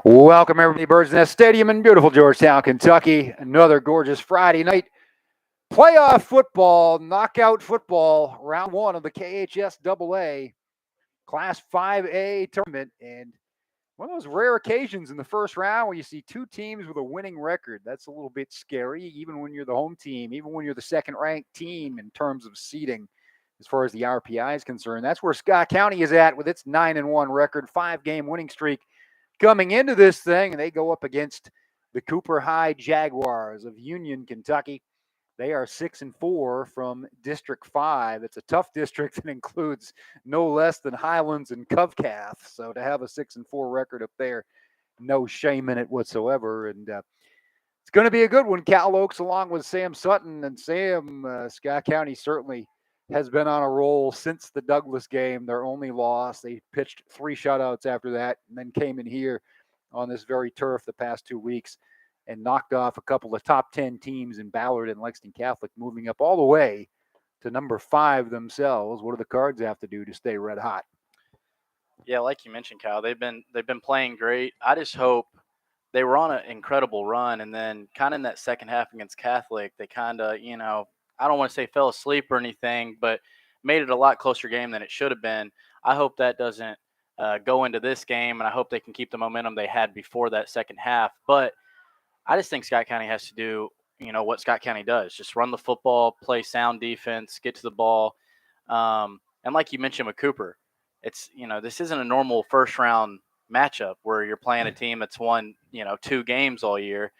Welcome, everybody, Birds Nest Stadium in beautiful Georgetown, Kentucky. Another gorgeous Friday night. Playoff football, knockout football, round one of the KHS AA Class 5A tournament. And one of those rare occasions in the first round where you see two teams with a winning record. That's a little bit scary, even when you're the home team, even when you're the second ranked team in terms of seeding. As far as the RPI is concerned, that's where Scott County is at with its 9-1 record, 5-game winning streak coming into this thing, and they go up against the Cooper High Jaguars of Union, Kentucky. They are 6-4 from District 5. It's a tough district that includes no less than Highlands and Covcath. So to have a 6-4 record up there, no shame in it whatsoever. And it's going to be a good one. Cal Oaks, along with Sam Sutton, and Scott County certainly has been on a roll since the Douglas game. Their only loss. They pitched 3 shutouts after that, and then came in here on this very turf the past 2 weeks and knocked off a couple of top 10 teams in Ballard and Lexington Catholic, moving up all the way to number 5 themselves. What do the Cards have to do to stay red hot? Yeah, like you mentioned, Kyle, they've been playing great. I just hope they were on an incredible run, and then kind of in that second half against Catholic, they kind of, I don't want to say fell asleep or anything, but made it a lot closer game than it should have been. I hope that doesn't go into this game, and I hope they can keep the momentum they had before that second half. But I just think Scott County has to do, what Scott County does. Just run the football, play sound defense, get to the ball. And like you mentioned with Cooper, it's, this isn't a normal first round matchup where you're playing a team that's won, 2 games all year.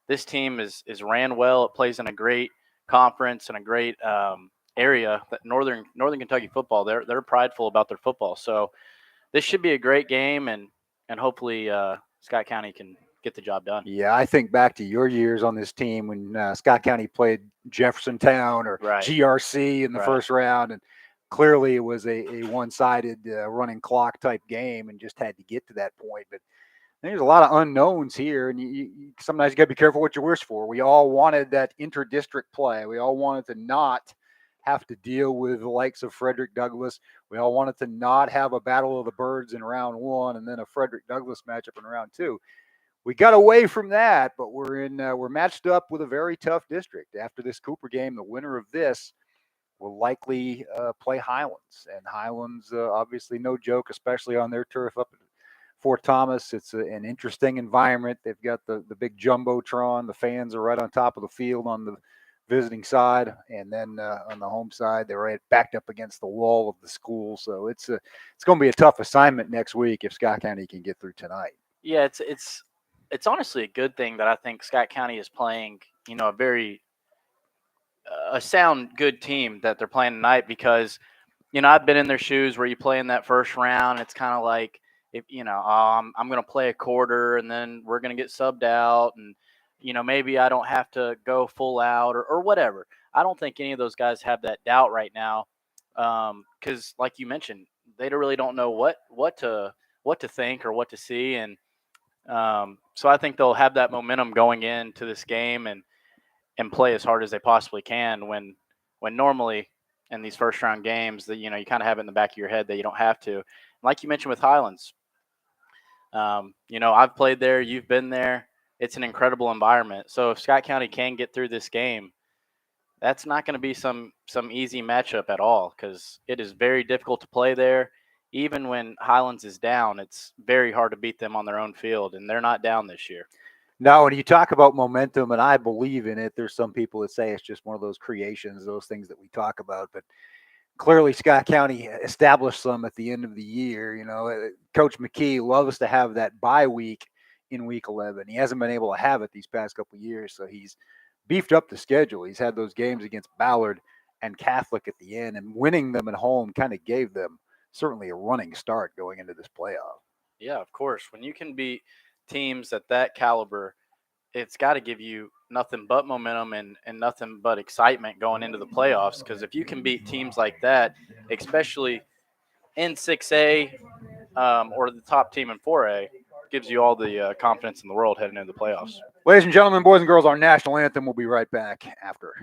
This team is ran well. It plays in a great conference and a great area. That Northern Kentucky football, they're prideful about their football. So this should be a great game, and hopefully Scott County can get the job done. Yeah, I think back to your years on this team when Scott County played Jeffersontown or Right. GRC in the first round, and clearly it was a one-sided running clock type game, and just had to get to that point. But there's a lot of unknowns here, and sometimes you got to be careful what you wish for. We all wanted that inter-district play. We all wanted to not have to deal with the likes of Frederick Douglass. We all wanted to not have a battle of the birds in round 1 and then a Frederick Douglass matchup in round 2. We got away from that, but we're matched up with a very tough district. After this Cooper game, the winner of this will likely play Highlands, and Highlands obviously no joke, especially on their turf up at Fort Thomas. It's an interesting environment. They've got the big jumbotron. The fans are right on top of the field on the visiting side, and then on the home side, they're right backed up against the wall of the school. So it's going to be a tough assignment next week if Scott County can get through tonight. Yeah, it's honestly a good thing that I think Scott County is playing, a very a sound, good team that they're playing tonight, because, I've been in their shoes where you play in that first round. It's kind of like, if, I'm going to play a quarter and then we're going to get subbed out, and, maybe I don't have to go full out or whatever. I don't think any of those guys have that doubt right now, because like you mentioned, they really don't know what to think or what to see. And so I think they'll have that momentum going into this game, and play as hard as they possibly can, when normally in these first round games that, you kind of have it in the back of your head that you don't have to. Like you mentioned with Highlands, I've played there, you've been there. It's an incredible environment. So if Scott County can get through this game, that's not going to be some easy matchup at all, because it is very difficult to play there. Even when Highlands is down, it's very hard to beat them on their own field, and they're not down this year. Now, when you talk about momentum, and I believe in it, there's some people that say it's just one of those creations, those things that we talk about. But clearly, Scott County established some at the end of the year. Coach McKee loves to have that bye week in week 11. He hasn't been able to have it these past couple of years, so he's beefed up the schedule. He's had those games against Ballard and Catholic at the end, and winning them at home kind of gave them certainly a running start going into this playoff. Yeah, of course. When you can beat teams at that caliber, it's got to give you nothing but momentum and nothing but excitement going into the playoffs. Because if you can beat teams like that, especially in 6A or the top team in 4A, gives you all the confidence in the world heading into the playoffs. Ladies and gentlemen, boys and girls, our national anthem will be right back after.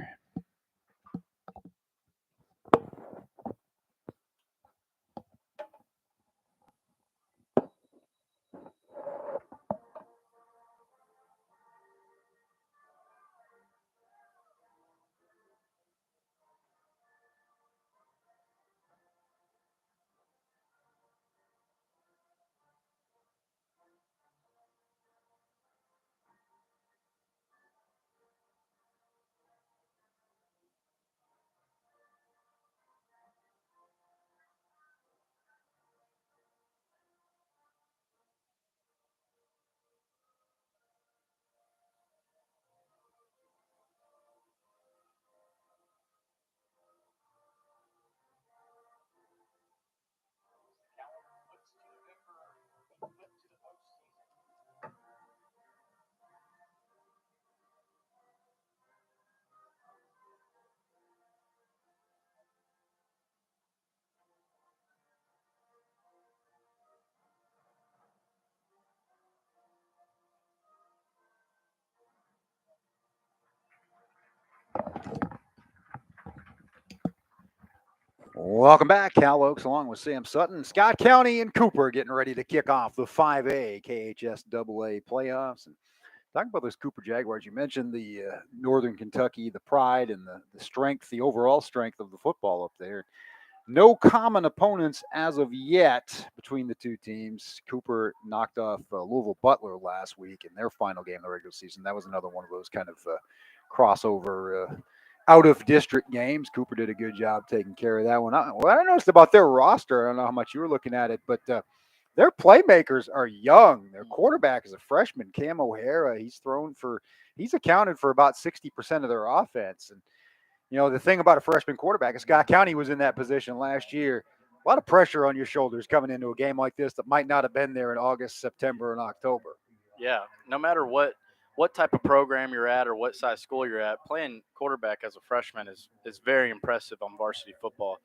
Welcome back. Cal Oaks along with Sam Sutton. Scott County and Cooper getting ready to kick off the 5A KHS AA playoffs. And talking about those Cooper Jaguars, you mentioned the Northern Kentucky, the pride and the strength, the overall strength of the football up there. No common opponents as of yet between the two teams. Cooper knocked off Louisville Butler last week in their final game of the regular season. That was another one of those kind of crossover out of district games. Cooper did a good job taking care of that one. What I noticed about their roster, I don't know how much you were looking at it, but their playmakers are young. Their quarterback is a freshman, Cam O'Hara. He's accounted for about 60% of their offense. And the thing about a freshman quarterback is Scott County was in that position last year. A lot of pressure on your shoulders coming into a game like this that might not have been there in August, September, and October. Yeah, no matter what type of program you're at or what size school you're at, playing quarterback as a freshman is very impressive on varsity football.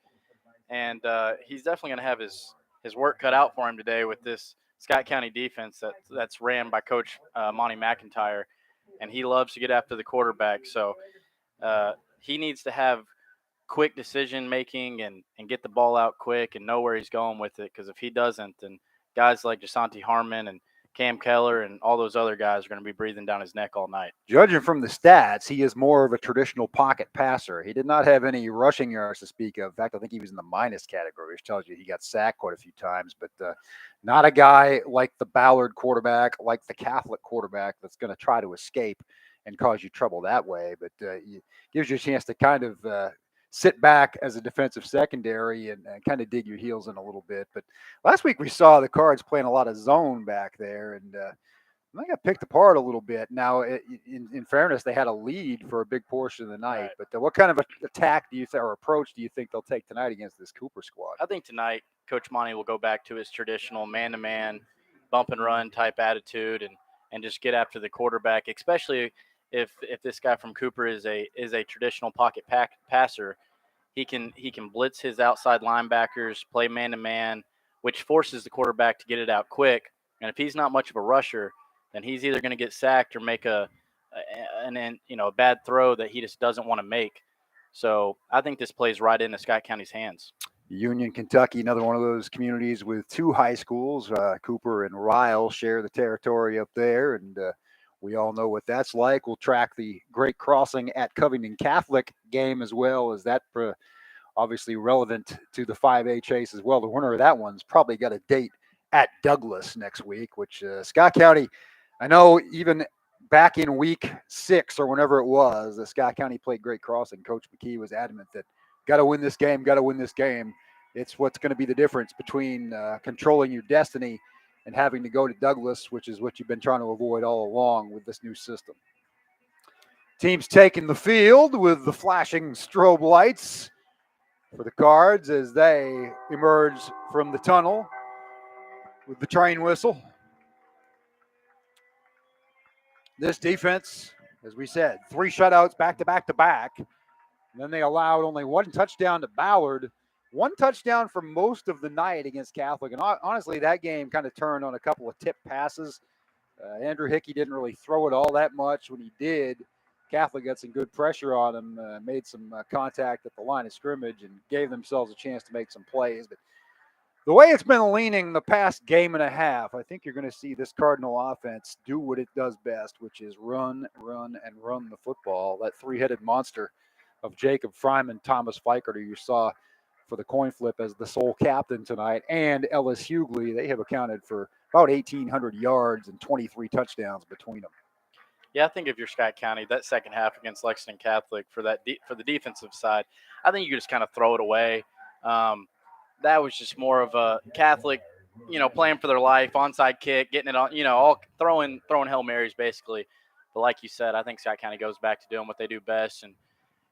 And he's definitely going to have his work cut out for him today with this Scott County defense that's ran by Coach Monty McIntyre, and he loves to get after the quarterback. So he needs to have quick decision making and get the ball out quick and know where he's going with it. Because if he doesn't, then guys like Jasanti Harmon and Cam Keller and all those other guys are going to be breathing down his neck all night. Judging from the stats, he is more of a traditional pocket passer. He did not have any rushing yards to speak of. In fact, I think he was in the minus category, which tells you he got sacked quite a few times. But not a guy like the Ballard quarterback, like the Catholic quarterback that's going to try to escape and cause you trouble that way. But it gives you a chance to kind of sit back as a defensive secondary and kind of dig your heels in a little bit. But last week we saw the Cards playing a lot of zone back there, and they got picked apart a little bit. Now, in fairness, they had a lead for a big portion of the night. Right. But what kind of attack do you think, or approach do you think they'll take tonight against this Cooper squad? I think tonight Coach Monty will go back to his traditional man-to-man, bump and run type attitude and just get after the quarterback, especially if this guy from Cooper is a traditional pocket passer. He can blitz his outside linebackers, play man-to-man, which forces the quarterback to get it out quick. And if he's not much of a rusher, then he's either going to get sacked or make a bad throw that he just doesn't want to make. So I think this plays right into Scott County's hands. Union, Kentucky, another one of those communities with two high schools. Cooper and Ryle share the territory up there, and we all know what that's like. We'll track the Great Crossing at Covington Catholic game as well, as that obviously relevant to the 5A chase as well. The winner of that one's probably got a date at Douglas next week, which Scott County, I know even back in week 6 or whenever it was, the Scott County played Great Crossing. Coach McKee was adamant that got to win this game. It's what's going to be the difference between controlling your destiny and having to go to Douglas, which is what you've been trying to avoid all along with this new system. Teams taking the field with the flashing strobe lights for the Cards as they emerge from the tunnel with the train whistle. This defense, as we said, 3 shutouts back to back to back. And then they allowed only 1 touchdown to Ballard, 1 touchdown for most of the night against Catholic. And honestly, that game kind of turned on a couple of tip passes. Andrew Hickey didn't really throw it all that much. When he did, Catholic got some good pressure on him, made some contact at the line of scrimmage and gave themselves a chance to make some plays. But the way it's been leaning the past game and a half, I think you're going to see this Cardinal offense do what it does best, which is run the football. That 3-headed monster of Jacob Fryman, Thomas Fikert, who you saw for the coin flip as the sole captain tonight, and Ellis Hughley, they have accounted for about 1,800 yards and 23 touchdowns between them. Yeah, I think if you're Scott County, that second half against Lexington Catholic for the defensive side, I think you just kind of throw it away. That was just more of a Catholic, playing for their life, onside kick, getting it on, all throwing Hail Marys basically. But like you said, I think Scott County goes back to doing what they do best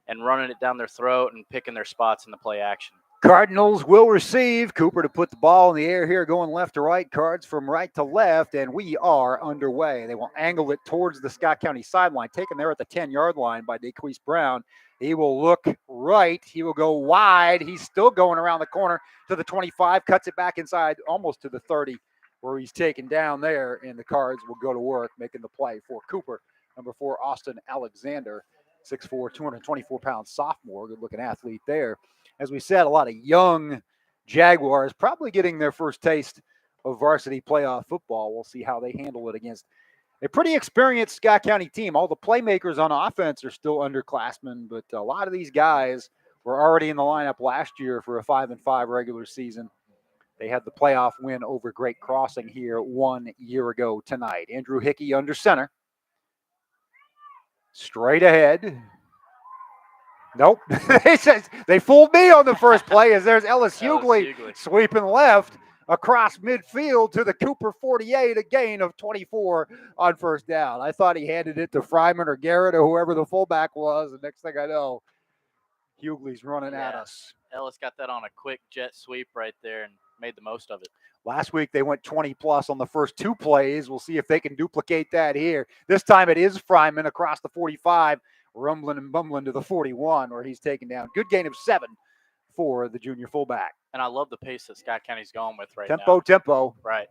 and running it down their throat and picking their spots in the play action. Cardinals will receive. Cooper to put the ball in the air here, going left to right. Cards from right to left, and we are underway. They will angle it towards the Scott County sideline, taken there at the 10-yard line by DeQuise Brown. He will look right. He will go wide. He's still going around the corner to the 25, cuts it back inside almost to the 30, where he's taken down there, and the Cards will go to work making the play for Cooper. Number 4, Austin Alexander, 6'4", 224-pound sophomore, good-looking athlete there. as we said, a lot of young Jaguars probably getting their first taste of varsity playoff football. We'll see how they handle it against a pretty experienced Scott County team. All the playmakers on offense are still underclassmen, but a lot of these guys were already in the lineup last year for a 5-5 regular season. They had the playoff win over Great Crossing here 1 year ago tonight. Andrew Hickey under center. Straight ahead. Nope. They fooled me on the first play as there's Ellis Hughley sweeping left across midfield to the Cooper 48, a gain of 24 on first down. I thought he handed it to Fryman or Garrett or whoever the fullback was. The next thing I know, Hughley's running at us. Ellis got that on a quick jet sweep right there and made the most of it. Last week, they went 20-plus on the first 2 plays. We'll see if they can duplicate that here. This time it is Fryman across the 45, rumbling and bumbling to the 41, where he's taken down. Good gain of 7 for the junior fullback. And I love the pace that Scott County's going with right now. Tempo. Right.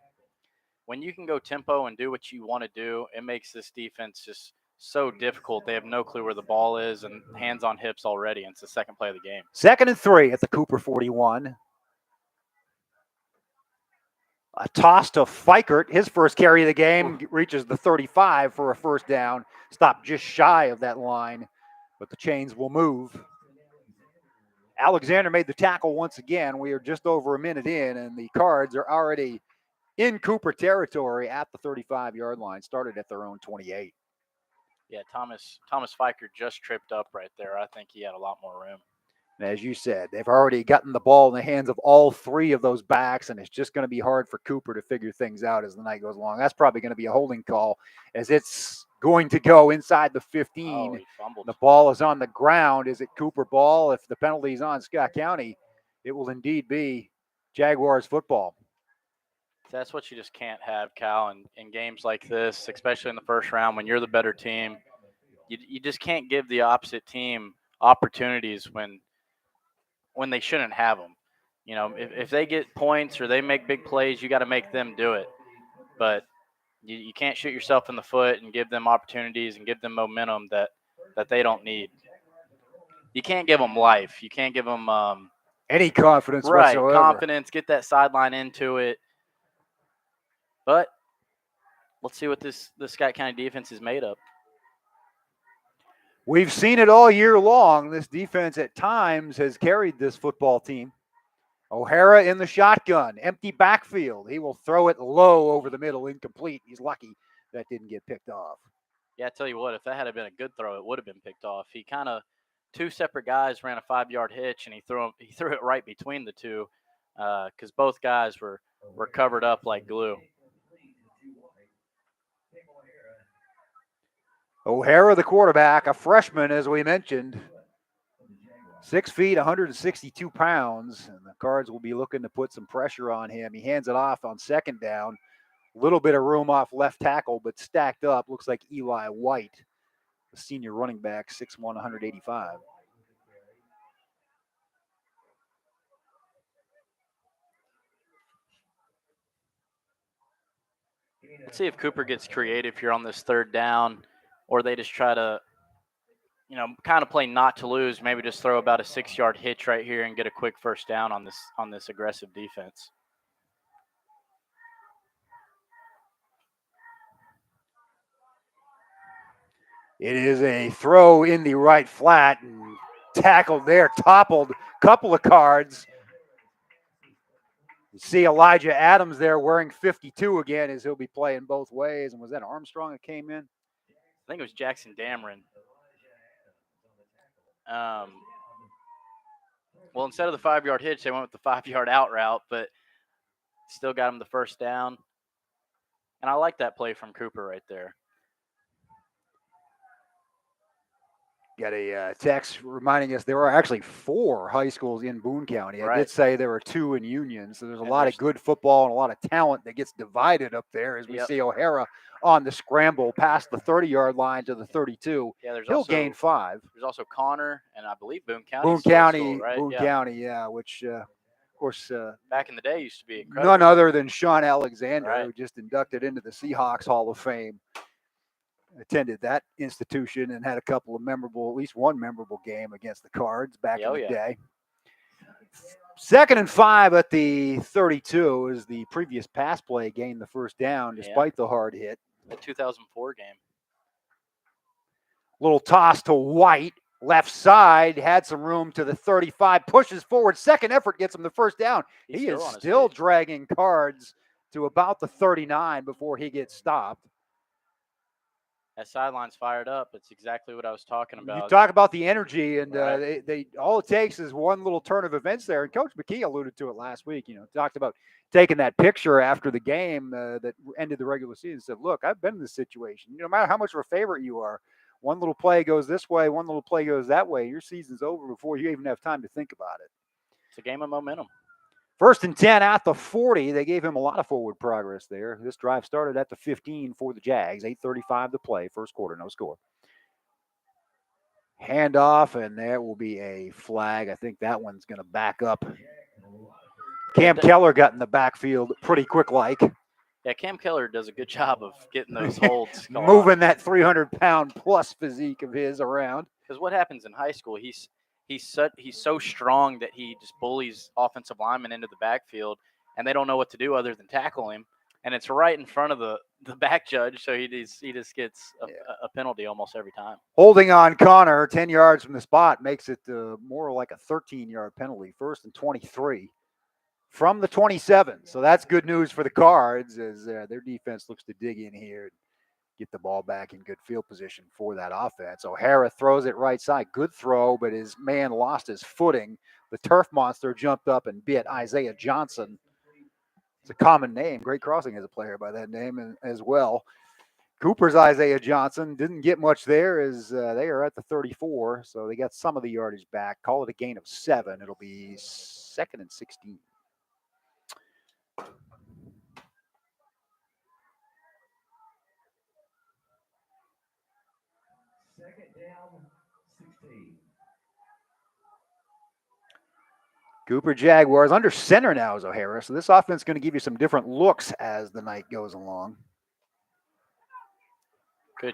When you can go tempo and do what you want to do, it makes this defense just so difficult. They have no clue where the ball is and hands on hips already. And it's the second play of the game. 2nd and 3 at the Cooper 41. A toss to Fikert. His first carry of the game reaches the 35 for a first down. Stopped just shy of that line, but the chains will move. Alexander made the tackle once again. We are just over a minute in, and the Cards are already in Cooper territory at the 35-yard line. Started at their own 28. Yeah, Thomas Fikert just tripped up right there. I think he had a lot more room. And as you said, they've already gotten the ball in the hands of all 3 of those backs, and it's just going to be hard for Cooper to figure things out as the night goes along. That's probably going to be a holding call as it's going to go inside the 15. He fumbled. The ball is on the ground. Is it Cooper ball? If the penalty is on Scott County, it will indeed be Jaguars football. That's what you just can't have, Cal, in games like this, especially in the first round when you're the better team. You just can't give the opposite team opportunities when they shouldn't have them. You know, if they get points or they make big plays, you got to make them do it. But you can't shoot yourself in the foot and give them opportunities and give them momentum that they don't need. You can't give them life. You can't give them any confidence whatsoever. Confidence, get that sideline into it. But let's see what this Scott County defense is made of. We've seen it all year long. This defense at times has carried this football team. O'Hara in the shotgun, empty backfield. He will throw it low over the middle, incomplete. He's lucky that didn't get picked off. Yeah, I tell you what, if that had been a good throw, it would have been picked off. He kind of 2 separate guys ran a 5-yard hitch, and he threw it right between the 2 because both guys were covered up like glue. O'Hara, the quarterback, a freshman, as we mentioned. 6 feet, 162 pounds, and the Cards will be looking to put some pressure on him. He hands it off on 2nd down. A little bit of room off left tackle, but stacked up. Looks like Eli White, the senior running back, 6'1", 185. Let's see if Cooper gets creative here on this 3rd down, or they just try to, kind of play not to lose. Maybe just throw about a 6-yard hitch right here and get a quick first down on this aggressive defense. It is a throw in the right flat and tackled there, toppled. Couple of Cards. You see Elijah Adams there wearing 52 again as he'll be playing both ways. And was that Armstrong that came in? I think it was Jackson Dameron. Well, instead of the 5-yard hitch, they went with the 5-yard out route, but still got him the first down. And I like that play from Cooper right there. Got a text reminding us there are actually 4 high schools in Boone County. I did say there were 2 in Union, so there's a lot of good football and a lot of talent that gets divided up there as we see O'Hara on the scramble past the 30-yard line to the 32. Yeah, He'll gain 5. There's also Connor and I believe Boone County. Boone County, right? Boone County, yeah, which, of course, back in the day used to be incredible. None other than Sean Alexander, who just inducted into the Seahawks Hall of Fame. Attended that institution and had a couple of memorable, at least one memorable game against the Cards back in the day. 2nd and 5 at the 32 as the previous pass play gained the first down despite the hard hit. The 2004 game. Little toss to White, left side, had some room to the 35, pushes forward. Second effort gets him the first down. He is still dragging Cards to about the 39 before he gets stopped. That sideline's fired up. It's exactly what I was talking about. You talk about the energy, and they all it takes is one little turn of events there. And Coach McKee alluded to it last week. Talked about taking that picture after the game that ended the regular season. Said, "Look, I've been in this situation. No matter how much of a favorite you are, one little play goes this way, one little play goes that way. Your season's over before you even have time to think about it." It's a game of momentum. 1st and 10 at the 40. They gave him a lot of forward progress there. This drive started at the 15 for the Jags. 8:35 to play. First quarter, no score. Handoff, and there will be a flag. I think that one's going to back up. Cam Keller got in the backfield pretty quick-like. Yeah, Cam Keller does a good job of getting those holds. Moving that 300-pound-plus physique of his around. Because what happens in high school, he's so strong that he just bullies offensive linemen into the backfield, and they don't know what to do other than tackle him. And it's right in front of the back judge, so he just gets a penalty almost every time. Holding on Connor 10 yards from the spot makes it more like a 13-yard penalty. 1st and 23 from the 27. So that's good news for the Cards as their defense looks to dig in here and get the ball back in good field position for that offense. O'Hara throws it right side. Good throw, but his man lost his footing. The turf monster jumped up and bit Isaiah Johnson. It's a common name. Great Crossing has a player by that name as well. Cooper's Isaiah Johnson didn't get much there as they are at the 34, so they got some of the yardage back. Call it a gain of 7. It'll be 2nd and 16. Cooper Jaguars under center now is O'Hara, so this offense is going to give you some different looks as the night goes along.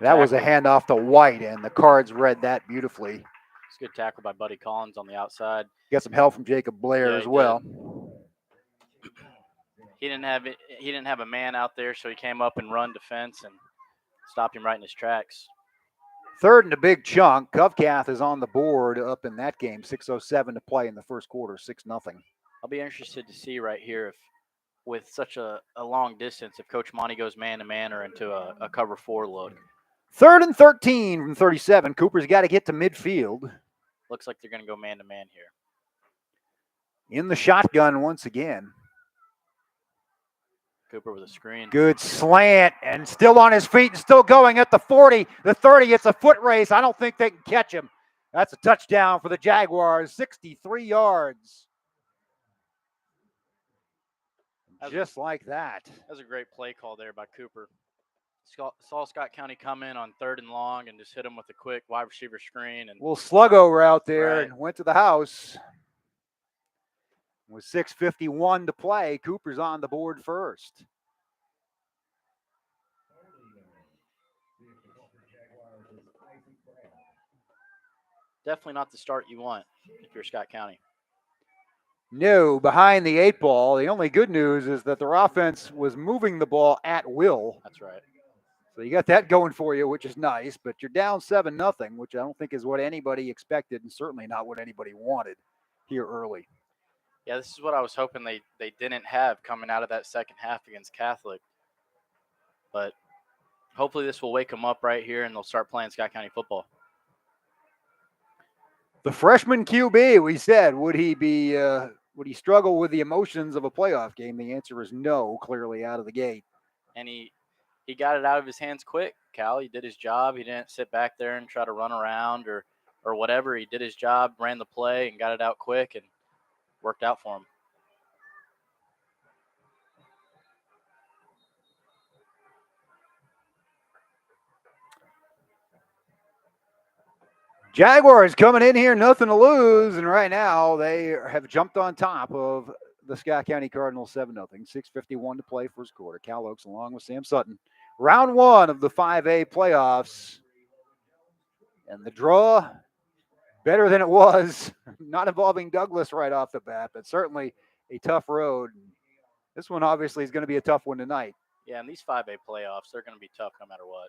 That was a handoff to White, and the Cards read that beautifully. It's a good tackle by Buddy Collins on the outside. Got some help from Jacob Blair as well. He didn't have a man out there, so he came up and run defense and stopped him right in his tracks. 3rd and a big chunk. Covcath is on the board up in that game. 6:07 to play in the first quarter, 6-0. I'll be interested to see right here if, with such a long distance, if Coach Monty goes man-to-man or into a cover 4 look. 3rd and 13 from 37. Cooper's got to get to midfield. Looks like they're going to go man-to-man here. In the shotgun once again. Cooper with a screen. Good slant and still on his feet and still going at the 40, the 30. It's a foot race. I don't think they can catch him. That's a touchdown for the Jaguars, 63 yards. Just like that. That was a great play call there by Cooper. Saw Scott County come in on 3rd and long and just hit him with a quick wide receiver screen. And little sluggo route there and went to the house. With 6:51 to play, Cooper's on the board first. Definitely not the start you want if you're Scott County. No, behind the 8 ball. The only good news is that their offense was moving the ball at will. That's right. So you got that going for you, which is nice, but you're down 7-0, which I don't think is what anybody expected and certainly not what anybody wanted here early. Yeah, this is what I was hoping they didn't have coming out of that second half against Catholic. But hopefully this will wake them up right here and they'll start playing Scott County football. The freshman QB, we said, would he struggle with the emotions of a playoff game? The answer is no, clearly out of the gate. And he got it out of his hands quick, Cal. He did his job. He didn't sit back there and try to run around or whatever. He did his job, ran the play, and got it out quick and worked out for him. Jaguars coming in here, nothing to lose, and right now they have jumped on top of the Scott County Cardinals 7-0. 6:51 to play first quarter. Cal Oaks along with Sam Sutton. Round 1 of the 5A playoffs. And the draw better than it was. Not involving Douglas right off the bat, but certainly a tough road. This one obviously is going to be a tough one tonight. Yeah, and these 5A playoffs, they're going to be tough no matter what.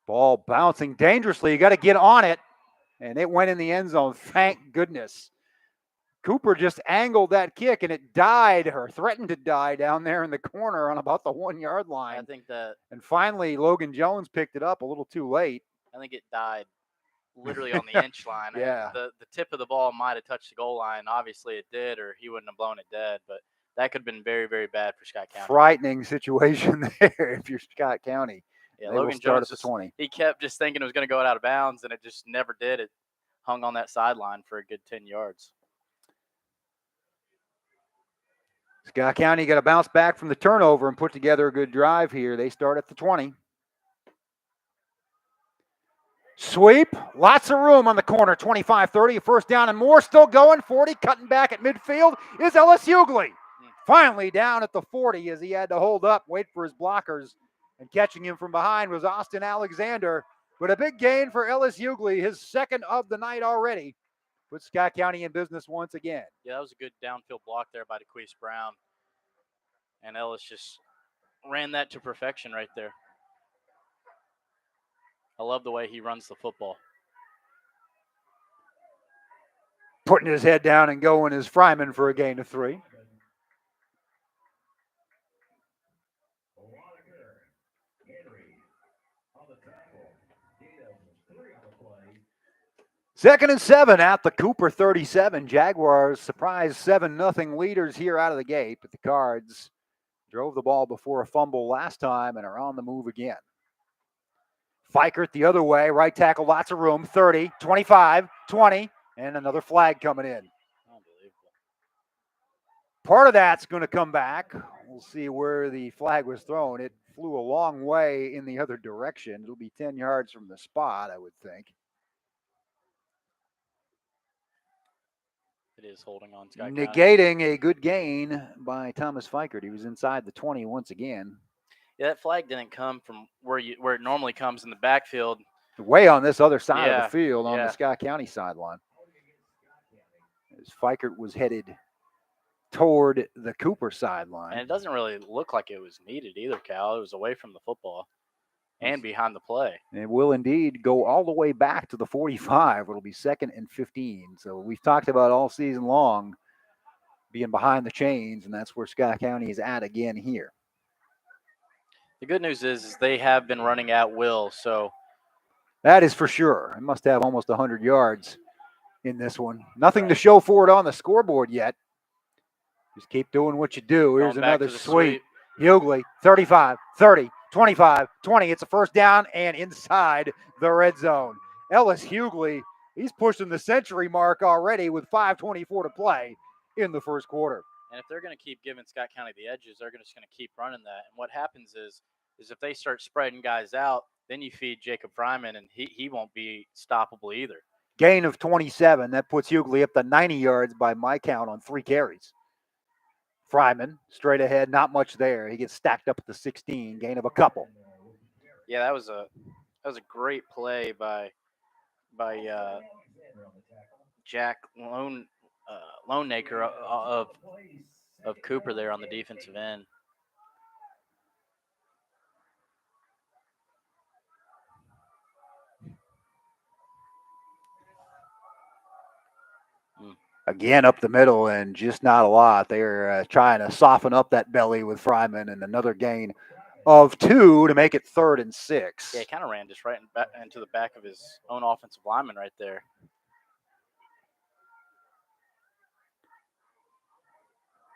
Ball bouncing dangerously. You got to get on it. And it went in the end zone. Thank goodness. Cooper just angled that kick, and it died or threatened to die down there in the corner on about the 1 yard line. I think that. And finally, Logan Jones picked it up a little too late. I think it died literally on the inch line. Yeah. The tip of the ball might have touched the goal line. Obviously, it did, or he wouldn't have blown it dead. But that could have been very, very bad for Scott County. Frightening situation there if you're Scott County. Yeah, they Logan Jones at the 20. He kept just thinking it was going to go out of bounds, and it just never did. It hung on that sideline for a good 10 yards. Scott County got to bounce back from the turnover and put together a good drive here. They start at the 20. Sweep, lots of room on the corner, 25-30, a first down and more, still going, 40, cutting back at midfield is Ellis Hughley. Finally down at the 40 as he had to hold up, wait for his blockers, and catching him from behind was Austin Alexander. But a big gain for Ellis Hughley, his second of the night already. Put Scott County in business once again. Yeah, that was a good downfield block there by DeQuise Brown. And Ellis just ran that to perfection right there. I love the way he runs the football. Putting his head down and going is Fryman for a gain of 3. Second and 7 at the Cooper 37. Jaguars surprise 7-0 leaders here out of the gate, but the Cards drove the ball before a fumble last time and are on the move again. Fikert the other way, right tackle, lots of room, 30, 25, 20, and another flag coming in. Unbelievable. Part of that's going to come back. We'll see where the flag was thrown. It flew a long way in the other direction. It'll be 10 yards from the spot, I would think. It is holding on Scott Negating County. A good gain by Thomas Fikert. He was inside the 20 once again. Yeah, that flag didn't come from where it normally comes in the backfield. Way on this other side of the field on the Scott County sideline. As Fikert was headed toward the Cooper sideline. And it doesn't really look like it was needed either, Cal. It was away from the football and behind the play. It will indeed go all the way back to the 45. It'll be 2nd and 15. So we've talked about all season long being behind the chains, and that's where Scott County is at again here. The good news is they have been running at will, so. That is for sure. I must have almost 100 yards in this one. Nothing to show for it on the scoreboard yet. Just keep doing what you do. Here's another sweep. Hughley, 35, 30, 25, 20. It's a first down and inside the red zone. Ellis Hughley, he's pushing the century mark already with 5:24 to play in the first quarter. And if they're going to keep giving Scott County the edges, they're just going to keep running that. And what happens is if they start spreading guys out, then you feed Jacob Fryman, and he won't be stoppable either. Gain of 27. That puts Hughley up to 90 yards by my count on 3 carries. Fryman, straight ahead, not much there. He gets stacked up at the 16, gain of a couple. Yeah, that was a great play by Jack Lonemaker of Cooper there on the defensive end. Again, up the middle and just not a lot. They're trying to soften up that belly with Fryman, and another gain of 2 to make it 3rd and 6. Yeah, he kind of ran just right into the back of his own offensive lineman right there.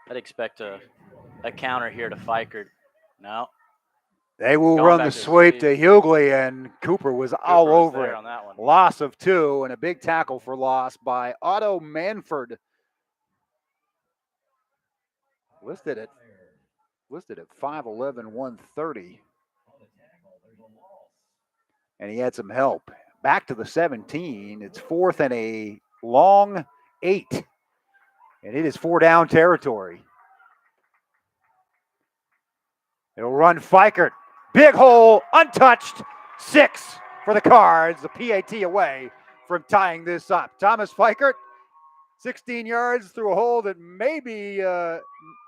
I'd expect a counter here to Fikert. No. They will run the sweep to Hughley, and Cooper was all over it. On that one. Loss of 2 and a big tackle for loss by Otto Manford. Listed at 5'11", 130. And he had some help. Back to the 17. It's 4th and a long 8. And it is 4-down territory. It'll run Fikert. Big hole, untouched. 6 for the Cards. The PAT away from tying this up. Thomas Fikert, 16 yards through a hole that maybe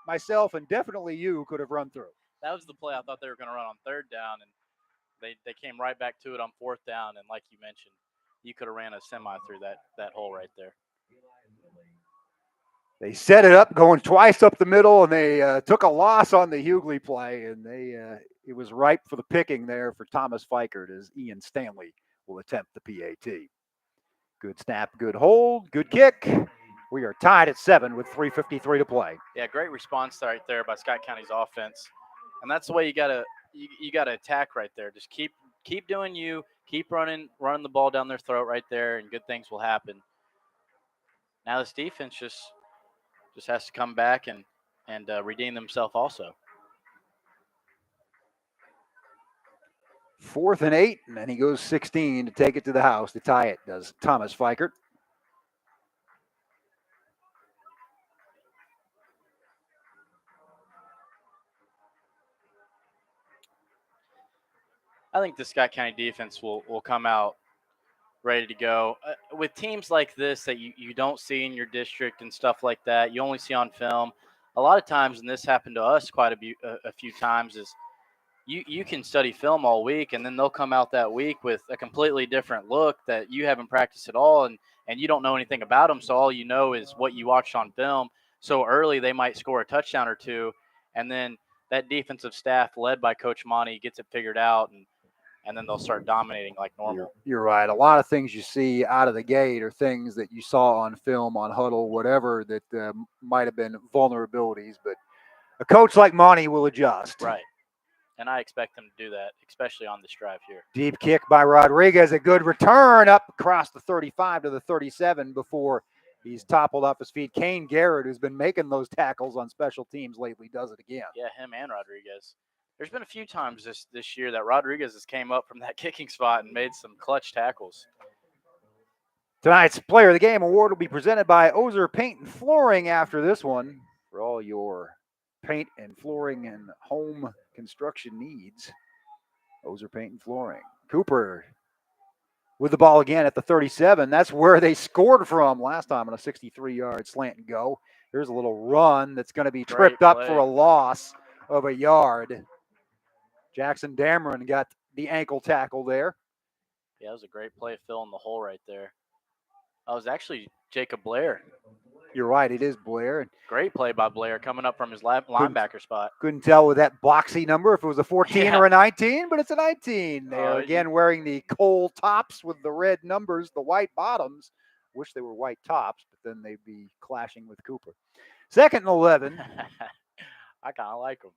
myself and definitely you could have run through. That was the play I thought they were going to run on third down, and they came right back to it on fourth down. And like you mentioned, you could have ran a semi through that hole right there. They set it up going twice up the middle, and they took a loss on the Hughley play, and it was ripe for the picking there for Thomas Fikert as Ian Stanley will attempt the PAT. Good snap, good hold, good kick. We are tied at 7 with 3:53 to play. Yeah, great response right there by Scott County's offense, and that's the way you gotta attack right there. Just keep doing you, keep running the ball down their throat right there, and good things will happen. Now this defense just has to come back and redeem themselves also. 4th and 8, and then he goes 16 to take it to the house to tie it, does Thomas Fikert. I think the Scott County defense will come out ready to go. With teams like this that you don't see in your district and stuff like that, you only see on film. A lot of times, and this happened to us quite a few times, is you can study film all week, and then they'll come out that week with a completely different look that you haven't practiced at all, and you don't know anything about them, so all you know is what you watched on film. So early, they might score a touchdown or two, and then that defensive staff led by Coach Monty gets it figured out, and then they'll start dominating like normal. You're right. A lot of things you see out of the gate are things that you saw on film, on huddle, whatever, that might have been vulnerabilities. But a coach like Monty will adjust. Right. And I expect them to do that, especially on this drive here. Deep kick by Rodriguez. A good return up across the 35 to the 37 before he's toppled off his feet. Kane Garrett, who's been making those tackles on special teams lately, does it again. Yeah, him and Rodriguez. There's been a few times this year that Rodriguez has came up from that kicking spot and made some clutch tackles. Tonight's Player of the Game award will be presented by Ozer Paint and Flooring after this one for all your paint and flooring and home construction needs. Ozer Paint and Flooring. Cooper with the ball again at the 37. That's where they scored from last time on a 63-yard slant and go. Here's a little run that's going to be tripped up for a loss of a yard. Jackson Dameron got the ankle tackle there. Yeah, it was a great play filling the hole right there. That was actually Jacob Blair. You're right, it is Blair. Great play by Blair coming up from his linebacker spot. Couldn't tell with that boxy number if it was a 14 or a 19, but it's a 19. They are again wearing the coal tops with the red numbers, the white bottoms. Wish they were white tops, but then they'd be clashing with Cooper. 2nd and 11. I kind of like them.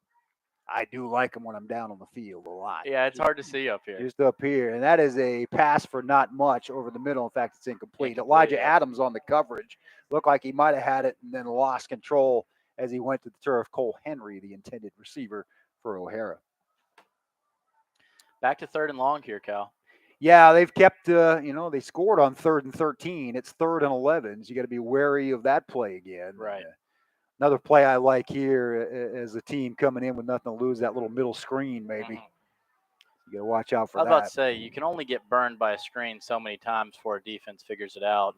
I do like them when I'm down on the field a lot. Yeah, it's hard to see up here. Just up here. And that is a pass for not much over the middle. In fact, it's incomplete. Elijah Adams on the coverage. Looked like he might have had it and then lost control as he went to the turf. Cole Henry, the intended receiver for O'Hara. Back to 3rd and long here, Cal. Yeah, they've kept, they scored on 3rd and 13. It's 3rd and 11. So you got to be wary of that play again. Right. Another play I like here as a team coming in with nothing to lose, that little middle screen maybe. You got to watch out for that. I was about to say, you can only get burned by a screen so many times before a defense figures it out.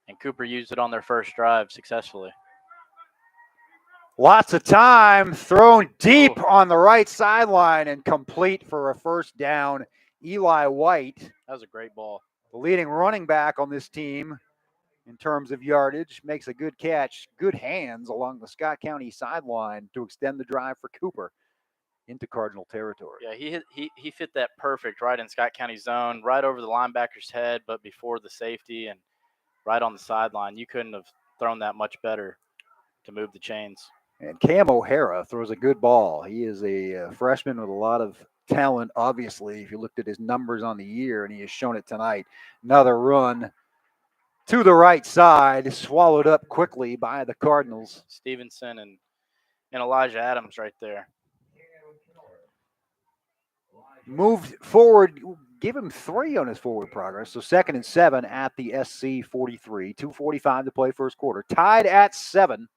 And Cooper used it on their first drive successfully. Lots of time thrown deep on the right sideline and complete for a first down. Eli White. That was a great ball. The leading running back on this team in terms of yardage, makes a good catch, good hands along the Scott County sideline to extend the drive for Cooper into Cardinal territory. Yeah, he fit that perfect right in Scott County zone, right over the linebacker's head, but before the safety and right on the sideline. You couldn't have thrown that much better to move the chains. And Cam O'Hara throws a good ball. He is a freshman with a lot of talent, obviously, if you looked at his numbers on the year, and he has shown it tonight. Another run to the right side, swallowed up quickly by the Cardinals. Stevenson and Elijah Adams right there. Moved forward, give him 3 on his forward progress. So 2nd and 7 at the SC 43. 2:45 to play first quarter. Tied at 7.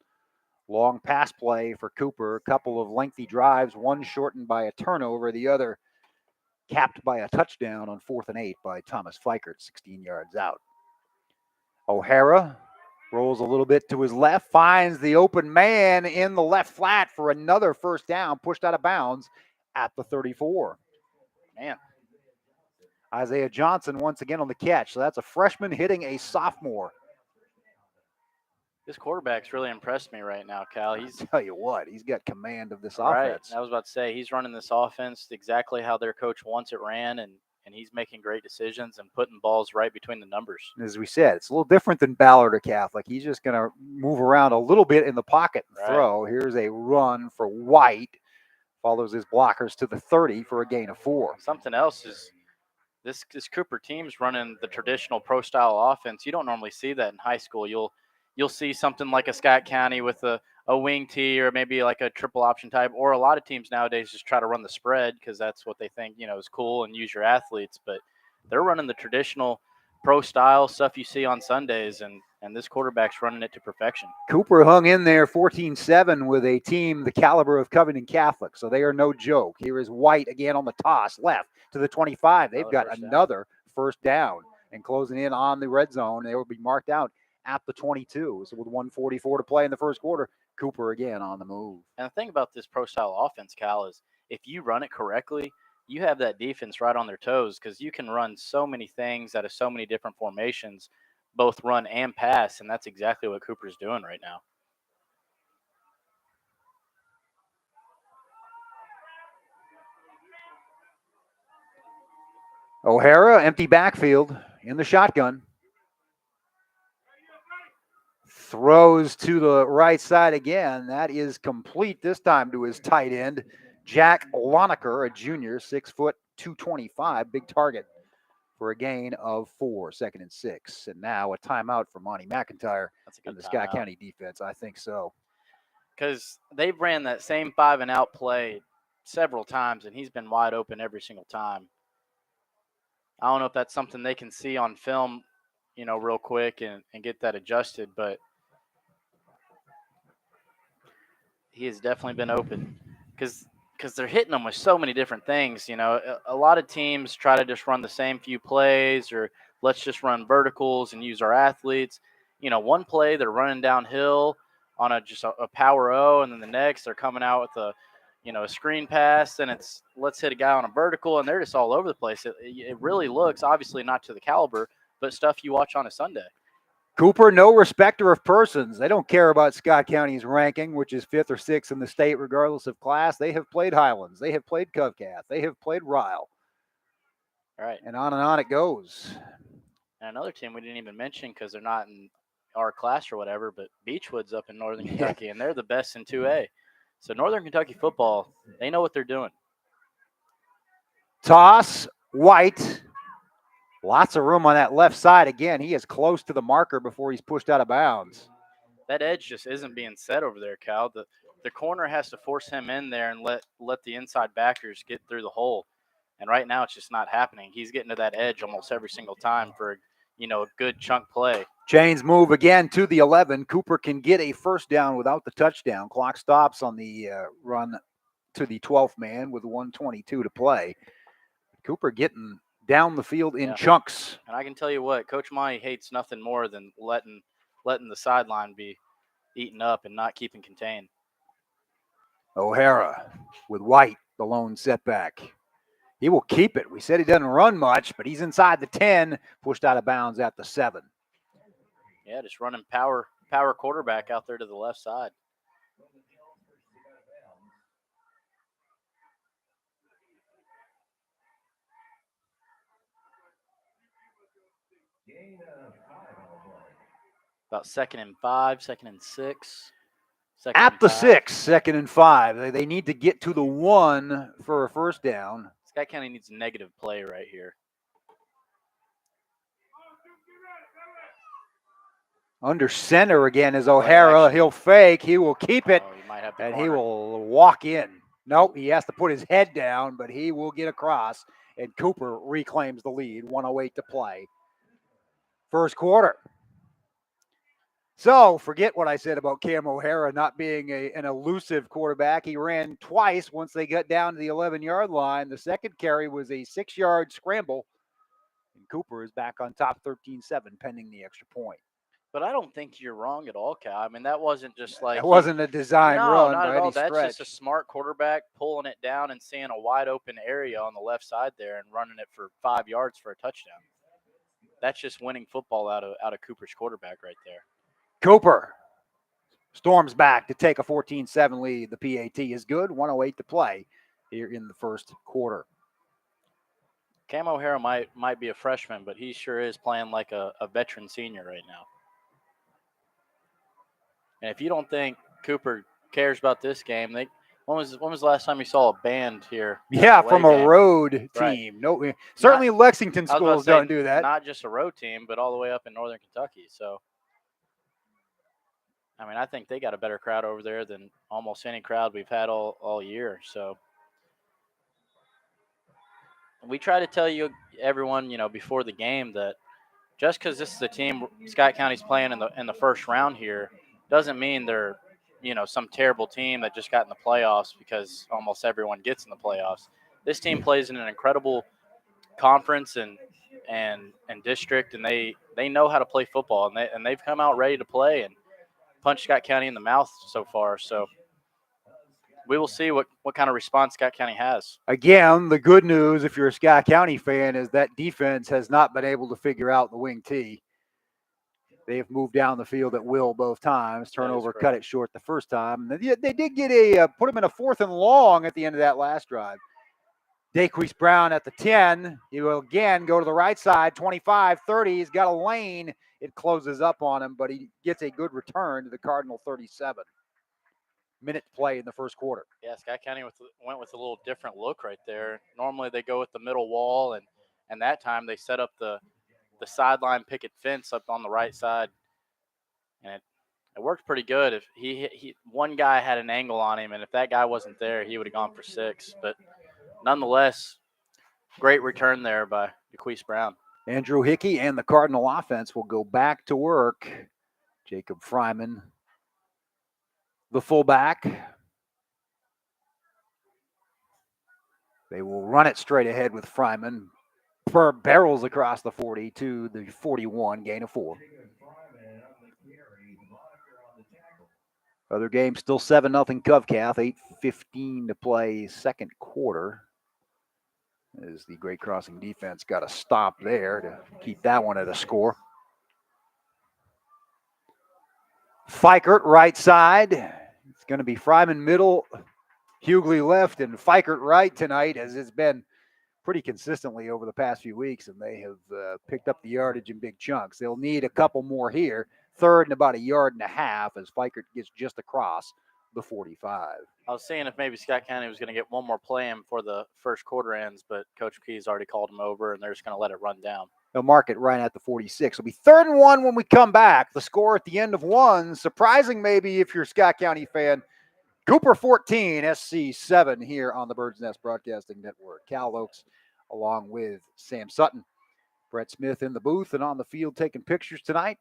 Long pass play for Cooper. A couple of lengthy drives, one shortened by a turnover, the other capped by a touchdown on 4th and 8 by Thomas Fikert, 16 yards out. O'Hara rolls a little bit to his left, finds the open man in the left flat for another first down, pushed out of bounds at the 34. Man. Isaiah Johnson once again on the catch. So that's a freshman hitting a sophomore. This quarterback's really impressed me right now, Cal. I'll tell you what, he's got command of this right. offense. I was about to say, he's running this offense exactly how their coach wants it ran, and he's making great decisions and putting balls right between the numbers. As we said, it's a little different than Ballard or Catholic. He's just going to move around a little bit in the pocket and throw. Here's a run for White. Follows his blockers to the 30 for a gain of 4. Something else is this Cooper team's running the traditional pro-style offense. You don't normally see that in high school. You'll see something like a Scott County with a wing tee or maybe like a triple option type, or a lot of teams nowadays just try to run the spread because that's what they think, is cool and use your athletes. But they're running the traditional pro-style stuff you see on Sundays, and this quarterback's running it to perfection. Cooper hung in there 14-7 with a team the caliber of Covington Catholic, so they are no joke. Here is White again on the toss, left to the 25. They've got another first down and closing in on the red zone. They will be marked out at the 22. So with 1:44 to play in the first quarter, Cooper again on the move. And the thing about this pro-style offense, Cal, is if you run it correctly, you have that defense right on their toes because you can run so many things out of so many different formations, both run and pass, and that's exactly what Cooper's doing right now. O'Hara, empty backfield in the shotgun. Throws to the right side again. That is complete this time to his tight end, Jack Loneker, a junior, 6 foot, 225, big target for a gain of 4, 2nd and 6. And now a timeout for Monty McIntyre and the Scott County defense. I think so. Because they've ran that same 5-and-out play several times, and he's been wide open every single time. I don't know if that's something they can see on film, real quick and get that adjusted, but he has definitely been open because they're hitting them with so many different things. A lot of teams try to just run the same few plays, or let's just run verticals and use our athletes. One play they're running downhill on a power O, and then the next they're coming out with a screen pass, and it's let's hit a guy on a vertical, and they're just all over the place. It really looks, obviously not to the caliber, but stuff you watch on a Sunday. Cooper, no respecter of persons. They don't care about Scott County's ranking, which is 5th or 6th in the state, regardless of class. They have played Highlands. They have played Covcath. They have played Ryle. All right. And on it goes. And another team we didn't even mention because they're not in our class or whatever, but Beechwood's up in Northern Kentucky, and they're the best in 2A. So Northern Kentucky football, they know what they're doing. Toss, White. Lots of room on that left side. Again, he is close to the marker before he's pushed out of bounds. That edge just isn't being set over there, Cal. The corner has to force him in there and let the inside backers get through the hole. And right now it's just not happening. He's getting to that edge almost every single time for, a good chunk play. Chains move again to the 11. Cooper can get a first down without the touchdown. Clock stops on the run to the 12th man with 1:22 to play. Cooper getting down the field in chunks. And I can tell you what, Coach Monty hates nothing more than letting the sideline be eaten up and not keeping contained. O'Hara with White, the lone setback. He will keep it. We said he doesn't run much, but he's inside the 10, pushed out of bounds at the 7. Yeah, just running power quarterback out there to the left side. About 2nd and 5, 2nd and 6. At the 6, 2nd and 5. They need to get to the 1 for a first down. Scott County needs a negative play right here. Under center again is O'Hara. He'll fake. He will keep it, and he will walk in. Nope, he has to put his head down, but he will get across, and Cooper reclaims the lead. 1:08 to play. First quarter. So forget what I said about Cam O'Hara not being an elusive quarterback. He ran twice once they got down to the 11-yard line. The second carry was a 6-yard scramble. And Cooper is back on top 13-7 pending the extra point. But I don't think you're wrong at all, Cal. I mean, that wasn't just like It wasn't a design no, run not by at all. any That's stretch. just a smart quarterback pulling it down and seeing a wide open area on the left side there and running it for 5 yards for a touchdown. That's just winning football out of Cooper's quarterback right there. Cooper storms back to take a 14-7 lead. The PAT is good. 1:08 to play here in the first quarter. Cam O'Hara might be a freshman, but he sure is playing like a veteran senior right now. And if you don't think Cooper cares about this game, when was the last time you saw a band here? Yeah, from a road team. Right. No, certainly Lexington schools don't do that. Not just a road team, but all the way up in Northern Kentucky. So, I mean, I think they got a better crowd over there than almost any crowd we've had all year. So, we try to tell everyone, before the game that just because this is the team Scott County's playing in the first round here doesn't mean they're, some terrible team that just got in the playoffs because almost everyone gets in the playoffs. This team plays in an incredible conference and district, and they know how to play football, and they've come out ready to play and punch Scott County in the mouth so far. So we will see what kind of response Scott County has. Again, the good news, if you're a Scott County fan, is that defense has not been able to figure out the wing T. They have moved down the field at will both times. Turnover cut it short the first time. They did get put them in a 4th and long at the end of that last drive. Daquise Brown at the 10. He will again go to the right side, 25, 30. He's got a lane. It closes up on him, but he gets a good return to the Cardinal 37. Minute play in the first quarter. Yeah, Scott County went with a little different look right there. Normally they go with the middle wall, and that time they set up the sideline picket fence up on the right side, and it worked pretty good. If he one guy had an angle on him, and if that guy wasn't there, he would have gone for 6. But nonetheless, great return there by Daquise Brown. Andrew Hickey and the Cardinal offense will go back to work. Jacob Fryman, the fullback. They will run it straight ahead with Fryman. Barrels across the 40 to the 41, gain of 4. Other game still 7-0 Covcath, 8:15 to play second quarter. As the Great Crossing defense got a stop there to keep that one at a score. Fikert right side. It's going to be Fryman middle, Hughley left, and Fikert right tonight, as it's been pretty consistently over the past few weeks, and they have picked up the yardage in big chunks. They'll need a couple more here. 3rd and about 1.5 yards as Fikert gets just across the 45. I was seeing if maybe Scott County was going to get one more play in before the first quarter ends, but Coach Key's already called him over, and they're just going to let it run down. They'll mark it right at the 46. It'll be 3rd and 1 when we come back. The score at the end of 1, surprising maybe if you're a Scott County fan. Cooper 14, SC 7 here on the Bird's Nest Broadcasting Network. Cal Oakes along with Sam Sutton. Brett Smith in the booth and on the field taking pictures tonight.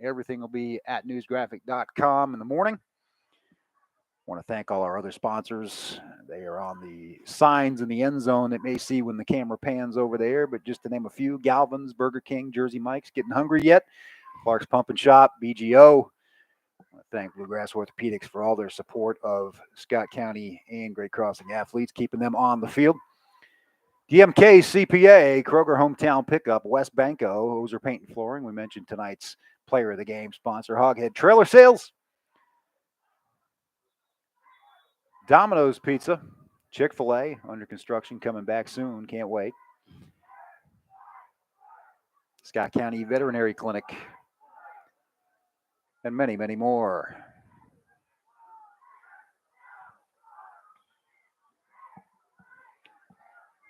Everything will be at newsgraphic.com in the morning. I want to thank all our other sponsors. They are on the signs in the end zone that may see when the camera pans over there, but just to name a few: Galvin's, Burger King, Jersey Mike's. Getting hungry yet? Clark's Pump and Shop, BGO. I want to thank Bluegrass Orthopedics for all their support of Scott County and Great Crossing athletes, keeping them on the field. DMK CPA, Kroger Hometown Pickup, West Banco, Ozer Paint and Flooring. We mentioned tonight's player of the game sponsor, Hoghead Trailer Sales. Domino's Pizza, Chick-fil-A, under construction, coming back soon. Can't wait. Scott County Veterinary Clinic, and many, many more.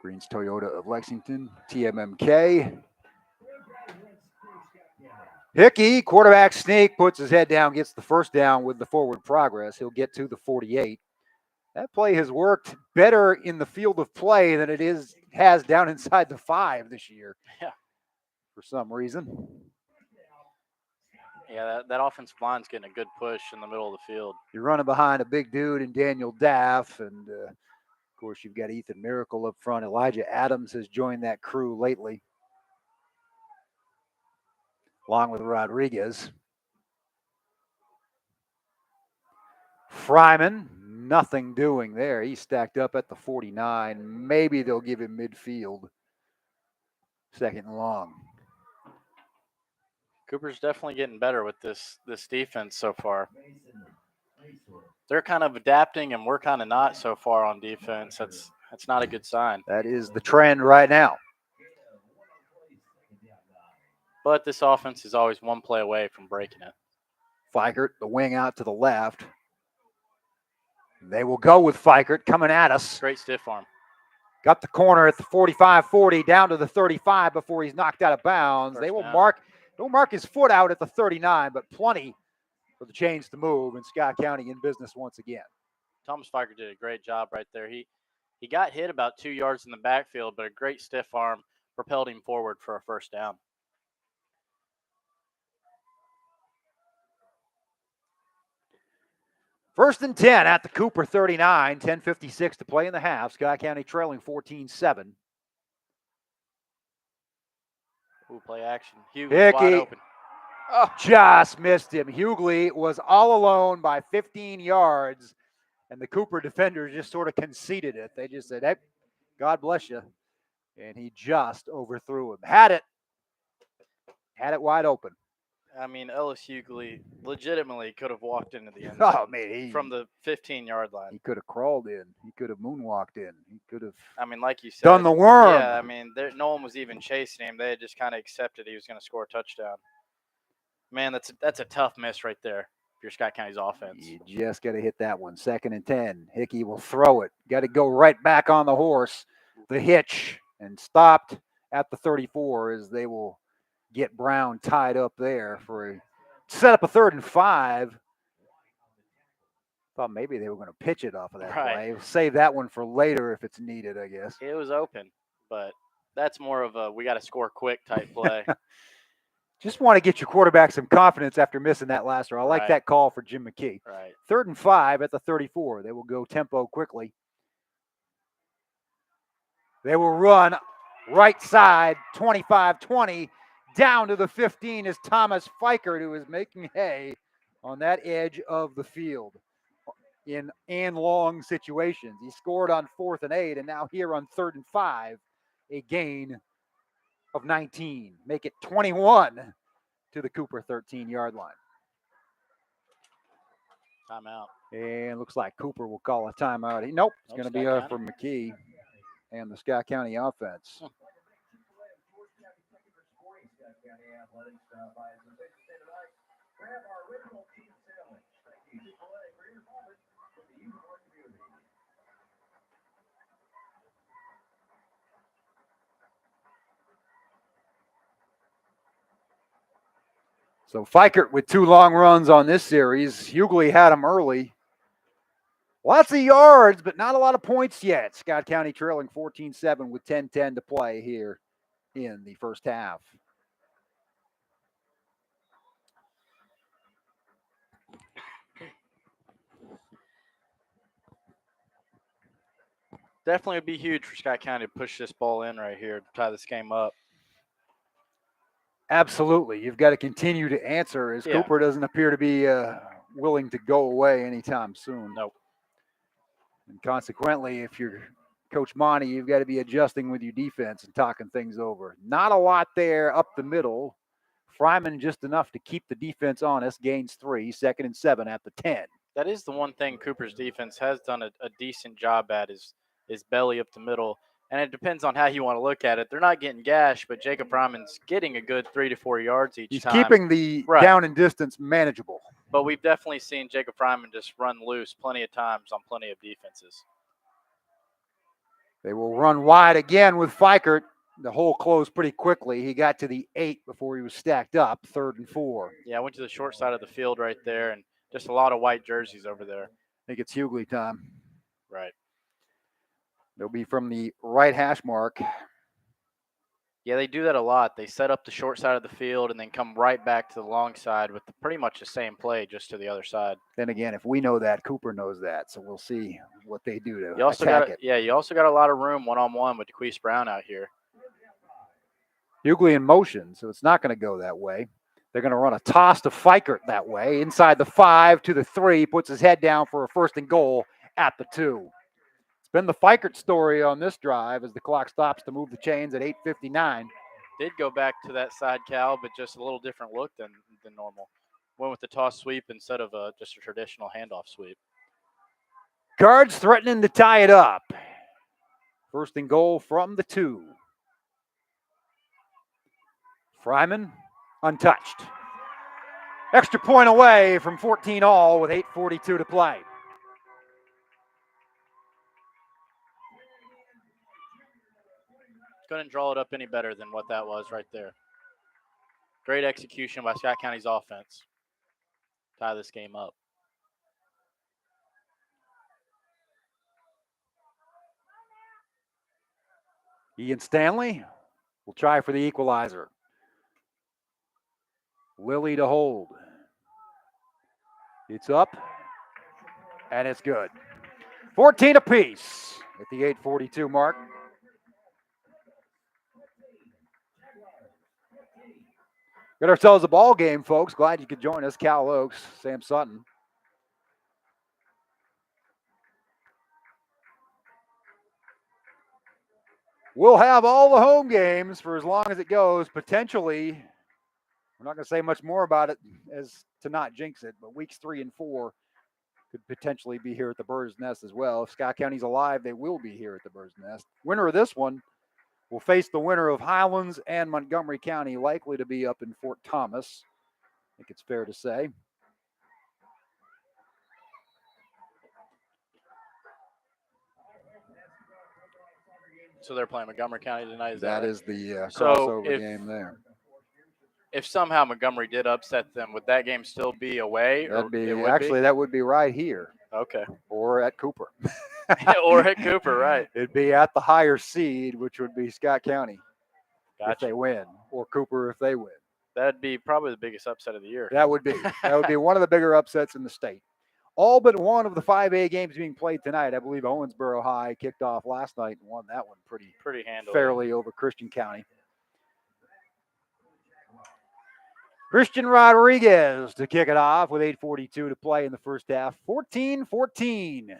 Greens Toyota of Lexington, TMMK. Hickey, quarterback sneak, puts his head down, gets the first down with the forward progress. He'll get to the 48. That play has worked better in the field of play than it has down inside the 5 this year. Yeah. For some reason. Yeah, that offensive line's getting a good push in the middle of the field. You're running behind a big dude in Daniel Daff, and of course you've got Ethan Miracle up front. Elijah Adams has joined that crew lately, along with Rodriguez. Fryman, nothing doing there. He's stacked up at the 49. Maybe they'll give him midfield. Second and long. Cooper's definitely getting better with this defense so far. They're kind of adapting, and we're kind of not so far on defense. That's not a good sign. That is the trend right now. But this offense is always one play away from breaking it. Fikert, the wing out to the left. They will go with Fikert coming at us. Great stiff arm. Got the corner at the 45-40 down to the 35 before he's knocked out of bounds. They will mark his foot out at the 39, but plenty for the chains to move, and Scott County in business once again. Thomas Fikert did a great job right there. He got hit about 2 yards in the backfield, but a great stiff arm propelled him forward for a first down. First and 10 at the Cooper 39, 10:56 to play in the half. Scott County trailing 14-7. Ooh, play action. Hughley's wide open. Oh, just missed him. Hughley was all alone by 15 yards, and the Cooper defenders just sort of conceded it. They just said, hey, God bless you. And he just overthrew him. Had it wide open. I mean, Ellis Hughley legitimately could have walked into the end zone. zone Oh, man, from the 15-yard line. He could have crawled in. He could have moonwalked in. He could have. I mean, like you said, done the worm. Yeah, I mean, no one was even chasing him. They had just kind of accepted he was going to score a touchdown. Man, that's a tough miss right there for your Scott County's offense. You just got to hit that one. Second and 10. Hickey will throw it. Got to go right back on the horse. The hitch, and stopped at the 34 as they will get Brown tied up there for a set up a 3rd and 5. Thought maybe they were going to pitch it off of that play. Save that one for later if it's needed, I guess. It was open, but that's more of a we got to score quick type play. Just want to get your quarterback some confidence after missing that last row. I like that call for Jim McKee. Right. 3rd and 5 at the 34. They will go tempo quickly. They will run right side, 25-20, down to the 15 is Thomas Fikert, who is making hay on that edge of the field in and long situations. He scored on 4th and 8, and now here on 3rd and 5, a gain of 19. Make it 21 to the Cooper 13-yard line. Timeout. And looks like Cooper will call a timeout. Nope, it's going to be for McKee and the Scott County offense. So Fikert with 2 long runs on this series. Hughley had him early. Lots of yards, but not a lot of points yet. Scott County trailing 14-7 with 10:10 to play here in the first half. Definitely would be huge for Scott County to push this ball in right here to tie this game up. Absolutely. You've got to continue to answer as Cooper doesn't appear to be willing to go away anytime soon. Nope. And consequently, if you're Coach Monty, you've got to be adjusting with your defense and talking things over. Not a lot there up the middle. Fryman just enough to keep the defense honest. Gains 3, 2nd and 7 at the 10. That is the one thing Cooper's defense has done a decent job at is belly up the middle. And it depends on how you want to look at it. They're not getting gashed, but Jacob Fryman's getting a good 3 to 4 yards each time. He's keeping the down and distance manageable. But we've definitely seen Jacob Fryman just run loose plenty of times on plenty of defenses. They will run wide again with Fikert. The hole closed pretty quickly. He got to the 8 before he was stacked up, 3rd and 4. Yeah, I went to the short side of the field right there, and just a lot of white jerseys over there. I think it's Hughley time. Right. They'll be from the right hash mark. Yeah, they do that a lot. They set up the short side of the field and then come right back to the long side with pretty much the same play, just to the other side. Then again, if we know that, Cooper knows that, so we'll see what they do to You also attack got it. yeah, you also got a lot of room one-on-one with DeQuise Brown out here. Hughley in motion, so it's not going to go that way. They're going to run a toss to Fikert that way. Inside the 5 to the 3, puts his head down for a 1st and goal at the 2. It's been the Fikert story on this drive as the clock stops to move the chains at 8:59. Did go back to that side, Cal, but just a little different look than normal. Went with the toss sweep instead of just a traditional handoff sweep. Cards threatening to tie it up. 1st and goal from the 2. Fryman untouched. Extra point away from 14 all with 8:42 to play. Couldn't draw it up any better than what that was right there. Great execution by Scott County's offense. Tie this game up. Ian Stanley will try for the equalizer. Lilly to hold. It's up, and it's good. 14 apiece at the 8:42 mark. Got ourselves a ball game, folks. Glad you could join us. Cal Oaks, Sam Sutton. We'll have all the home games for as long as it goes. Potentially, we're not going to say much more about it as to not jinx it, but weeks 3 and 4 could potentially be here at the Bird's Nest as well. If Scott County's alive, they will be here at the Bird's Nest. Winner of this one will face the winner of Highlands and Montgomery County, likely to be up in Fort Thomas. I think it's fair to say. So they're playing Montgomery County tonight. That is the So crossover game there. If somehow Montgomery did upset them, would that game still be away? That'd be that would be right here. Okay. Or at Cooper. Or at Cooper, right. It'd be at the higher seed, which would be Scott County Gotcha. if they win, or Cooper if they win. That'd be probably the biggest upset of the year. That would be. That would be one of the bigger upsets in the state. All but one of the 5A games being played tonight. I believe Owensboro High kicked off last night and won that one pretty handily. Fairly over Christian County. Christian Rodriguez to kick it off with 8:42 to play in the first half. 14-14.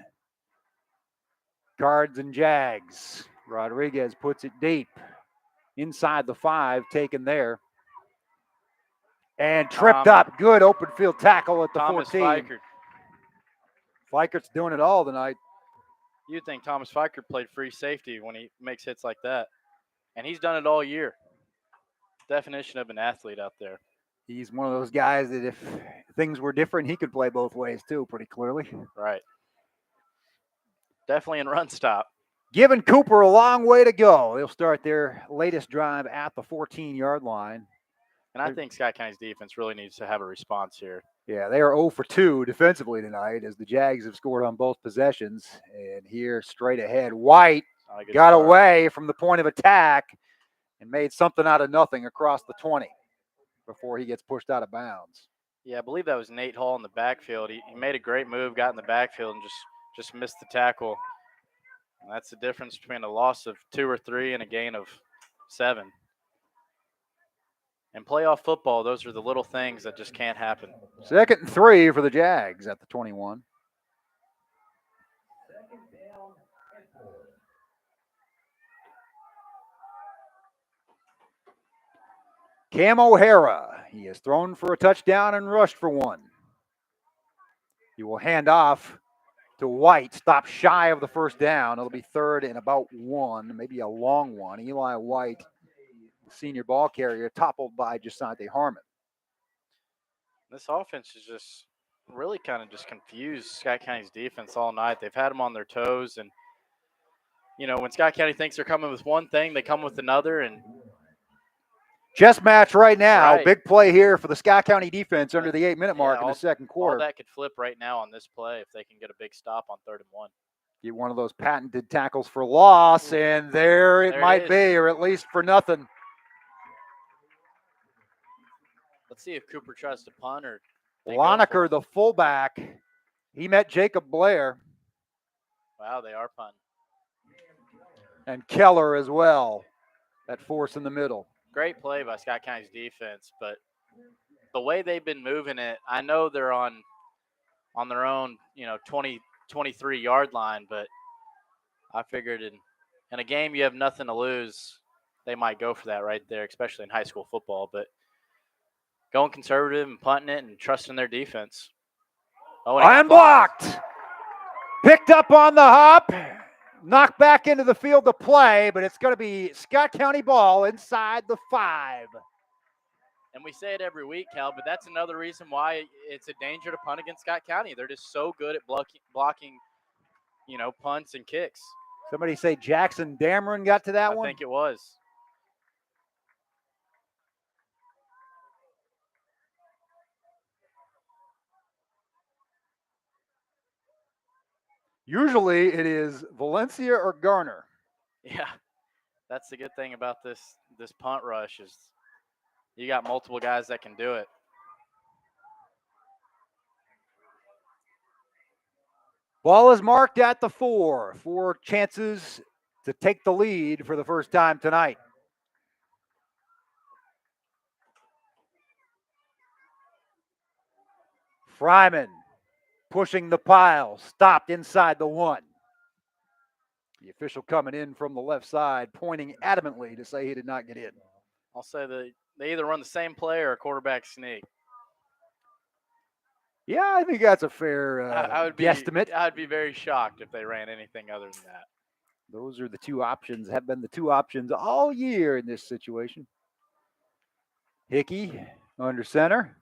Cards and Jags. Rodriguez puts it deep. Inside the 5, taken there. And tripped up. Good open field tackle at the Thomas 14. Fikert. Fikert's doing it all tonight. You'd think Thomas Fikert played free safety when he makes hits like that. And he's done it all year. Definition of an athlete out there. He's one of those guys that if things were different, he could play both ways too, pretty clearly. Right. Definitely in run stop. Giving Cooper a long way to go. They'll start their latest drive at the 14-yard line. And I think Scott County's defense really needs to have a response here. Yeah, they are 0 for 2 defensively tonight as the Jags have scored on both possessions. And here, straight ahead, White got away from the point of attack and made something out of nothing across the 20 before he gets pushed out of bounds. Yeah, I believe that was Nate Hall in the backfield. He made a great move, got in the backfield, and just missed the tackle. And that's the difference between a loss of 2 or 3 and a gain of 7. In playoff football, those are the little things that just can't happen. 2nd and 3 for the Jags at the 21. Cam O'Hara, he has thrown for a touchdown and rushed for one. He will hand off to White, stop shy of the first down. It'll be 3rd and about 1, maybe a long one. Eli White, senior ball carrier, toppled by Jasante Harmon. This offense is just really kind of just confused Scott County's defense all night. They've had them on their toes, and when Scott County thinks they're coming with one thing, they come with another. And chess match right now. Right. Big play here for the Scott County defense under the 8-minute mark in the second quarter. All that could flip right now on this play if they can get a big stop on 3rd and 1. Get one of those patented tackles for loss, and there it might be, or at least for nothing. Let's see if Cooper tries to punt or Lonaker, the fullback, he met Jacob Blair. Wow, they are punting. And Keller as well, that force in the middle. Great play by Scott County's defense, but the way they've been moving it, I know they're on their own, 20, 23-yard line, but I figured in a game you have nothing to lose, they might go for that right there, especially in high school football. But going conservative and punting it and trusting their defense. Oh, unblocked. Picked up on the hop. Knocked back into the field to play, but it's going to be Scott County ball inside the 5. And we say it every week, Cal, but that's another reason why it's a danger to punt against Scott County. They're just so good at blocking, punts and kicks. Somebody say Jackson Dameron got to that one? I think it was. Usually it is Valencia or Garner. Yeah, that's the good thing about this punt rush is you got multiple guys that can do it. Ball is marked at the 4. 4 chances to take the lead for the first time tonight. Fryman pushing the pile, stopped inside the 1. The official coming in from the left side, pointing adamantly to say he did not get in. I'll say that they either run the same play or a quarterback sneak. Yeah, I think that's a fair guesstimate. I'd be very shocked if they ran anything other than that. Those are the 2 options, have been the 2 options all year in this situation. Hickey under center.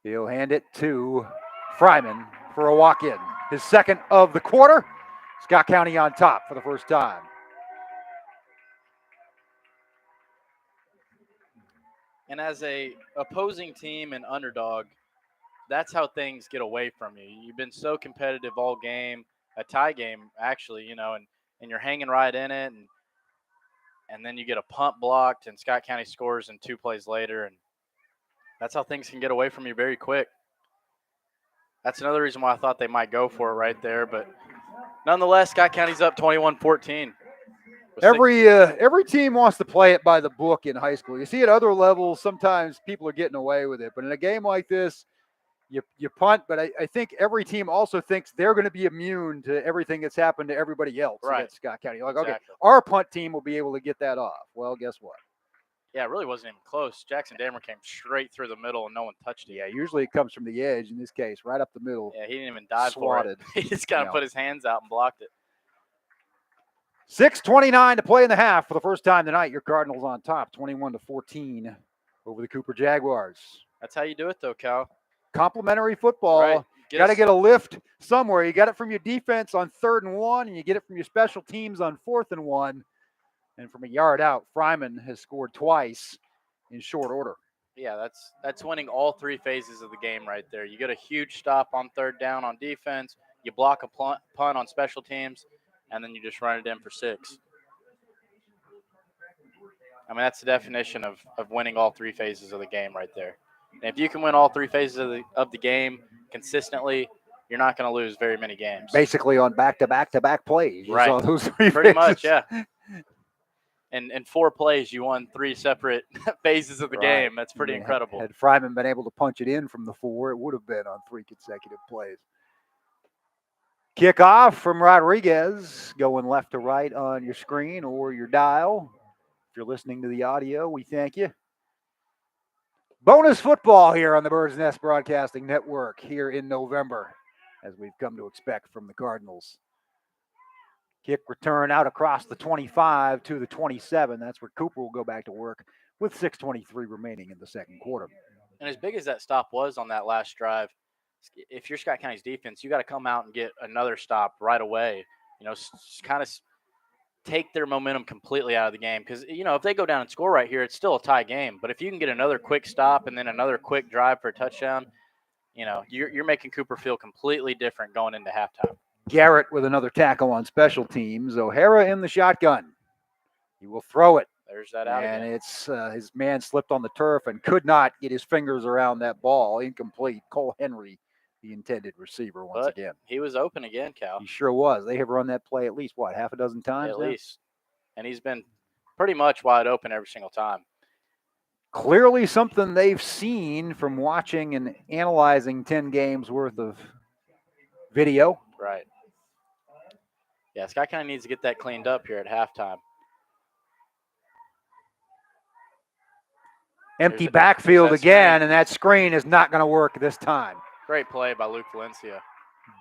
He'll hand it to Fryman for a walk-in. His second of the quarter. Scott County on top for the first time. And as a opposing team and underdog, that's how things get away from you. You've been so competitive all game, a tie game actually, and you're hanging right in it, and then you get a punt blocked, and Scott County scores in 2 plays later, and that's how things can get away from you very quick. That's another reason why I thought they might go for it right there, but nonetheless, Scott County's up 21-14. Every team wants to play it by the book in high school. You see at other levels, sometimes people are getting away with it. But in a game like this, you punt. But I think every team also thinks they're going to be immune to everything that's happened to everybody else against Scott County. Like, exactly. Okay, our punt team will be able to get that off. Well, guess what? Yeah, it really wasn't even close. Jackson Damer came straight through the middle and no one touched it. Yeah, usually it comes from the edge. In this case, right up the middle. Yeah, he didn't even dive swatted. for it. He just kind of put his hands out and blocked it. 6:29 to play in the half for the first time tonight. Your Cardinals on top, 21-14 over the Cooper Jaguars. That's how you do it, though, Cal. Complimentary football. Right. Got to get a lift somewhere. You got it from your defense on 3rd and 1, and you get it from your special teams on 4th and 1. And from a yard out, Fryman has scored twice in short order. Yeah, that's winning all 3 phases of the game right there. You get a huge stop on 3rd down on defense. You block a punt on special teams. And then you just run it in for 6. I mean, that's the definition of winning all 3 phases of the game right there. And if you can win all 3 phases of the game consistently, you're not going to lose very many games. Basically on back-to-back plays. Right. You saw those 3 Pretty phases. much, yeah. And in 4 plays, you won 3 separate phases of the game. That's pretty incredible. Had Fryman been able to punch it in from the 4, it would have been on 3 consecutive plays. Kickoff from Rodriguez, going left to right on your screen or your dial. If you're listening to the audio, we thank you. Bonus football here on the Bird's Nest Broadcasting Network here in November, as we've come to expect from the Cardinals. Kick return out across the 25 to the 27. That's where Cooper will go back to work with 6:23 remaining in the second quarter. And as big as that stop was on that last drive, if you're Scott County's defense, you got to come out and get another stop right away. Kind of take their momentum completely out of the game. Because, if they go down and score right here, it's still a tie game. But if you can get another quick stop and then another quick drive for a touchdown, you're making Cooper feel completely different going into halftime. Garrett with another tackle on special teams. O'Hara in the shotgun. He will throw it. There's that out And again. it's his man slipped on the turf and could not get his fingers around that ball. Incomplete. Cole Henry, the intended receiver, once But again. he was open again, Cal. He sure was. They have run that play at least, half a dozen times At now? least. And he's been pretty much wide open every single time. Clearly something they've seen from watching and analyzing 10 games worth of video. Right. Yeah, Scott kind of needs to get that cleaned up here at halftime. Empty backfield again, and that screen is not going to work this time. Great play by Luke Valencia.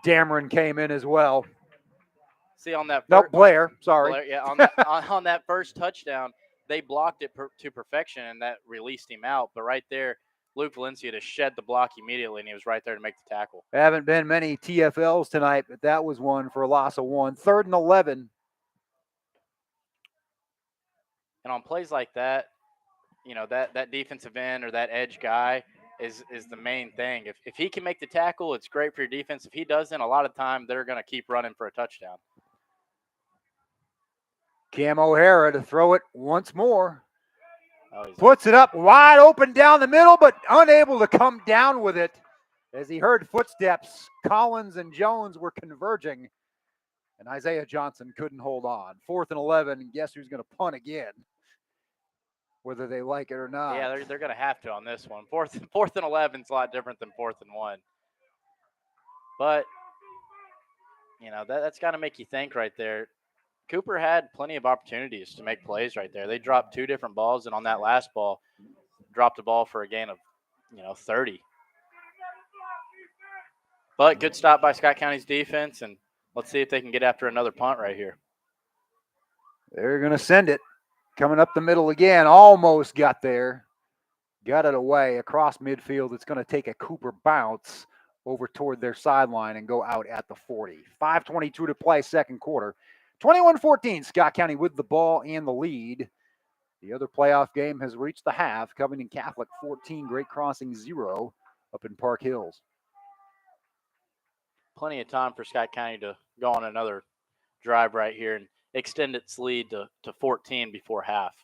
Dameron came in as well. See on that. Blair. Sorry. Blair, yeah, on that on that first touchdown, they blocked it to perfection, and that released him out. But right there, Luke Valencia just shed the block immediately, and he was right there to make the tackle. There haven't been many TFLs tonight, but that was one for a loss of 1. 3rd and 11. And on plays like that, that defensive end or that edge guy is the main thing. If he can make the tackle, it's great for your defense. If he doesn't, a lot of time they're going to keep running for a touchdown. Cam O'Hara to throw it once more. Oh, puts it up wide open down the middle, but unable to come down with it as he heard footsteps. Collins and Jones were converging, and Isaiah Johnson couldn't hold on. 4th and 11, and guess who's going to punt again, whether they like it or not. Yeah, they're going to have to on this one. 4th and 11 is a lot different than 4th and 1. But, that's got to make you think right there. Cooper had plenty of opportunities to make plays right there. They dropped 2 different balls, and on that last ball, dropped the ball for a gain of, 30. But good stop by Scott County's defense, and let's see if they can get after another punt right here. They're going to send it. Coming up the middle again, almost got there. Got it away across midfield. It's going to take a Cooper bounce over toward their sideline and go out at the 40. 5:22 to play, second quarter. 21-14, Scott County with the ball and the lead. The other playoff game has reached the half. Covington Catholic 14, Great Crossing 0 up in Park Hills. Plenty of time for Scott County to go on another drive right here and extend its lead to 14 before half.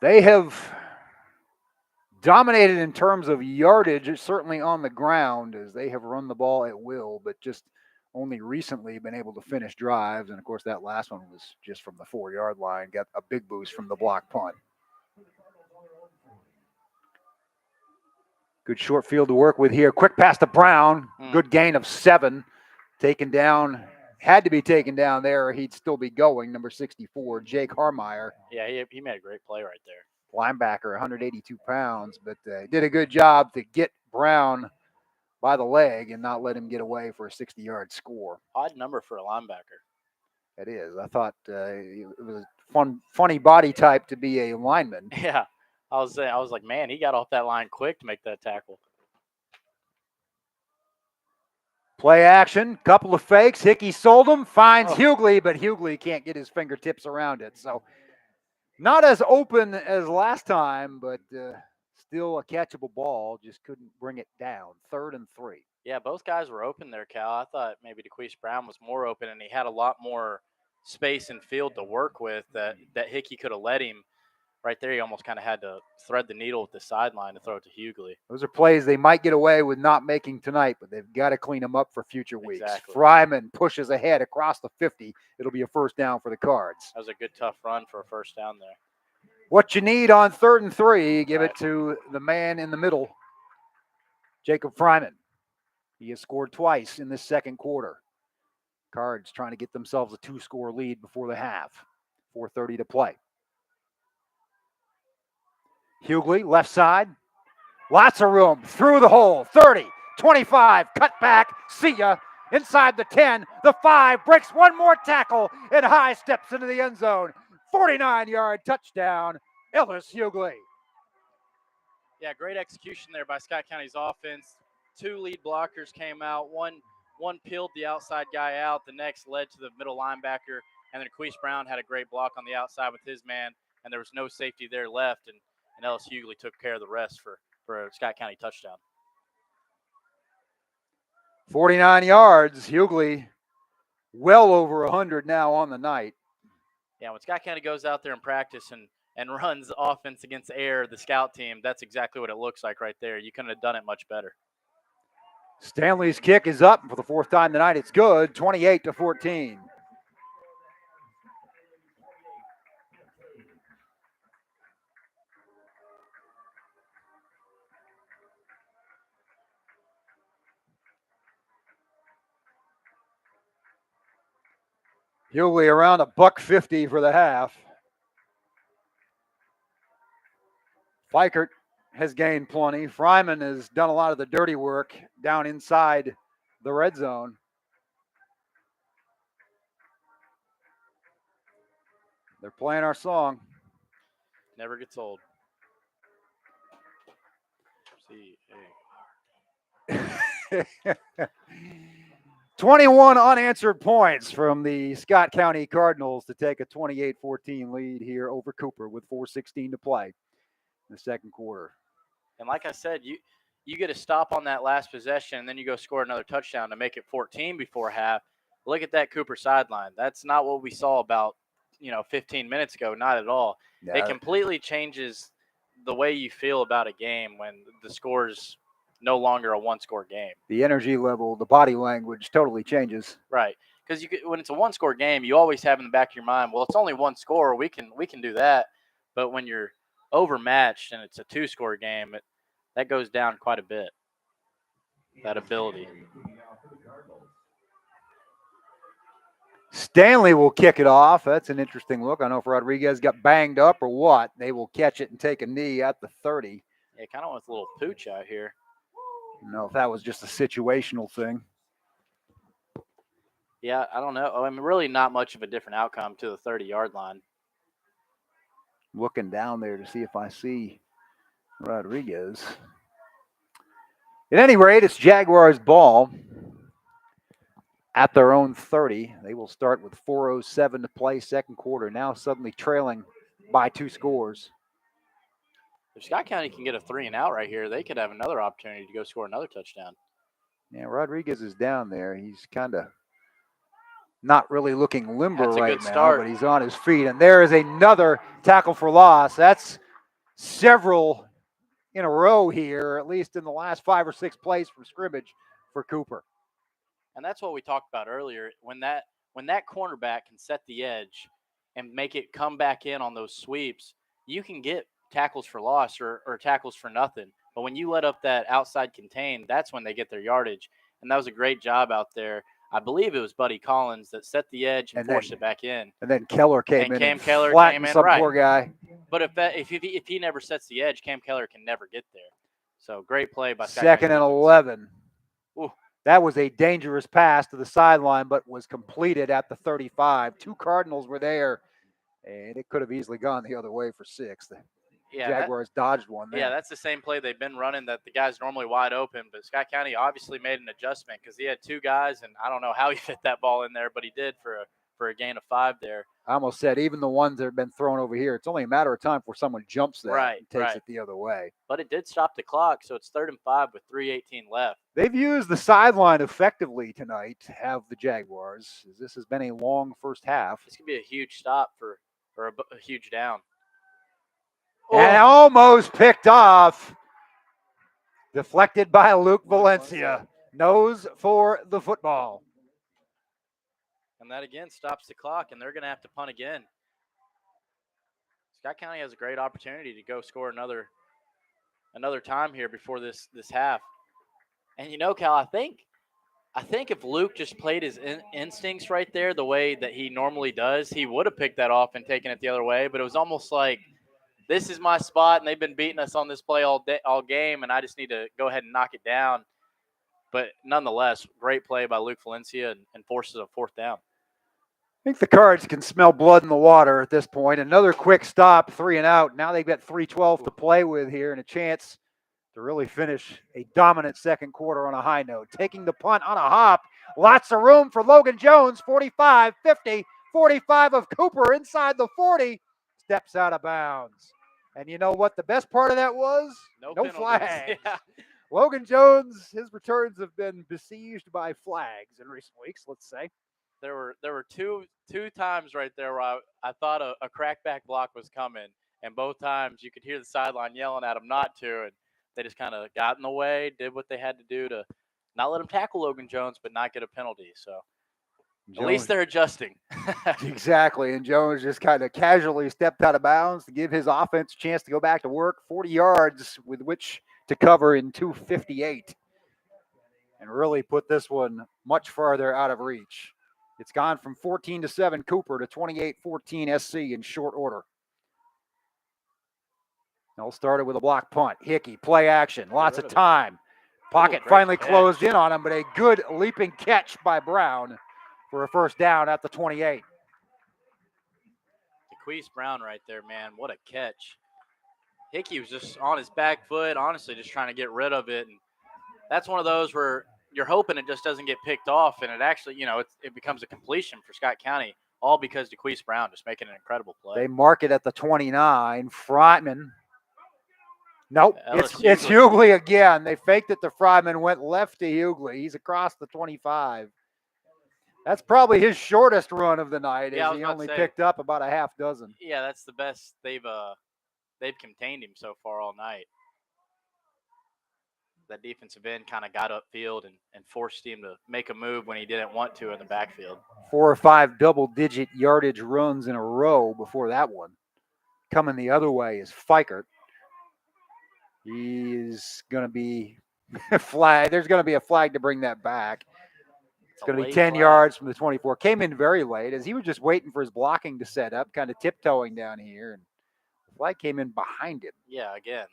They have dominated in terms of yardage, certainly on the ground, as they have run the ball at will, but just only recently been able to finish drives. And, of course, that last one was just from the 4-yard line, got a big boost from the block punt. Good short field to work with here. Quick pass to Brown. Good gain of 7. Taken down. Had to be taken down there or he'd still be going. Number 64, Jake Harmeyer. Yeah, he made a great play right there. Linebacker, 182 pounds, but did a good job to get Brown by the leg and not let him get away for a 60-yard score. Odd number for a linebacker. It is. I thought it was a funny body type to be a lineman. Yeah, I was like, man, he got off that line quick to make that tackle. Play action, couple of fakes. Hickey sold him, finds Hughley, but Hughley can't get his fingertips around it. So not as open as last time, but still a catchable ball. Just couldn't bring it down. 3rd and 3. Yeah, both guys were open there, Cal. I thought maybe DeQuise Brown was more open, and he had a lot more space and field to work with that Hickey could have let him. Right there, he almost kind of had to thread the needle with the sideline to throw it to Hughley. Those are plays they might get away with not making tonight, but they've got to clean them up for future weeks. Exactly. Fryman pushes ahead across the 50. It'll be a first down for the Cards. That was a good, tough run for a first down there. What you need on 3rd and 3, give it to the man in the middle, Jacob Fryman. He has scored twice in this second quarter. Cards trying to get themselves a 2-score lead before the half. 4:30 to play. Hughley, left side. Lots of room. Through the hole. 30, 25. Cut back. See ya. Inside the 10. The 5. Breaks one more tackle and high steps into the end zone. 49-yard touchdown. Ellis Hughley. Yeah, great execution there by Scott County's offense. 2 lead blockers came out. One peeled the outside guy out. The next led to the middle linebacker. And then DeQuise Brown had a great block on the outside with his man. And there was no safety there left. And Ellis Hughley took care of the rest for a Scott County touchdown. 49 yards. Hughley well over 100 now on the night. Yeah, when Scott County goes out there in practice and runs offense against air, the scout team, that's exactly what it looks like right there. You couldn't have done it much better. Stanley's kick is up for the fourth time tonight. It's good, 28-14. Hughley around $1.50 for the half. Fikert has gained plenty. Fryman has done a lot of the dirty work down inside the red zone. They're playing our song. Never gets old. 21 unanswered points from the Scott County Cardinals to take a 28-14 lead here over Cooper with 4:16 to play in the second quarter. And like I said, you get a stop on that last possession, and then you go score another touchdown to make it 14 before half. Look at that Cooper sideline. That's not what we saw about 15 minutes ago. Not at all. Yeah. It completely changes the way you feel about a game when the score's no longer a one-score game. The energy level, the body language totally changes. Right, because when it's a one-score game, you always have in the back of your mind, well, it's only one score. We can do that. But when you're overmatched and it's a two-score game, that goes down quite a bit. That ability. Stanley will kick it off. That's an interesting look. I don't know if Rodriguez got banged up or what. They will catch it and take a knee at the 30. Yeah, kind of with a little pooch out here. I don't know if that was just a situational thing. Yeah, I don't know. I mean, really not much of a different outcome to the 30-yard line. Looking down there to see if I see Rodriguez. At any rate, it's Jaguars ball at their own 30. They will start with 4:07 to play second quarter. Now suddenly trailing by 2 scores. If Scott County can get a 3-and-out right here, they could have another opportunity to go score another touchdown. Yeah, Rodriguez is down there. He's kind of not really looking limber right now, but he's on his feet. And there is another tackle for loss. That's several in a row here, at least in the last 5 or 6 plays from scrimmage for Cooper. And that's what we talked about earlier. When that cornerback can set the edge and make it come back in on those sweeps, you can get tackles for loss or tackles for nothing. But when you let up that outside contain, that's when they get their yardage. And that was a great job out there. I believe it was Buddy Collins that set the edge and forced it back in. And then Keller came in and Keller flattened came in, some right. poor guy. But if he never sets the edge, Cam Keller can never get there. So great play by Scott. Second and 11. Ooh. That was a dangerous pass to the sideline, but was completed at the 35. 2 Cardinals were there, and it could have easily gone the other way for 6. The Jaguars dodged one there. Yeah, that's the same play they've been running that the guy's normally wide open, but Scott County obviously made an adjustment because he had 2 guys, and I don't know how he fit that ball in there, but he did for a gain of 5 there. I almost said even the ones that have been thrown over here, it's only a matter of time before someone jumps there and takes it the other way. But it did stop the clock, so it's 3rd and 5 with 3:18 left. They've used the sideline effectively tonight, have the Jaguars. This has been a long first half. This could be a huge stop for a huge down. And almost picked off. Deflected by Luke Valencia. Nose for the football. And that again stops the clock, and they're going to have to punt again. Scott County has a great opportunity to go score another time here before this half. And Cal, I think if Luke just played his instincts right there the way that he normally does, he would have picked that off and taken it the other way. But it was almost like, this is my spot, and they've been beating us on this play all game, and I just need to go ahead and knock it down. But nonetheless, great play by Luke Valencia and forces a 4th down. I think the Cards can smell blood in the water at this point. Another quick stop, 3 and out. Now they've got 3:12 to play with here and a chance to really finish a dominant second quarter on a high note. Taking the punt on a hop. Lots of room for Logan Jones, 45, 50, 45 of Cooper inside the 40. Steps out of bounds. And you know what the best part of that was? No flags. Yeah. Logan Jones, his returns have been besieged by flags in recent weeks, let's say. there were two times right there where I thought a crackback block was coming, and both times you could hear the sideline yelling at them not to, and they just kind of got in the way, did what they had to do to not let him tackle Logan Jones, but not get a penalty. So at least they're adjusting. Exactly, and Jones just kind of casually stepped out of bounds to give his offense a chance to go back to work. 40 yards with which to cover in 2:58, and really put this one much farther out of reach. It's gone from 14-7 Cooper to 28-14 SC in short order. They'll start it with a block punt. Hickey, play action, lots of time. Pocket finally closed in on him, but a good leaping catch by Brown for a first down at the 28. DeQuise Brown right there, man. What a catch. Hickey was just on his back foot, honestly, just trying to get rid of it. And that's one of those where you're hoping it just doesn't get picked off, and it actually, it becomes a completion for Scott County, all because DeQuise Brown just making an incredible play. They mark it at the 29. Freitman. Nope, it's Hughley again. They faked it to Freitman, went left to Hughley. He's across the 25. That's probably his shortest run of the night. Yeah, he only picked up about a half dozen. Yeah, that's the best they've contained him so far all night. That defensive end kind of got upfield and forced him to make a move when he didn't want to in the backfield. 4 or 5 double-digit yardage runs in a row before that one. Coming the other way is Fikert. He's going to be flag. There's going to be a flag to bring that back. It's going to be 10 yards from the 24. Came in very late as he was just waiting for his blocking to set up, kind of tiptoeing down here. And the flag came in behind him. Yeah, again,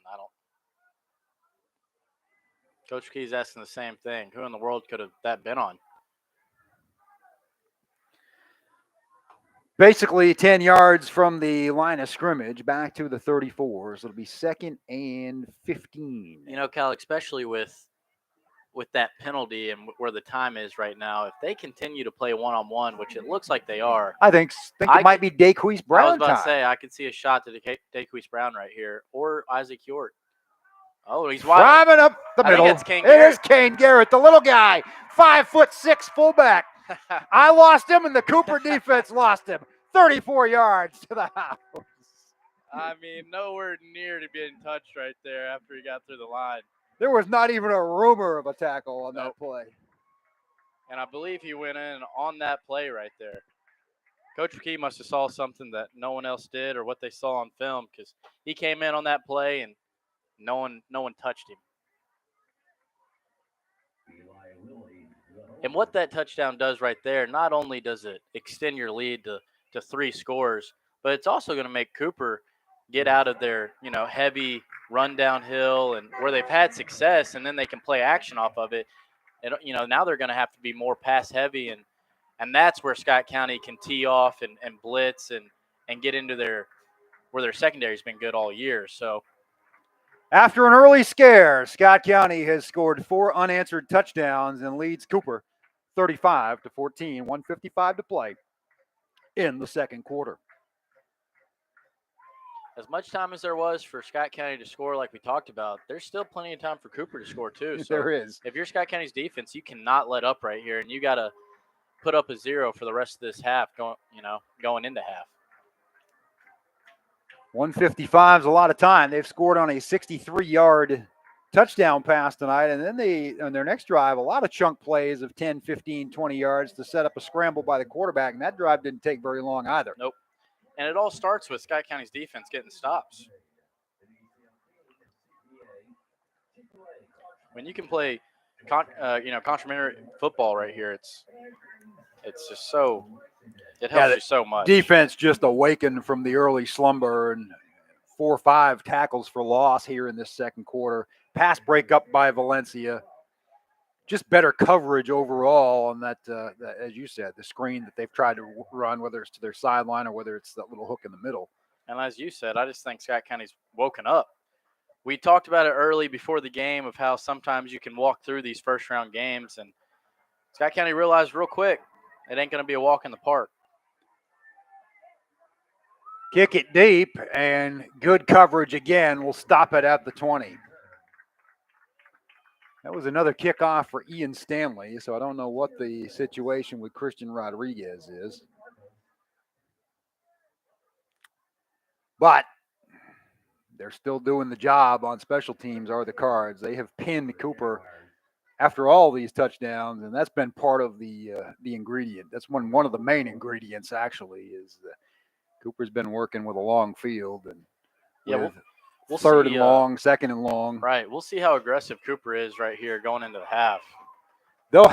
Coach Key's asking the same thing. Who in the world could have that been on? Basically 10 yards from the line of scrimmage back to the 34s. It'll be 2nd and 15. Cal, especially with that penalty and where the time is right now, if they continue to play one-on-one, which it looks like they are. I think it might be DeQuise Brown. I was about to say, I could see a shot to DeQuise Brown right here, or Isaac York. Oh, he's wide. Driving up the middle. It is Kane Garrett, the little guy, 5'6" fullback. I lost him, and the Cooper defense lost him. 34 yards to the house. I mean, nowhere near to being touched right there after he got through the line. There was not even a rumor of a tackle on that play. And I believe he went in on that play right there. Coach McKee must have saw something that no one else did, or what they saw on film, because he came in on that play and no one touched him. And what that touchdown does right there, not only does it extend your lead to 3 scores, but it's also going to make Cooper get out of their, heavy run downhill and where they've had success, and then they can play action off of it. And, now they're going to have to be more pass heavy, and that's where Scott County can tee off and blitz and get into where their secondary's been good all year. So after an early scare, Scott County has scored 4 unanswered touchdowns and leads Cooper 35-14, 1:55 to play in the second quarter. As much time as there was for Scott County to score, like we talked about, there's still plenty of time for Cooper to score too. So there is. If you're Scott County's defense, you cannot let up right here, and you got to put up a 0 for the rest of this half, going into half. 155 is a lot of time. They've scored on a 63-yard touchdown pass tonight, and then on their next drive, a lot of chunk plays of 10, 15, 20 yards to set up a scramble by the quarterback, and that drive didn't take very long either. Nope. And it all starts with Scott County's defense getting stops. When you can play, complementary football right here, it's just so. It helps you so much. Defense just awakened from the early slumber, and 4 or 5 tackles for loss here in this second quarter. Pass breakup by Valencia. Just better coverage overall on that, as you said, the screen that they've tried to run, whether it's to their sideline or whether it's that little hook in the middle. And as you said, I just think Scott County's woken up. We talked about it early before the game of how sometimes you can walk through these first-round games, and Scott County realized real quick it ain't going to be a walk in the park. Kick it deep, and good coverage again. We'll stop it at the 20. That was another kickoff for Ian Stanley, so I don't know what the situation with Christian Rodriguez is. But they're still doing the job on special teams, are the Cards. They have pinned Cooper after all these touchdowns, and that's been part of the ingredient. That's one of the main ingredients, actually, is that Cooper's been working with a long field and we'll third see, and long, second and long. Right. We'll see how aggressive Cooper is right here going into the half. They'll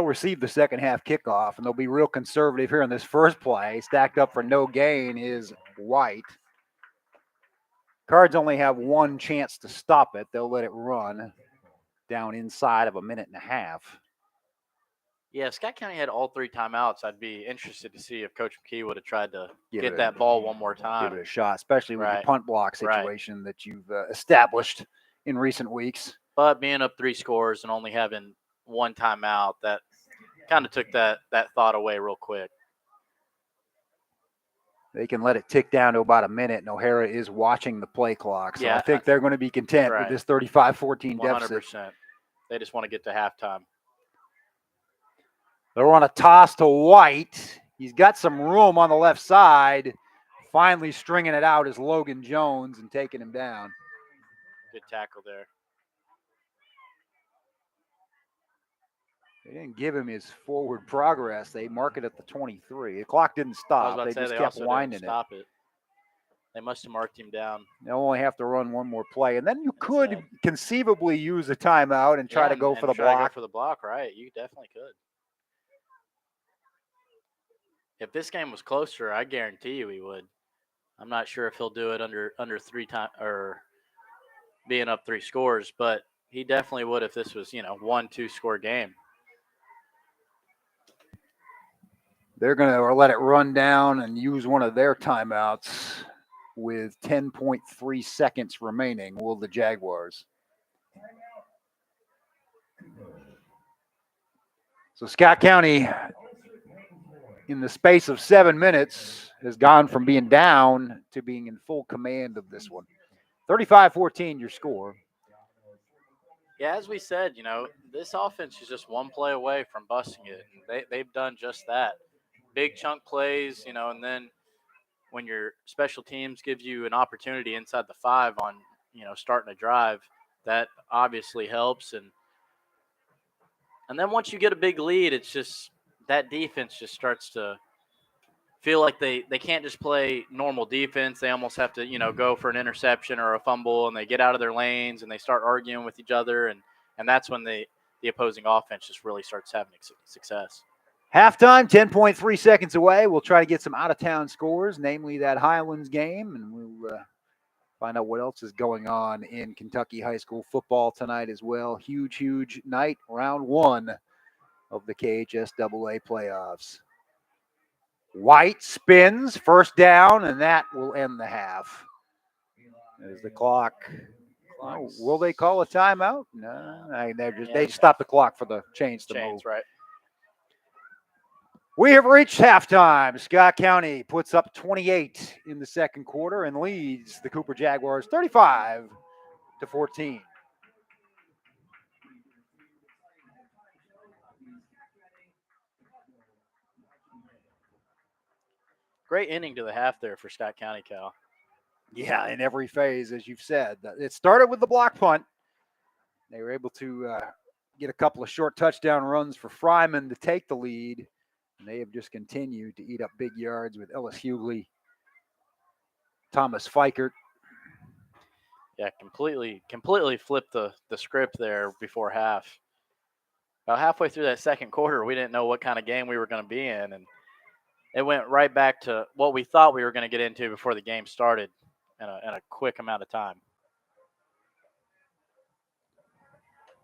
receive the second half kickoff, and they'll be real conservative here in this first play. Stacked up for no gain is White. Cards only have one chance to stop it. They'll let it run down inside of a minute and a half. Yeah, Scott County had all 3 timeouts. I'd be interested to see if Coach McKee would have tried to get that ball one more time. Give it a shot, especially with the punt block situation that you've established in recent weeks. But being up 3 scores and only having 1 timeout, that kind of took that thought away real quick. They can let it tick down to about a minute, and O'Hara is watching the play clock. So I think they're going to be content with this 35-14 deficit. 100%. They just want to get to halftime. They're on a toss to White. He's got some room on the left side. Finally stringing it out is Logan Jones and taking him down. Good tackle there. They didn't give him his forward progress. They mark it at the 23. The clock didn't stop. They just kept winding it. Stop it. They must have marked him down. They'll only have to run one more play. And then you could conceivably use a timeout and try to go for the block. Go for the block, right. You definitely could. If this game was closer, I guarantee you he would. I'm not sure if he'll do it under 3 times or being up 3 scores, but he definitely would if this was, 1-2 score game. They're going to let it run down and use one of their timeouts with 10.3 seconds remaining, will the Jaguars. So Scott County, in the space of 7 minutes, has gone from being down to being in full command of this one. 35-14, your score. Yeah, as we said, this offense is just one play away from busting it. They've done just that. Big chunk plays, and then when your special teams gives you an opportunity inside the 5 on, starting a drive, that obviously helps. And then once you get a big lead, it's just that defense just starts to feel like they can't just play normal defense. They almost have to, go for an interception or a fumble, and they get out of their lanes and they start arguing with each other. And that's when the opposing offense just really starts having success. Halftime, 10.3 seconds away. We'll try to get some out-of-town scores, namely that Highlands game, and we'll find out what else is going on in Kentucky high school football tonight as well. Huge, huge night, round 1 of the KHSAA playoffs. White spins, first down, and that will end the half. As the clock, will they call a timeout? No, they stop the clock for the chains to move. Right. We have reached halftime. Scott County puts up 28 in the second quarter and leads the Cooper Jaguars 35-14. Great inning to the half there for Scott County, Cal. Yeah, in every phase, as you've said. It started with the block punt. They were able to get a couple of short touchdown runs for Fryman to take the lead. And they have just continued to eat up big yards with Ellis Hughley, Thomas Fikert. Yeah, completely flipped the script there before half. About halfway through that second quarter, we didn't know what kind of game we were going to be in. And it went right back to what we thought we were going to get into before the game started in a quick amount of time.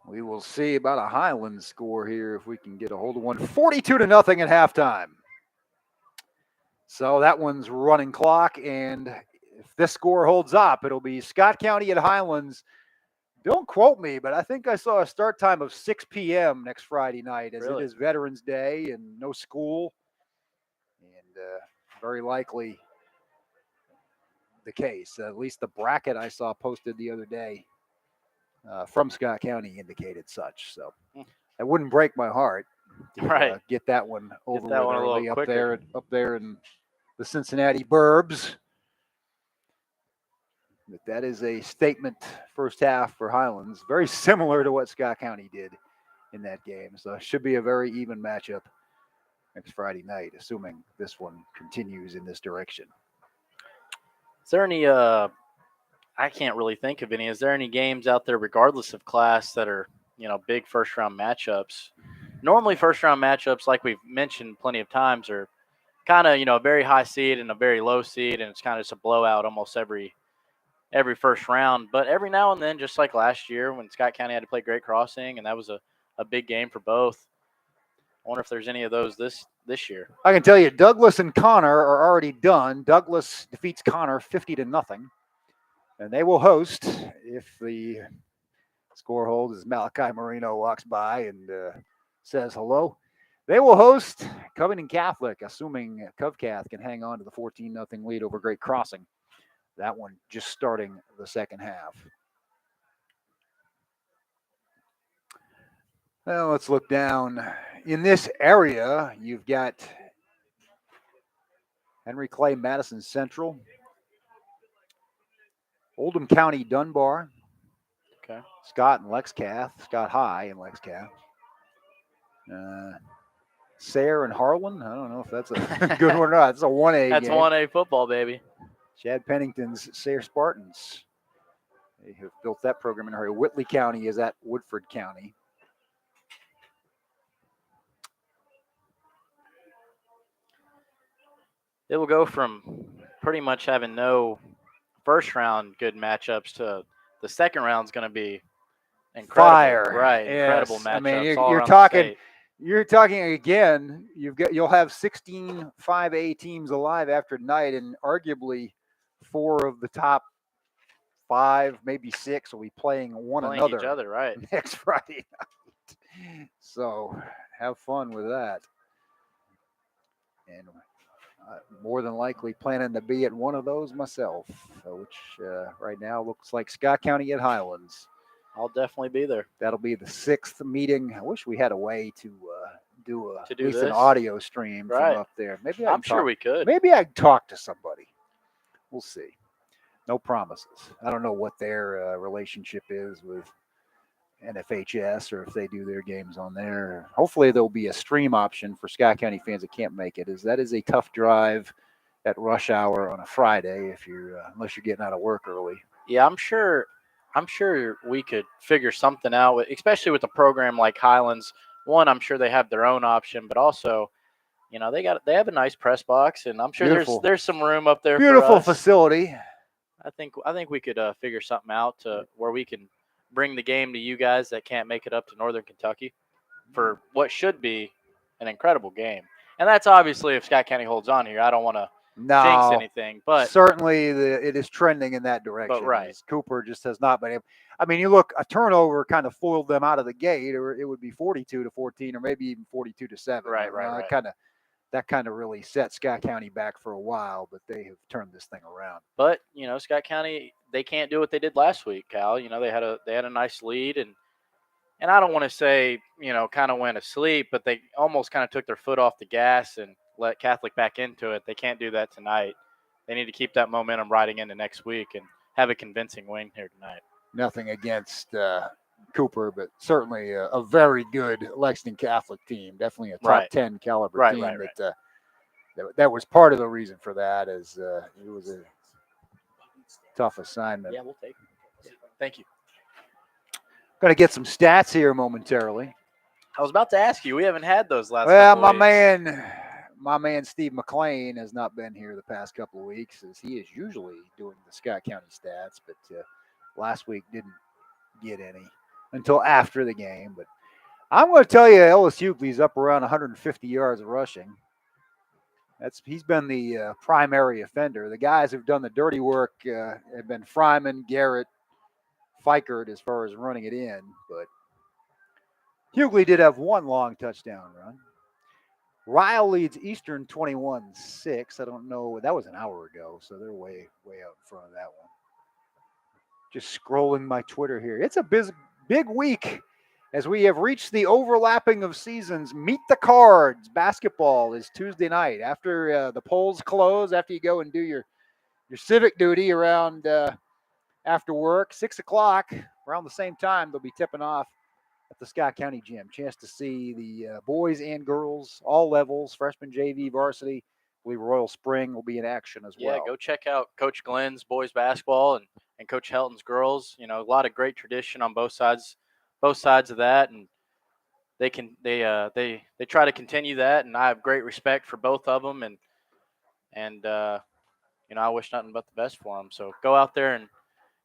We will see about a Highlands score here if we can get a hold of one. 42-0 at halftime. So that one's running clock, and if this score holds up, it'll be Scott County at Highlands. Don't quote me, but I think I saw a start time of 6 p.m. next Friday night, as it is Veterans Day and no school, and very likely the case. At least the bracket I saw posted the other day from Scott County indicated such. So that wouldn't break my heart to Right. get that one over Get that with one a little early quicker. up there in the Cincinnati burbs. But that is a statement first half for Highlands, very similar to what Scott County did in that game. So it should be a very even matchup next Friday night, assuming this one continues in this direction. Is there any I can't really think of any. Is there any games out there, regardless of class, that are big first round matchups? Normally, first round matchups, like we've mentioned plenty of times, are kind of a very high seed and a very low seed, and it's kind of just a blowout almost every first round. But every now and then, just like last year when Scott County had to play Great Crossing, and that was a big game for both. I wonder if there's any of those this year. I can tell you, Douglas and Connor are already done. Douglas defeats Connor 50-0. And they will host if the score holds as Malachi Marino walks by and says hello. They will host Covington Catholic, assuming Covcath can hang on to the 14-0 lead over Great Crossing. That one just starting the second half. Well, let's look down. In this area, you've got Henry Clay, Madison Central, Oldham County, Dunbar, Okay. Scott and Lexcath, Scott High and Lexcath. Sayre and Harlan. I don't know if that's a good one or not. It's a 1A That's game. 1A football, baby. Chad Pennington's Sayre Spartans. They have built that program in a hurry. Whitley County is at Woodford County. It will go from pretty much having no first round good matchups to the second round's going to be incredible. Fire. Right, Yes. incredible matchups. I mean, all you're around talking. the state. You're talking again. You'll have 16 5A teams alive after tonight, and arguably 4 of the top 5, maybe 6, will be playing another each other, right? Next Friday night. So have fun with that. And more than likely planning to be at one of those myself, which right now looks like Scott County at Highlands. I'll definitely be there. That'll be the 6th meeting. I wish we had a way to do at least an this? audio stream Right. from up there. Maybe I'm sure we could. Maybe I can talk to somebody. We'll see. No promises. I don't know what their relationship is with NFHS or if they do their games on there. Hopefully there'll be a stream option for Scott County fans that can't make it. That is a tough drive at rush hour on a Friday if you're unless you're getting out of work early. Yeah, I'm sure we could figure something out, especially with a program like Highlands. One, I'm sure they have their own option, but also, they have a nice press box, and I'm sure there's some room up there. Beautiful for us. Facility. I think we could figure something out to where we can bring the game to you guys that can't make it up to Northern Kentucky for what should be an incredible game. And that's obviously if Scott County holds on here. I don't want to jinx anything, but certainly it is trending in that direction. But right, Cooper just has not been able. I mean, you look, a turnover kind of foiled them out of the gate, or it would be 42-14, or maybe even 42-7. Right. That kind of really set Scott County back for a while, but they have turned this thing around. But Scott County, they can't do what they did last week, Cal. They had a nice lead, and I don't want to say kind of went asleep, but they almost kind of took their foot off the gas and let Catholic back into it. They can't do that tonight. They need to keep that momentum riding into next week and have a convincing win here tonight. Nothing against Cooper, but certainly a very good Lexington Catholic team. Definitely a top 10 caliber team. That was part of the reason for that, is it was a tough assignment. Yeah, we'll take it. Thank you. Going to get some stats here momentarily. I was about to ask you. We haven't had those last. Well, couple weeks. my man Steve McLean has not been here the past couple of weeks, as he is usually doing the Scott County stats, but last week didn't get any until after the game. But I'm going to tell you, Ellis Hughley's up around 150 yards of rushing. He's been the primary offender. The guys who've done the dirty work have been Fryman, Garrett, Fikert as far as running it in, but Hughley did have one long touchdown run. Ryle leads Eastern 21-6. I don't know. That was an hour ago, so they're way out in front of that one. Just scrolling my Twitter here. It's a big week as we have reached the overlapping of seasons. Meet the Cards. Basketball is Tuesday night after the polls close. After you go and do your civic duty around after work, 6 o'clock, around the same time they'll be tipping off at the Scott County Gym. Chance to see the boys and girls, all levels, freshman, JV, varsity. I believe Royal Spring will be in action as well. Yeah, go check out Coach Glenn's boys basketball and Coach Helton's girls. You know, a lot of great tradition on both sides of that, and they try to continue that, and I have great respect for both of them, and you know, I wish nothing but the best for them. So go out there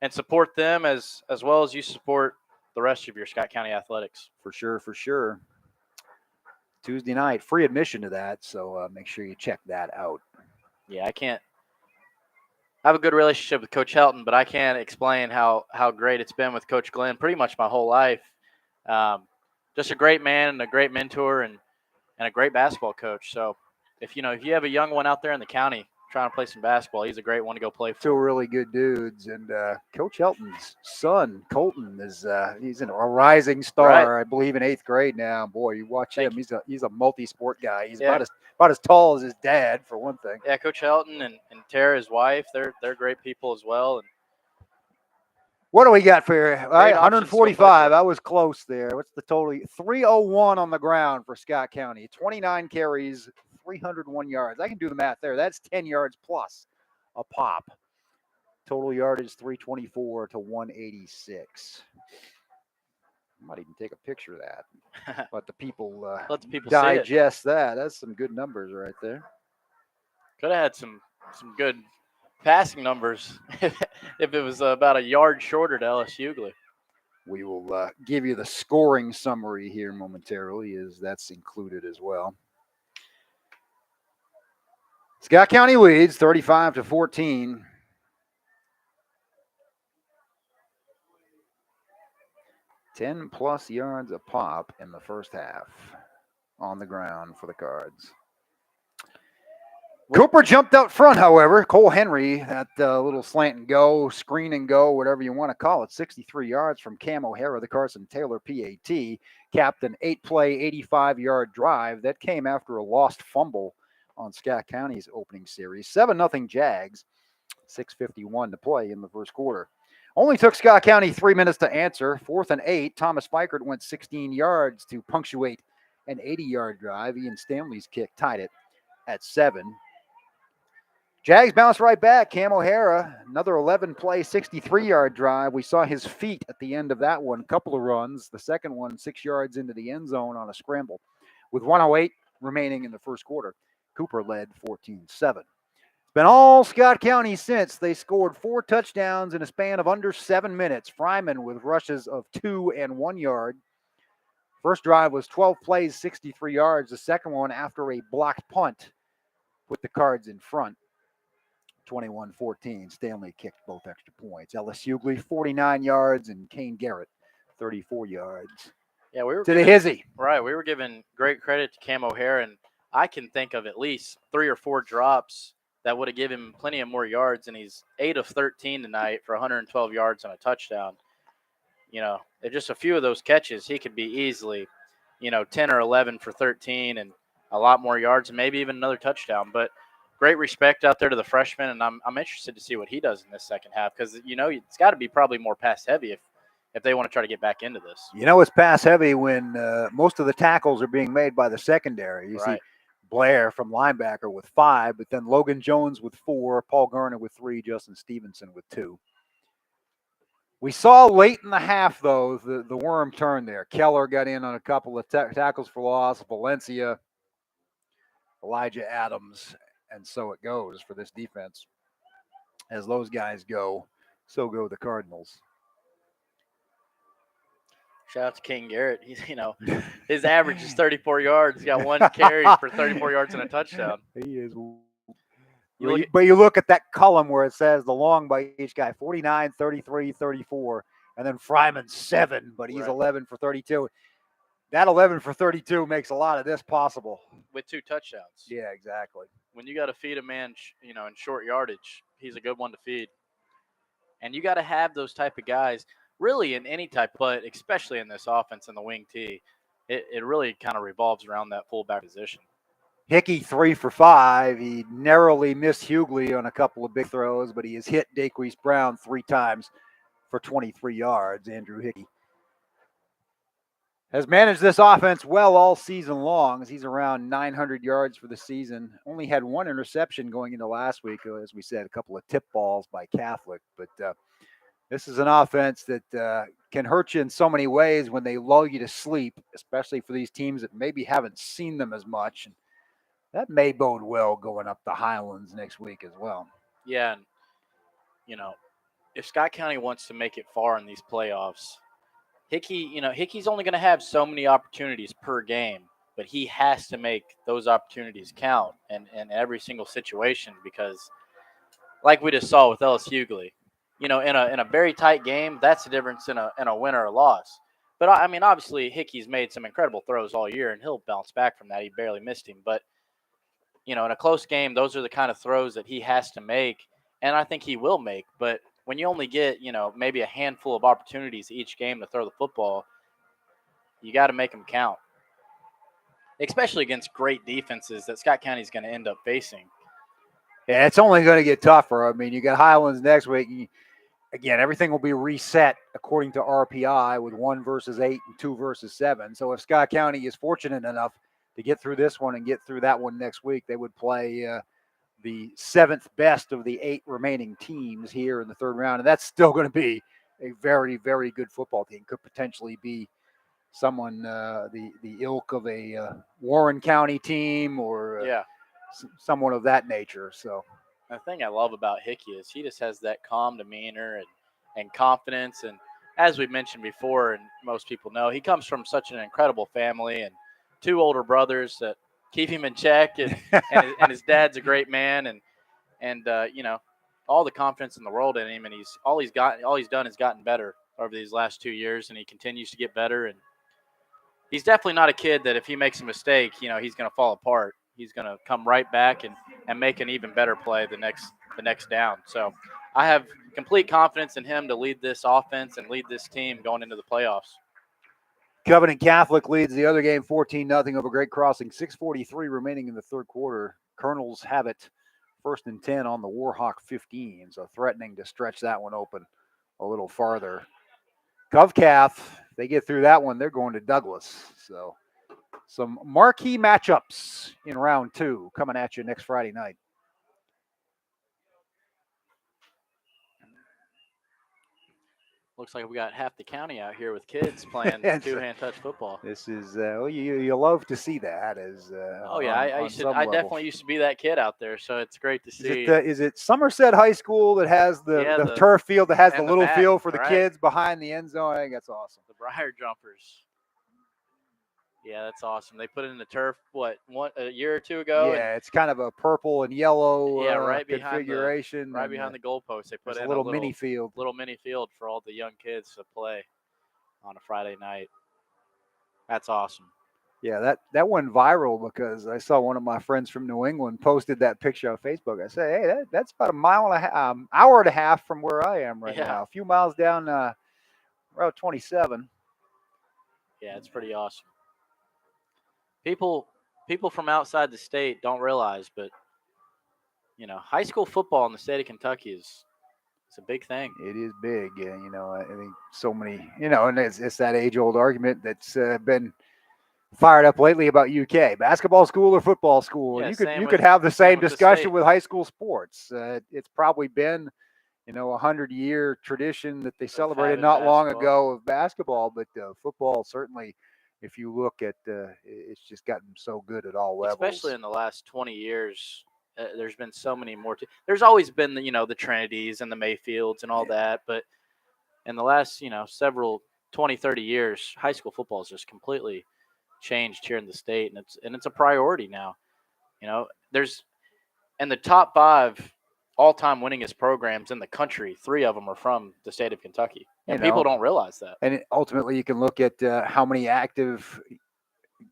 and support them as well as you support the rest of your Scott County athletics. For sure. Tuesday night, free admission to that, so make sure you check that out. Yeah, I have a good relationship with Coach Helton, but I can't explain how great it's been with Coach Glenn pretty much my whole life. Just a great man and a great mentor and a great basketball coach. So if you have a young one out there in the county trying to play some basketball, he's a great one to go play for. Two really good dudes, and Coach Helton's son Colton is he's a rising star, right. I believe in 8th grade now. Boy, you watch him; he's a multi-sport guy. He's about as tall as his dad, for one thing. Yeah, Coach Helton and Tara, his wife, they're great people as well. And what do we got for you? All right, 145. I was close there. What's the total? 301 on the ground for Scott County. 29 carries, 301 yards. I can do the math there. That's 10 yards plus a pop. Total yardage 324 to 186. I might even take a picture of that. Let the people, let the people digest that. That's some good numbers right there. Could have had some good passing numbers if it was about a yard shorter to LSU. We will give you the scoring summary here momentarily, as that's included as well. Scott County leads 35-14. +10 yards a pop in the first half on the ground for the Cards. Cooper jumped out front, however. Cole Henry, that little slant and go, screen and go, whatever you want to call it, 63 yards from Cam O'Hara, the Carson Taylor PAT, capped an 8-play, 85-yard drive that came after a lost fumble on Scott County's opening series. 7-0 Jags, 6:51 to play in the first quarter. Only took Scott County 3 minutes to answer. 4th and 8. Thomas Fikert went 16 yards to punctuate an 80-yard drive. Ian Stanley's kick tied it at 7. Jags bounced right back. Cam O'Hara, another 11-play, 63-yard drive. We saw his feet at the end of that one. Couple of runs. The second one, 6 yards into the end zone on a scramble. With 1:08 remaining in the first quarter, Cooper led 14-7. Been all Scott County since. They scored 4 touchdowns in a span of under 7 minutes. Fryman with rushes of 2 and 1 yard. First drive was 12 plays, 63 yards. The second one, after a blocked punt, put the Cards in front. 21-14. Stanley kicked both extra points. Ellis Hughley, 49 yards, and Kane Garrett, 34 yards. Yeah, we were to the hizzy. Right, we were giving great credit to Cam O'Hara, and I can think of at least 3 or 4 drops that would have given him plenty of more yards, and he's 8 of 13 tonight for 112 yards and a touchdown. You know, just a few of those catches, he could be easily, 10 or 11 for 13 and a lot more yards and maybe even another touchdown. But great respect out there to the freshman, and I'm interested to see what he does in this second half because, it's got to be probably more pass-heavy if they want to try to get back into this. It's pass-heavy when most of the tackles are being made by the secondary. You see Blair from linebacker with 5, but then Logan Jones with 4, Paul Garner with 3, Justin Stevenson with 2. We saw late in the half, though, the worm turn there. Keller got in on a couple of tackles for loss. Valencia, Elijah Adams, and so it goes for this defense. As those guys go, so go the Cardinals. Shout out to King Garrett. He's, his average is 34 yards. He's got 1 carry for 34 yards and a touchdown. He is. But you look at that column where it says the long by each guy, 49, 33, 34, and then Fryman 7, but he's 11 for 32. That 11 for 32 makes a lot of this possible. With 2 touchdowns. Yeah, exactly. When you got to feed a man, in short yardage, he's a good one to feed. And you got to have those type of guys really in any type, but especially in this offense in the wing T. It really kind of revolves around that fullback position. Hickey 3 for 5. He narrowly missed Hughley on a couple of big throws, but he has hit Daquise Brown 3 times for 23 yards. Andrew Hickey has managed this offense well all season long, as he's around 900 yards for the season. Only had 1 interception going into last week, as we said, a couple of tip balls by Catholic. But this is an offense that can hurt you in so many ways when they lull you to sleep, especially for these teams that maybe haven't seen them as much. And that may bode well going up the Highlands next week as well. Yeah, and if Scott County wants to make it far in these playoffs, Hickey's only going to have so many opportunities per game, but he has to make those opportunities count in every single situation because, like we just saw with Ellis Hughley, in a very tight game, that's the difference in a win or a loss. But I mean, obviously Hickey's made some incredible throws all year, and he'll bounce back from that. He barely missed him, but in a close game, those are the kind of throws that he has to make, and I think he will make. But when you only get, maybe a handful of opportunities each game to throw the football, you got to make them count, especially against great defenses that Scott County is going to end up facing. Yeah, it's only going to get tougher. I mean, you got Highlands next week. Again, everything will be reset according to RPI with 1 versus 8 and 2 versus 7. So if Scott County is fortunate enough to get through this one and get through that one next week, they would play the 7th best of the 8 remaining teams here in the 3rd round. And that's still going to be a very, very good football team. Could potentially be someone, the ilk of a Warren County team or someone of that nature. So the thing I love about Hickey is he just has that calm demeanor and confidence. And as we mentioned before, and most people know, he comes from such an incredible family and 2 older brothers that keep him in check. And his dad's a great man. And all the confidence in the world in him. And all he's done is gotten better over these last 2 years. And he continues to get better. And he's definitely not a kid that if he makes a mistake, he's going to fall apart. He's going to come right back and make an even better play the next down. So I have complete confidence in him to lead this offense and lead this team going into the playoffs. Covenant Catholic leads the other game 14-0 over Great Crossing. 6:43 remaining in the 3rd quarter. Colonels have it 1st and 10 on the Warhawk 15, so threatening to stretch that one open a little farther. GovCath, they get through that one, they're going to Douglas. So some marquee matchups in round 2 coming at you next Friday night. Looks like we got half the county out here with kids playing two-hand touch football. This is you love to see that. I definitely used to be that kid out there, so it's great to see. Is it Somerset High School that has the turf field that has the little field for the kids behind the end zone? I think that's awesome. The Briar Jumpers. Yeah, that's awesome. They put it in the turf, a year or 2 ago? Yeah, it's kind of a purple and yellow right configuration. Behind the goalpost, they put in a little mini field. Little mini field for all the young kids to play on a Friday night. That's awesome. Yeah, that went viral because I saw one of my friends from New England posted that picture on Facebook. I said, hey, that's about hour and a half from where I am right now. A few miles down Route 27. Yeah, it's pretty awesome. People from outside the state don't realize, but high school football in the state of Kentucky is a big thing. It is big. I think so many, and it's that age-old argument that's been fired up lately about UK basketball school or football school. Yeah, you could have the same discussion with high school sports. It's probably been, a 100-year tradition that they celebrated not long ago of basketball, but football certainly. If you look at, it's just gotten so good at all levels. Especially in the last 20 years, there's been so many more. There's always been the Trinities and the Mayfields and all that, but in the last several 20, 30 years, high school football has just completely changed here in the state, and it's a priority now. There's in the top 5 all-time winningest programs in the country. 3 of them are from the state of Kentucky. And people don't realize that. And ultimately, you can look at how many active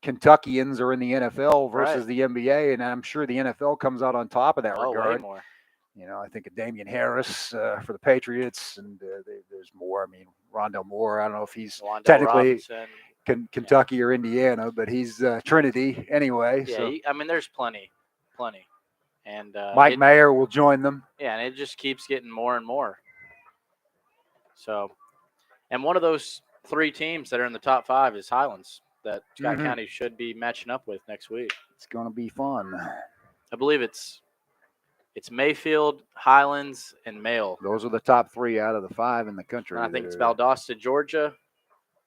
Kentuckians are in the NFL versus the NBA, and I'm sure the NFL comes out on top of that regard. Way more. I think of Damian Harris for the Patriots, and there's more. I mean, Rondell Moore. I don't know if he's Wandale technically Robinson. Kentucky or Indiana, but he's Trinity anyway. Yeah, So I mean, there's plenty, and Mike Mayer will join them. Yeah, and it just keeps getting more and more. So, and one of those three teams that are in the top 5 is Highlands, that Scott County should be matching up with next week. It's going to be fun. I believe it's Mayfield, Highlands, and Male. Those are the top 3 out of the 5 in the country. And I think it's Valdosta, Georgia,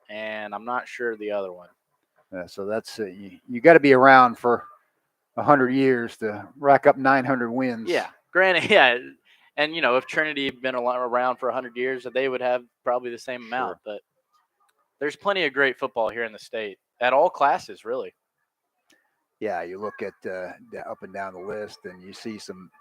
and I'm not sure the other one. So that's you got to be around for 100 years to rack up 900 wins. Yeah, granted, yeah. And, if Trinity had been around for 100 years, they would have probably the same amount. But there's plenty of great football here in the state at all classes, really. Yeah, you look at up and down the list, and you see some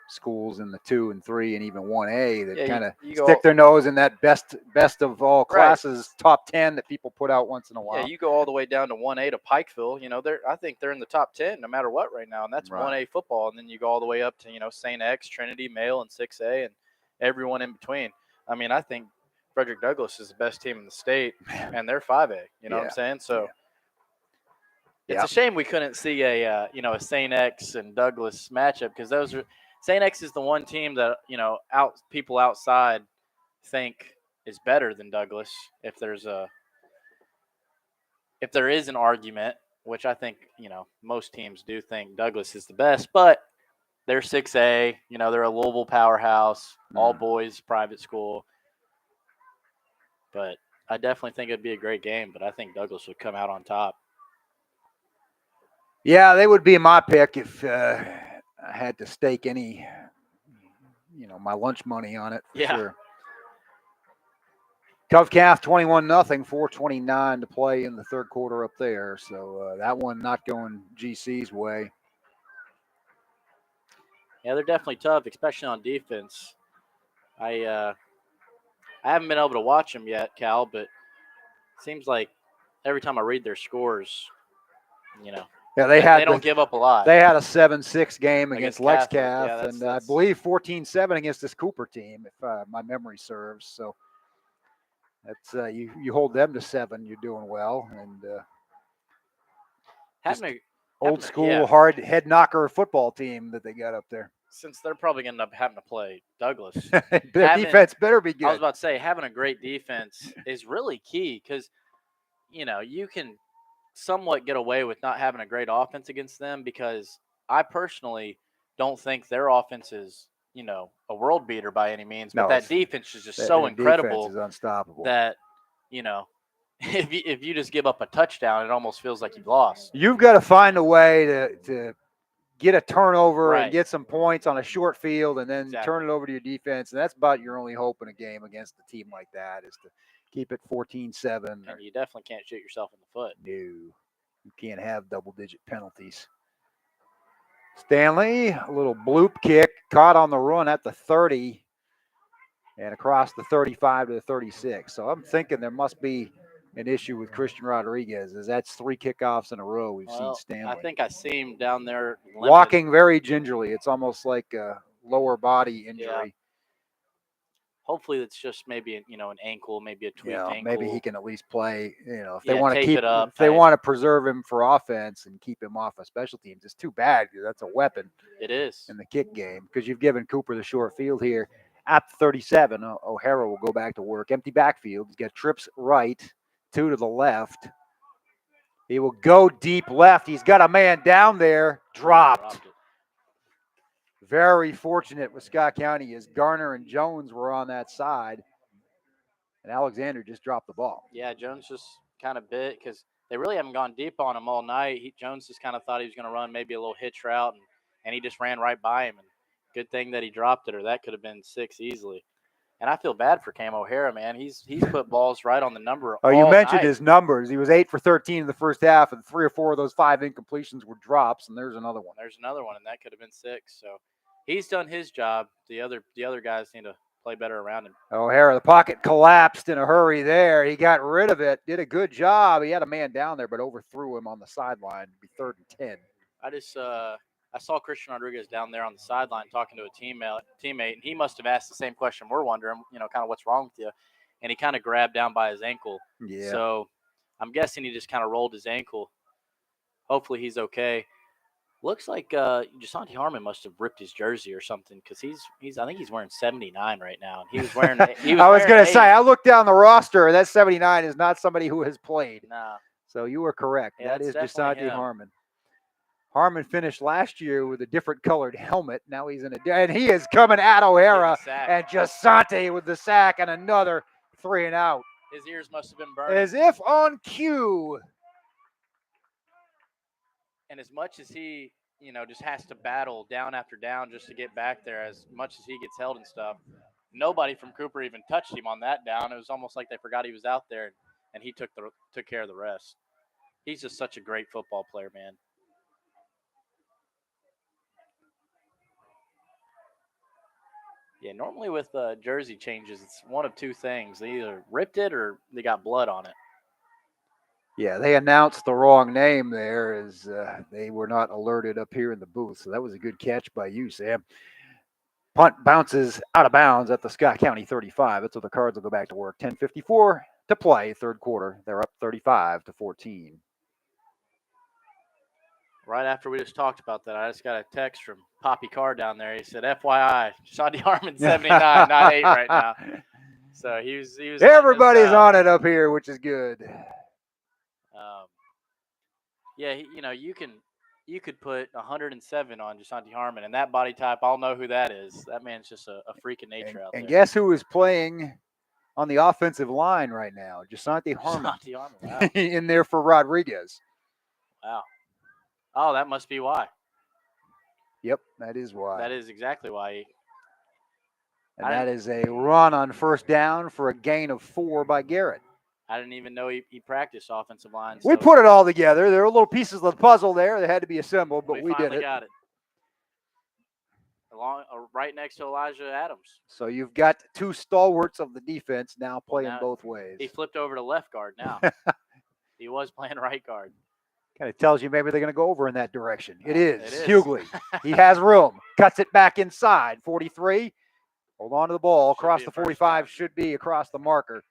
schools in the 2 and 3 and even 1A that kind of stick their nose in that best of all classes, top 10 that people put out once in a while. Yeah, you go all the way down to 1A to Pikeville. I think they're in the top 10 no matter what right now, and that's 1A football. And then you go all the way up to St. X, Trinity, Male, and 6A, and everyone in between. I mean, I think Frederick Douglass is the best team in the state, and they're 5A. You know what I'm saying? So. Yeah. It's a shame we couldn't see a St. X and Douglas matchup, because St. X is the one team that people outside think is better than Douglas. If there is an argument, which I think most teams do think Douglas is the best, but they're 6A. They're a Louisville powerhouse, all boys private school. But I definitely think it'd be a great game. But I think Douglas would come out on top. Yeah, they would be my pick if I had to stake any, my lunch money on it for sure. Cov Calf 21-0, 4:29 to play in the third quarter up there. So that one not going GC's way. Yeah, they're definitely tough, especially on defense. I haven't been able to watch them yet, Cal, but it seems like every time I read their scores, Yeah, they don't give up a lot. They had a 7-6 game against Lex Calf, yeah, and I believe 14-7 against this Cooper team, if my memory serves. So that's you hold them to 7, you're doing well. And old school hard head knocker football team that they got up there. Since they're probably going to end up having to play Douglas, their defense better be good. I was about to say, having a great defense is really key, because you can somewhat get away with not having a great offense against them, because I personally don't think their offense is, a world beater by any means. But that defense is just so incredible. Defense is unstoppable. That, if you just give up a touchdown, it almost feels like you've lost. You've got to find a way to get a turnover and get some points on a short field, and then turn it over to your defense. And that's about your only hope in a game against a team like that, is to keep it 14-7. And you definitely can't shoot yourself in the foot. No, you can't have double-digit penalties. Stanley, a little bloop kick, caught on the run at the 30 and across the 35 to the 36. So I'm thinking there must be an issue with Christian Rodriguez, as that's 3 kickoffs in a row we've seen Stanley. I think I see him down there limping. Walking very gingerly. It's almost like a lower body injury. Yeah. Hopefully it's just maybe an ankle, maybe a tweaked ankle. Maybe he can at least play. If they want to keep, if they want to preserve him for offense and keep him off of special teams, it's too bad, because that's a weapon. It is in the kick game, because you've given Cooper the short field here at the 37. O'Hara will go back to work. Empty backfield. He's got trips right, 2 to the left. He will go deep left. He's got a man down there. Dropped. Very fortunate with Scott County, as Garner and Jones were on that side, and Alexander just dropped the ball. Yeah, Jones just kind of bit, because they really haven't gone deep on him all night. Jones just kind of thought he was going to run maybe a little hitch route, and he just ran right by him. And good thing that he dropped it, or that could have been 6 easily. And I feel bad for Cam O'Hara, man. He's put balls right on the number. You mentioned his numbers. He was 8 for 13 in the first half, and 3 or 4 of those 5 incompletions were drops. And there's another one. And that could have been 6. So he's done his job. The other guys need to play better around him. O'Hara, the pocket collapsed in a hurry there. He got rid of it. Did a good job. He had a man down there, but overthrew him on the sideline. It'd be 3rd and 10. I just I saw Christian Rodriguez down there on the sideline talking to a teammate, and he must have asked the same question we're wondering, kind of what's wrong with you. And he kind of grabbed down by his ankle. Yeah. So I'm guessing he just kind of rolled his ankle. Hopefully he's okay. Looks like Jasonte Harmon must have ripped his jersey or something because he's I think he's wearing 79 right now. And he was wearing. I was going to say, I looked down the roster. That 79 is not somebody who has played. No. So you were correct. Yeah, that is Jasonte Harmon. Harmon finished last year with a different colored helmet. Now he's and he is coming at O'Hara, and Jasonte with the sack and another 3 and out. His ears must have been burning. As if on cue. And as much as he, just has to battle down after down just to get back there, as much as he gets held and stuff, nobody from Cooper even touched him on that down. It was almost like they forgot he was out there, and he took care of the rest. He's just such a great football player, man. Yeah, normally with jersey changes, it's one of two things. They either ripped it or they got blood on it. Yeah, they announced the wrong name there as they were not alerted up here in the booth. So that was a good catch by you, Sam. Punt bounces out of bounds at the Scott County 35. That's where the Cards will go back to work. 10:54 to play, third quarter. They're up 35-14. Right after we just talked about that, I just got a text from Poppy Carr down there. He said, FYI, Jasonte Harmon 79, not 8 right now. So he was everybody's on it up here, which is good. Yeah, you could put 107 on Jasonte Harmon, and that body type, I'll know who that is. That man's just a freak of nature out there. And guess who is playing on the offensive line right now? Jasonte Harmon. Jasonte Harmon, wow. In there for Rodriguez. Wow. Oh, that must be why. Yep, that is why. That is exactly why. And that is a run on first down for a gain of 4 by Garrett. I didn't even know he practiced offensive line. We put it all together. There were little pieces of the puzzle there that had to be assembled, but we did it. Got it. Right next to Elijah Adams. So you've got 2 stalwarts of the defense now playing both ways. He flipped over to left guard now. He was playing right guard. Kind of tells you maybe they're going to go over in that direction. It is. Hughley. He has room. Cuts it back inside. 43. Hold on to the ball. Across the 45 should be across the marker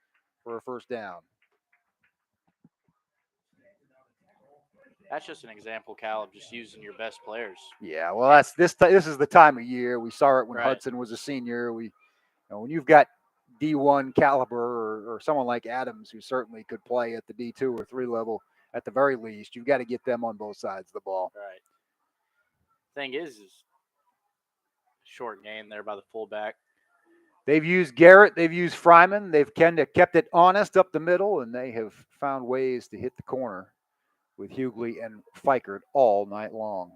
for a first down. That's just an example, Cal, of just using your best players. Yeah, well, this is the time of year. We saw it when Hudson was a senior. When you've got D1 caliber or someone like Adams, who certainly could play at the D2 or 3 level at the very least, you've got to get them on both sides of the ball. Right. Thing is short game there by the fullback. They've used Garrett. They've used Fryman. They've kind of kept it honest up the middle, and they have found ways to hit the corner with Hughley and Fikert all night long.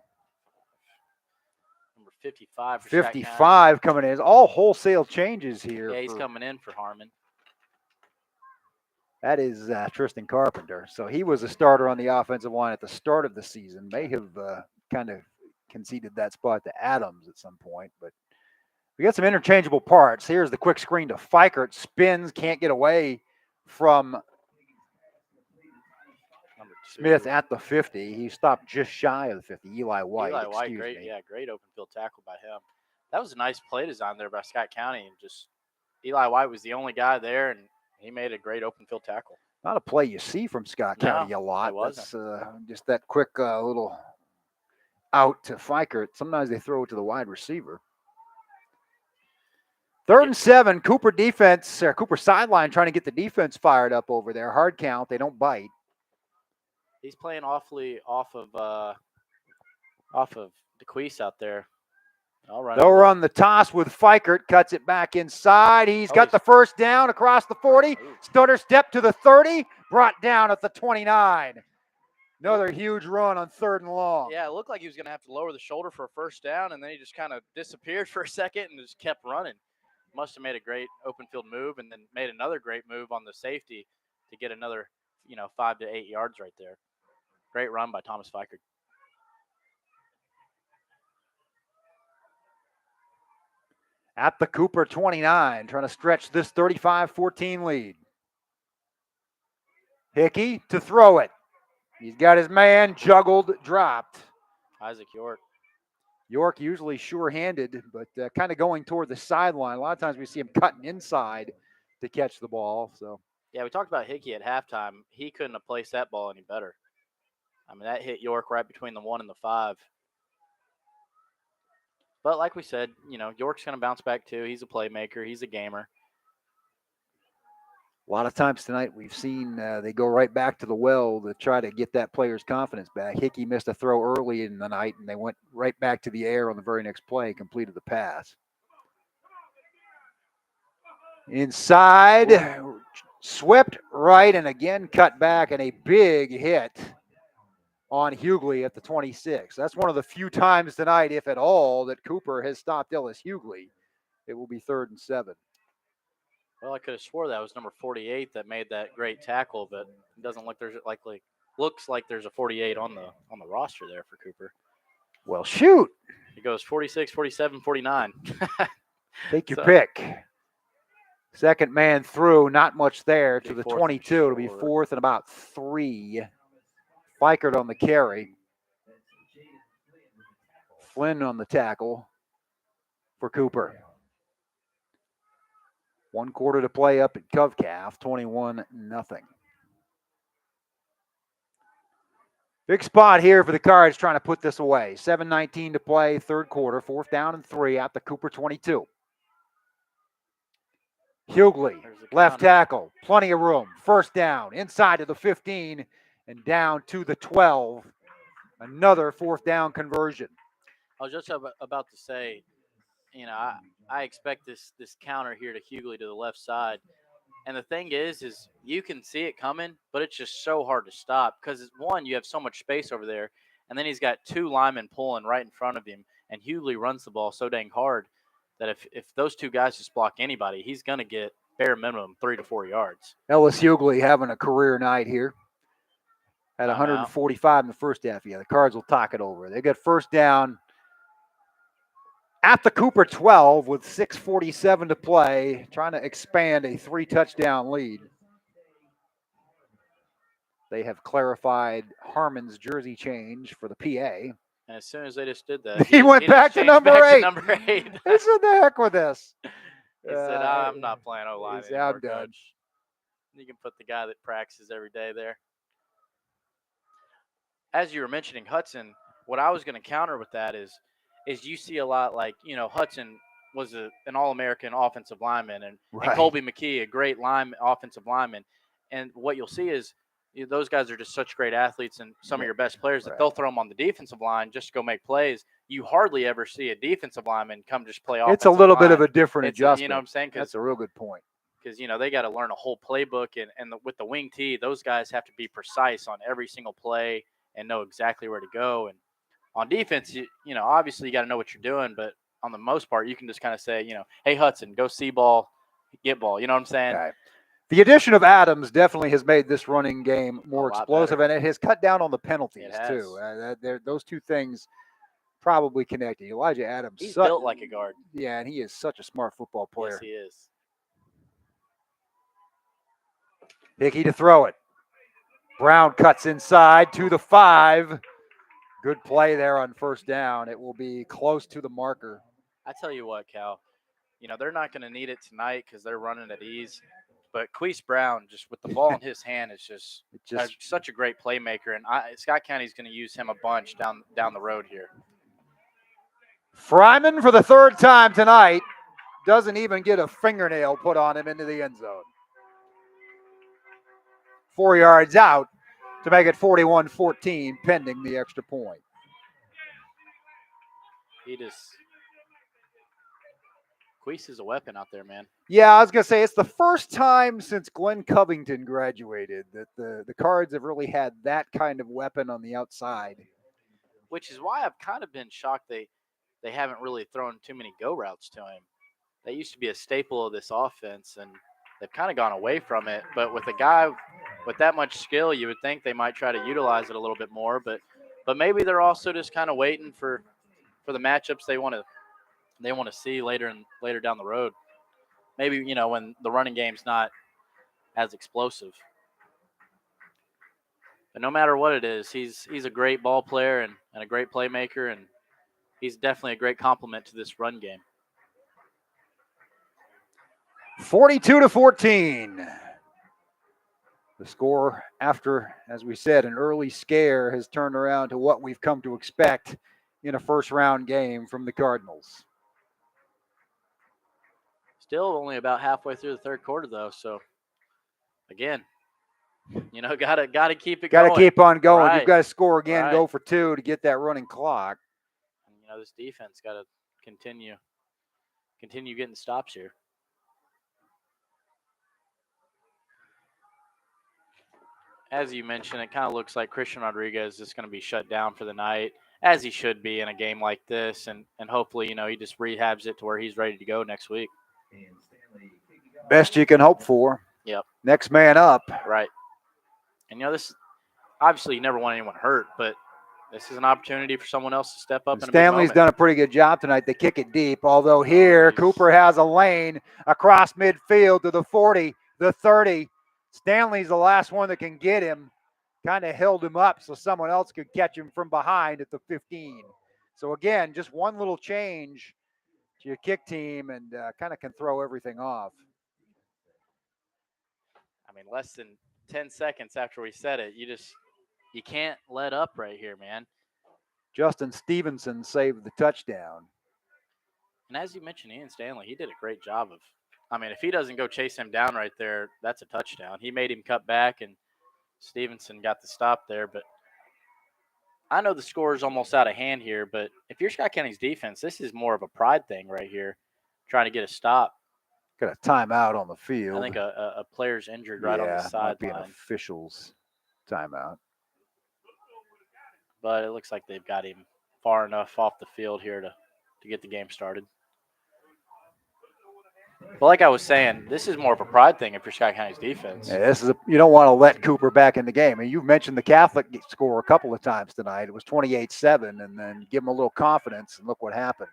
Number 55 for 55 coming in. It's all wholesale changes here. Yeah, he's coming in for Harmon. That is Tristan Carpenter. So he was a starter on the offensive line at the start of the season. May have kind of conceded that spot to Adams at some point, but we got some interchangeable parts. Here's the quick screen to Fikert. Spins, can't get away from Smith at the 50. He stopped just shy of the 50. Eli White, great open field tackle by him. That was a nice play design there by Scott County. And just Eli White was the only guy there, and he made a great open field tackle. Not a play you see from Scott County a lot. That's just that quick little out to Fikert. Sometimes they throw it to the wide receiver. 3rd and 7. Cooper defense, Cooper sideline trying to get the defense fired up over there. Hard count. They don't bite. He's playing awfully off of DeQuise out there. They'll run the toss with Fikert. Cuts it back inside. He's got the first down across the 40. Stutter step to the 30. Brought down at the 29. Another huge run on 3rd and long. Yeah, it looked like he was going to have to lower the shoulder for a first down, and then he just kind of disappeared for a second and just kept running. Must have made a great open field move and then made another great move on the safety to get another, 5 to 8 yards right there. Great run by Thomas Fikert. At the Cooper 29, trying to stretch this 35-14 lead. Hickey to throw it. He's got his man, juggled, dropped. Isaac York. York usually sure-handed, but kind of going toward the sideline. A lot of times we see him cutting inside to catch the ball. So Yeah, we talked about Hickey at halftime. He couldn't have placed that ball any better. I mean, that hit York right between the 1 and the 5. But like we said, York's going to bounce back too. He's a playmaker. He's a gamer. a lot of times tonight we've seen they go right back to the well to try to get that player's confidence back. Hickey missed a throw early in the night, and they went right back to the air on the very next play, completed the pass. Inside, swept right, and again cut back, and a big hit on Hughley at the 26. That's one of the few times tonight, if at all, that Cooper has stopped Ellis Hughley. It will be 3rd and 7. Well, I could have swore that was number 48 that made that great tackle, but it doesn't look looks like there's a 48 on the roster there for Cooper. Well, shoot. It goes 46, 47, 49. Take your pick. Second man through, not much there to the 22. It'll be 4th and about 3. Fikert on the carry. Flynn on the tackle for Cooper. 1 quarter to play up at Covcalf, 21-0. Big spot here for the Cards trying to put this away. 7:19 to play, 3rd quarter, 4th down and 3 at the Cooper 22. Hughley, left tackle, plenty of room. 1st down, inside to the 15 and down to the 12. Another 4th down conversion. I was just about to say, I expect this counter here to Hughley to the left side. And the thing is you can see it coming, but it's just so hard to stop because, one, you have so much space over there, and then he's got 2 linemen pulling right in front of him, and Hughley runs the ball so dang hard that if those 2 guys just block anybody, he's going to get bare minimum 3 to 4 yards. Ellis Hughley having a career night here. Had 145 in the first half. Yeah, the Cards will talk it over. They got 1st down at the Cooper 12 with 6:47 to play, trying to expand a 3-touchdown lead. They have clarified Harmon's jersey change for the PA. And as soon as they just did that, he went back to number 8. He said, the heck with this. He said, I'm not playing O-line anymore, I'm done. Coach. You can put the guy that practices every day there. As you were mentioning Hudson, what I was going to counter with that is you see a lot like, Hudson was an All-American offensive lineman, and Colby McKee, a great offensive lineman. And what you'll see is those guys are just such great athletes and some of your best players that they'll throw them on the defensive line just to go make plays. You hardly ever see a defensive lineman come just play offensive. It's a little bit of a different adjustment. You know what I'm saying? That's a real good point. Because, they got to learn a whole playbook. And with the wing tee, those guys have to be precise on every single play and know exactly where to go. And on defense, obviously you got to know what you're doing. But on the most part, you can just kind of say, hey, Hudson, go see ball, get ball. You know what I'm saying? Okay. The addition of Adams definitely has made this running game more explosive, and it has cut down on the penalties, too. Those 2 things probably connected. Elijah Adams. He's built like a guard. Yeah, and he is such a smart football player. Yes, he is. Hickey to throw it. Brown cuts inside to the 5. Good play there on 1st down. It will be close to the marker. I tell you what, Cal, they're not going to need it tonight because they're running at ease. But Queese Brown, just with the ball in his hand, is just such a great playmaker. And Scott County's going to use him a bunch down the road here. Fryman, for the 3rd time tonight, doesn't even get a fingernail put on him into the end zone. 4 yards out to make it 41-14, pending the extra point. Queese is a weapon out there, man. Yeah, I was going to say, it's the first time since Glenn Covington graduated that the Cards have really had that kind of weapon on the outside. Which is why I've kind of been shocked they haven't really thrown too many go routes to him. They used to be a staple of this offense, and they've kind of gone away from it. But with a guy with that much skill, you would think they might try to utilize it a little bit more. But maybe they're also just kind of waiting for the matchups they want to see later down the road. Maybe, when the running game's not as explosive. But no matter what it is, he's a great ball player and a great playmaker, and he's definitely a great complement to this run game. 42-14. The score after, as we said, an early scare has turned around to what we've come to expect in a first-round game from the Cardinals. Still only about halfway through the third quarter, though. So, again, gotta keep it going. Got to keep on going. Right. You've got to score again, Right. go for two to get that running clock. And, this defense got to continue getting stops here. As you mentioned, it kind of looks like Christian Rodriguez is going to be shut down for the night, as he should be in a game like this, and hopefully, he just rehabs it to where he's ready to go next week. Best you can hope for. Yep. Next man up. Right. And, this obviously you never want anyone hurt, but this is an opportunity for someone else to step up. And Stanley's done a pretty good job tonight. They kick it deep, although here Cooper has a lane across midfield to the 40, the 30. Stanley's the last one that can get him. Kind of held him up so someone else could catch him from behind at the 15. So again, just one little change to your kick team and kind of can throw everything off. I mean, less than 10 seconds after we said it, you can't let up right here, man. Justin Stevenson saved the touchdown. And as you mentioned, Ian Stanley, he did a great job of, if he doesn't go chase him down right there, that's a touchdown. He made him cut back, and Stevenson got the stop there. But I know the score is almost out of hand here, but if you're Scott County's defense, this is more of a pride thing right here, trying to get a stop. Got a timeout on the field. I think a player's injured right on the sideline. Might be an official's timeout. But it looks like they've got him far enough off the field here to get the game started. But like I was saying, this is more of a pride thing if you're Scott County's defense. Yeah, you don't want to let Cooper back in the game. And you've mentioned the Catholic score a couple of times tonight. It was 28-7, and then give them a little confidence, and look what happened.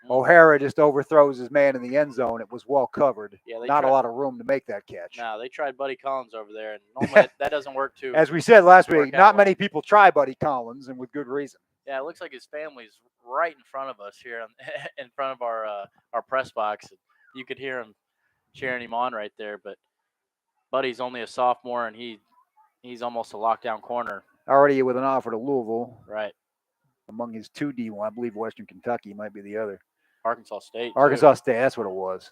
O'Hara just overthrows his man in the end zone. It was well covered. Yeah, not a lot of room to make that catch. No, they tried Buddy Collins over there, and normally that doesn't work too. As we said last week, not many people try Buddy Collins, and with good reason. Yeah, it looks like his family's right in front of us here, in front of our press box. You could hear him cheering him on right there, but Buddy's only a sophomore, and he's almost a lockdown corner. Already with an offer to Louisville. Right. Among his two D1, I believe Western Kentucky might be the other. Arkansas State. Arkansas State, that's what it was.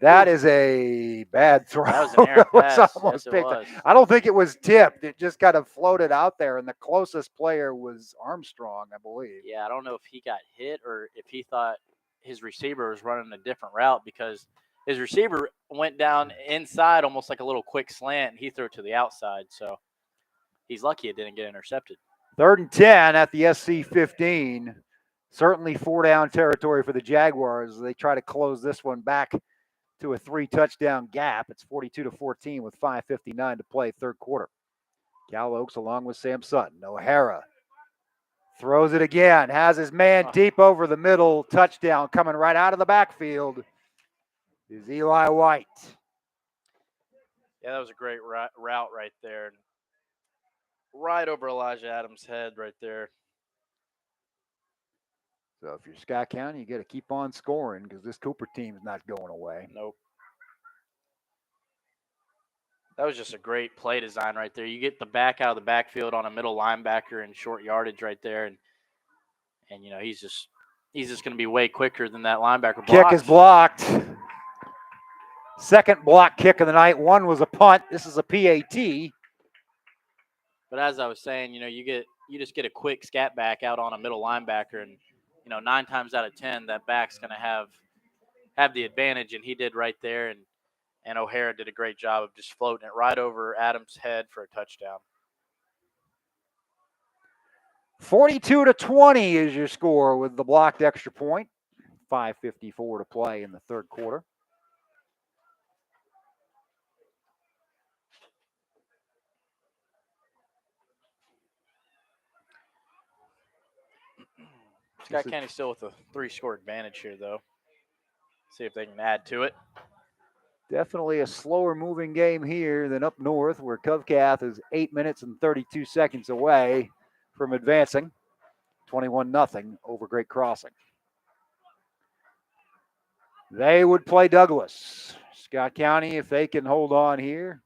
That is a bad throw. That was an errant pass. Almost yes, it was. I don't think it was tipped. It just kind of floated out there, and the closest player was Armstrong, I believe. Yeah, I don't know if he got hit or if he thought his receiver was running a different route, because his receiver went down inside almost like a little quick slant, and he threw it to the outside. So he's lucky it didn't get intercepted. 3rd and 10 at the SC 15. Certainly 4-down territory for the Jaguars. They try to close this one back to a 3-touchdown gap. It's 42-14 with 5:59 to play, third quarter. Cal Oaks along with Sam Sutton. O'Hara throws it again. Has his man deep over the middle. Touchdown coming right out of the backfield is Eli White. Yeah, that was a great route right there. Right over Elijah Adams' head right there. So if you're Scott County, you got to keep on scoring because this Cooper team's not going away. Nope. That was just a great play design right there. You get the back out of the backfield on a middle linebacker in short yardage right there, and he's just going to be way quicker than that linebacker. Kick is blocked. Second block kick of the night. One was a punt. This is a PAT. But as I was saying, you just get a quick scat back out on a middle linebacker, and 9 times out of 10 that back's going to have the advantage, and he did right there, and O'Hara did a great job of just floating it right over Adams' head for a touchdown. 42-20 is your score with the blocked extra point. 5:54 to play in the third quarter. Scott County still with a 3-score advantage here, though. See if they can add to it. Definitely a slower moving game here than up north, where Covcath is 8 minutes and 32 seconds away from advancing. 21-0 over Great Crossing. They would play Douglas. Scott County, if they can hold on here,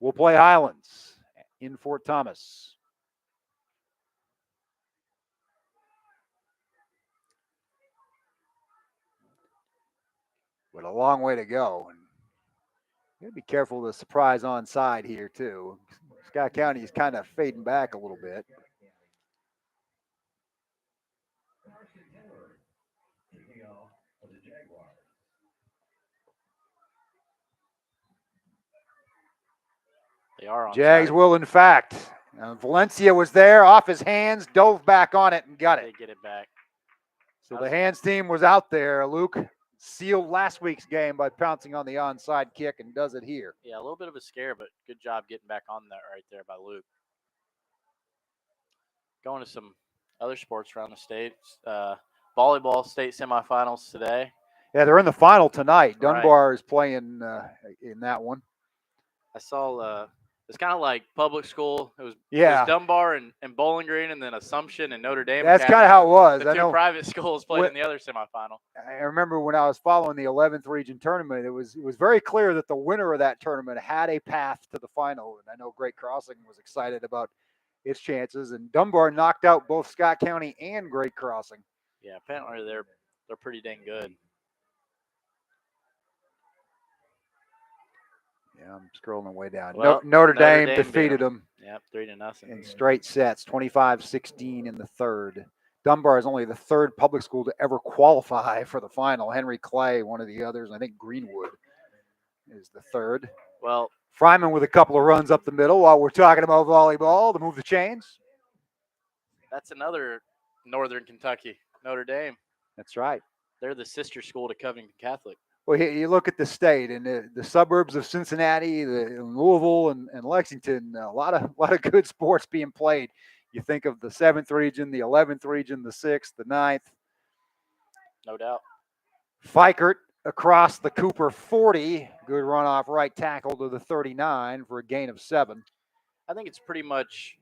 will play Highlands in Fort Thomas. But a long way to go. And you got to be careful of the surprise onside here, too. Scott County is kind of fading back a little bit. They are on Jags side. will, in fact. Valencia was there, off his hands, dove back on it, and got it. They get it back. So the hands team was out there. Luke sealed last week's game by pouncing on the onside kick and does it here. Yeah, a little bit of a scare, but good job getting back on that right there by Luke. Going to some other sports around the state. Volleyball state semifinals today. Yeah, they're in the final tonight. Right. Dunbar is playing in that one. I saw it's kind of like public school. It was Dunbar and Bowling Green, and then Assumption and Notre Dame. That's kind of how it was. The two private schools played in the other semifinal. I remember when I was following the 11th region tournament, it was very clear that the winner of that tournament had a path to the final. And I know Great Crossing was excited about its chances, and Dunbar knocked out both Scott County and Great Crossing. Yeah, apparently they're pretty dang good. Yeah, I'm scrolling way down. Well, Notre Dame defeated them. Yep, 3-0 in straight sets, 25-16 in the third. Dunbar is only the third public school to ever qualify for the final. Henry Clay, one of the others, and I think Greenwood is the third. Well, Fryman with a couple of runs up the middle while we're talking about volleyball to move the chains. That's another Northern Kentucky, Notre Dame. That's right. They're the sister school to Covington Catholic. Well, you look at the state and the suburbs of Cincinnati, Louisville, and Lexington. A lot of good sports being played. You think of the 7th region, the 11th region, the 6th, the 9th. No doubt. Fikert across the Cooper 40. Good run off right tackle to the 39 for a gain of 7. I think it's pretty much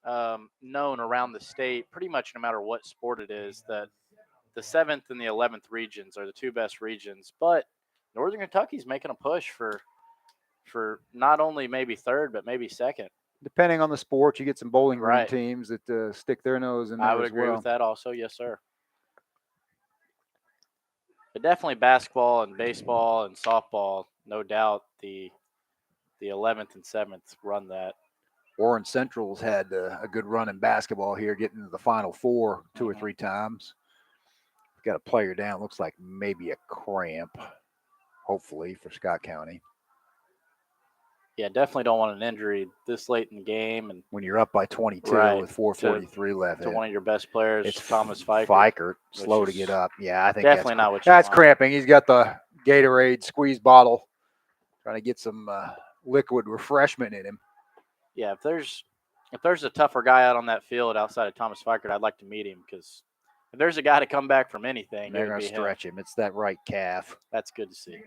known around the state, pretty much no matter what sport it is, that the 7th and the 11th regions are the two best regions. But Northern Kentucky's making a push for not only maybe third, but maybe second. Depending on the sport, you get some bowling green teams that stick their nose in there. I would agree with that also. Yes, sir. But definitely basketball and baseball and softball, no doubt the 11th and 7th run that. Warren Central's had a good run in basketball here, getting to the Final Four 2 or 3 times. Got a player down. Looks like maybe a cramp, hopefully, for Scott County. Yeah, definitely don't want an injury this late in the game. And when you're up by 22 with 4:43 left. To one of your best players, it's Thomas Fikert. Fikert, slow to get up. Yeah, I think definitely not what you that's want. Cramping. He's got the Gatorade squeeze bottle, trying to get some liquid refreshment in him. Yeah, if there's a tougher guy out on that field outside of Thomas Fikert, I'd like to meet him, because if there's a guy to come back from anything, they're going to stretch him. It's that right calf. That's good to see.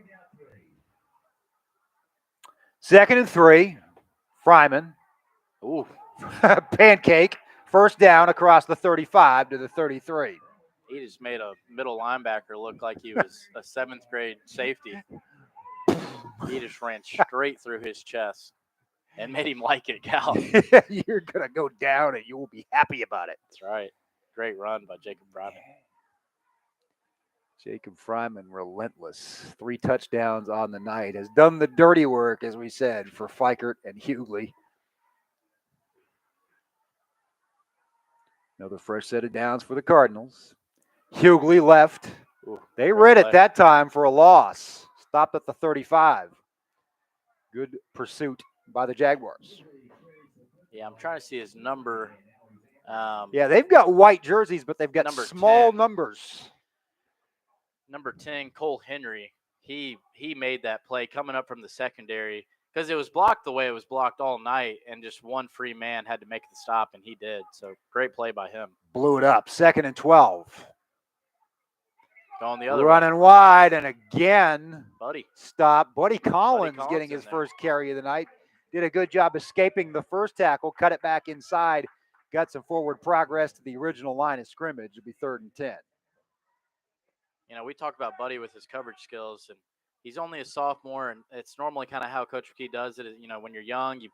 2nd and 3, Fryman. Ooh. Pancake. First down across the 35 to the 33. He just made a middle linebacker look like he was a 7th grade safety. He just ran straight through his chest and made him like it, Cal. You're going to go down and you will be happy about it. That's right. Great run by Jacob Fryman. Jacob Fryman, relentless. 3 touchdowns on the night. Has done the dirty work, as we said, for Fikert and Hughley. Another fresh set of downs for the Cardinals. Hughley left. Ooh, they read it that time for a loss. Stopped at the 35. Good pursuit by the Jaguars. Yeah, I'm trying to see his number. Yeah, they've got white jerseys, but they've got small 10. numbers. Number 10, Cole Henry. He made that play coming up from the secondary, because it was blocked the way it was blocked all night, and just one free man had to make the stop, and he did. So great play by him. Blew it up. 2nd and 12. Going the other running way. Wide, and again, Buddy. Stop. Buddy Collins getting his first carry of the night. Did a good job escaping the first tackle, cut it back inside got some forward progress to the original line of scrimmage. It'll be 3rd and 10. You know, we talk about Buddy with his coverage skills, and he's only a sophomore, and it's normally kind of how Coach McKee does it. You know, when you're young, you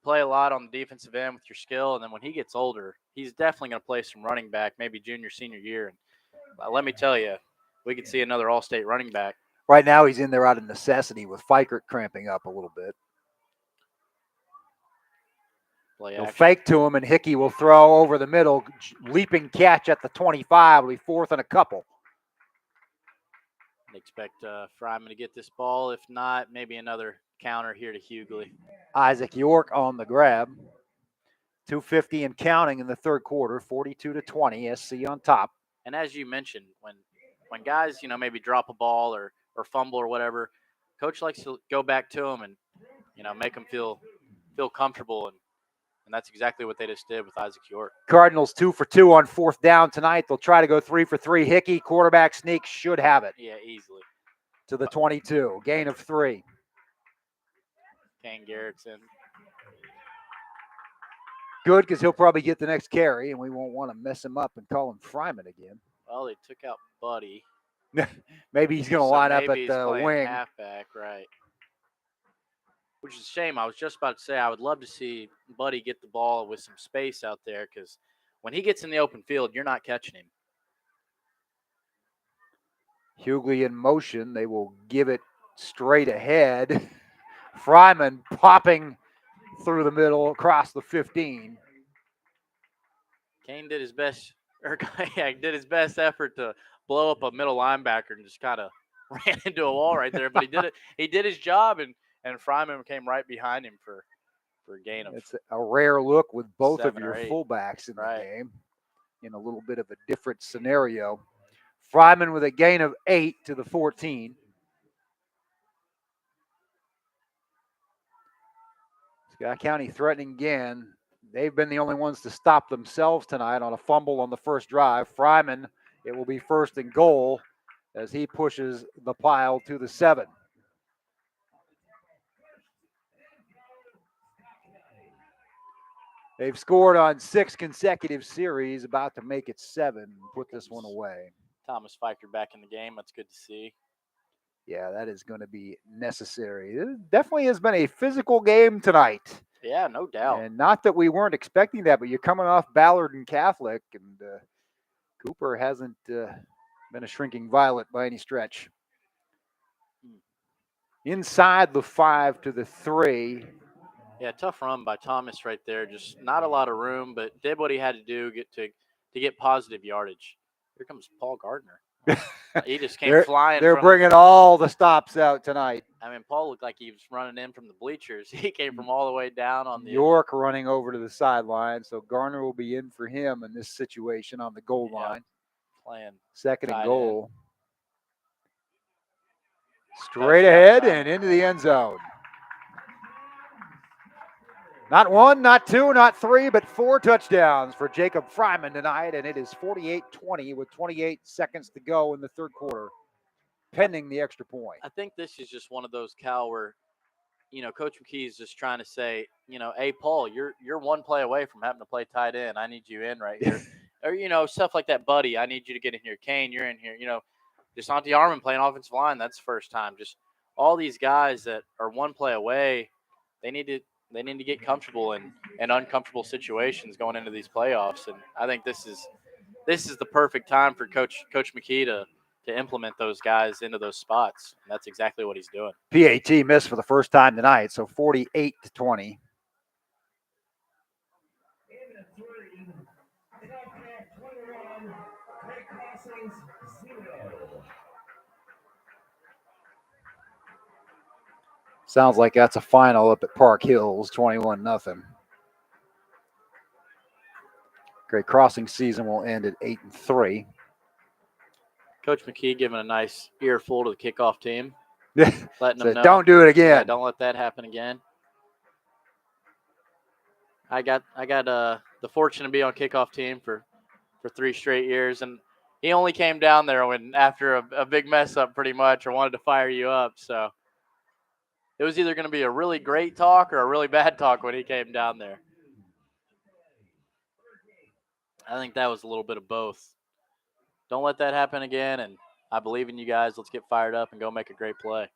play a lot on the defensive end with your skill, and then when he gets older, he's definitely going to play some running back, maybe junior, senior year. And let me tell you, we could see another all-state running back. Right now, he's in there out of necessity with Fikert cramping up a little bit. He'll fake to him, and Hickey will throw over the middle. Leaping catch at the 25. Will be 4th and a couple. Expect Fryman to get this ball. If not, maybe another counter here to Hughley. Isaac York on the grab. 2:50 and counting in the 3rd quarter. 42-20. SC on top. And as you mentioned, when guys, you know, maybe drop a ball or fumble or whatever, Coach likes to go back to them and, you know, make them feel comfortable. And that's exactly what they just did with Isaac York. Cardinals 2 for 2 on 4th down tonight. They'll try to go 3 for 3. Hickey, quarterback sneak, should have it. Yeah, easily. To the 22. Gain of 3. Kane Garrett's in. Good, because he'll probably get the next carry, and we won't want to mess him up and call him Fryman again. Well, they took out Buddy. Maybe he's going to line up at the wing. Halfback, right. Which is a shame. I was just about to say I would love to see Buddy get the ball with some space out there, because when he gets in the open field, you're not catching him. Hughley in motion. They will give it straight ahead. Fryman popping through the middle across the 15. Kane did his best effort to blow up a middle linebacker and just kind of ran into a wall right there. But he did it. He did his job, and Fryman came right behind him for a gain of. It's a rare look with both of your 8. fullbacks in the game in a little bit of a different scenario. Fryman with a gain of 8 to the 14. Scott County threatening again. They've been the only ones to stop themselves tonight on a fumble on the first drive. Fryman, it will be 1st and goal as he pushes the pile to the 7. They've scored on 6 consecutive series, about to make it 7 and put this one away. Thomas Fikert back in the game. That's good to see. Yeah, that is going to be necessary. It definitely has been a physical game tonight. Yeah, no doubt. And not that we weren't expecting that, but you're coming off Ballard and Catholic, and Cooper hasn't been a shrinking violet by any stretch. Inside the 5 to the 3. Yeah, tough run by Thomas right there. Just not a lot of room, but did what he had to do to get positive yardage. Here comes Paul Gardner. He just came flying. They're bringing all the stops out tonight. I mean, Paul looked like he was running in from the bleachers. He came from all the way down on the York running over to the sideline, so Garner will be in for him in this situation on the goal line. Playing 2nd and goal. Straight ahead and into the end zone. Not 1, not 2, not 3, but 4 touchdowns for Jacob Fryman tonight, and it is 48-20 with 28 seconds to go in the 3rd quarter, pending the extra point. I think this is just one of those, Cal, where, you know, Coach McKee is just trying to say, you know, hey, Paul, you're one play away from having to play tight end. I need you in right here. Or, you know, stuff like that. Buddy, I need you to get in here. Kane, you're in here. You know, DeSante Armand playing offensive line, that's the first time. Just all these guys that are one play away, they need to get comfortable in uncomfortable situations going into these playoffs. And I think this is the perfect time for Coach McKee to implement those guys into those spots. And that's exactly what he's doing. PAT missed for the first time tonight, so 48-20. Sounds like that's a final up at Park Hills, 21-0. Great Crossing season will end at 8-3. Coach McKee giving a nice earful to the kickoff team, letting them know, don't do it again. Yeah, don't let that happen again. I got the fortune to be on kickoff team for 3 straight years, and he only came down there when after a big mess up, pretty much, or wanted to fire you up. So it was either going to be a really great talk or a really bad talk when he came down there. I think that was a little bit of both. Don't let that happen again, and I believe in you guys. Let's get fired up and go make a great play.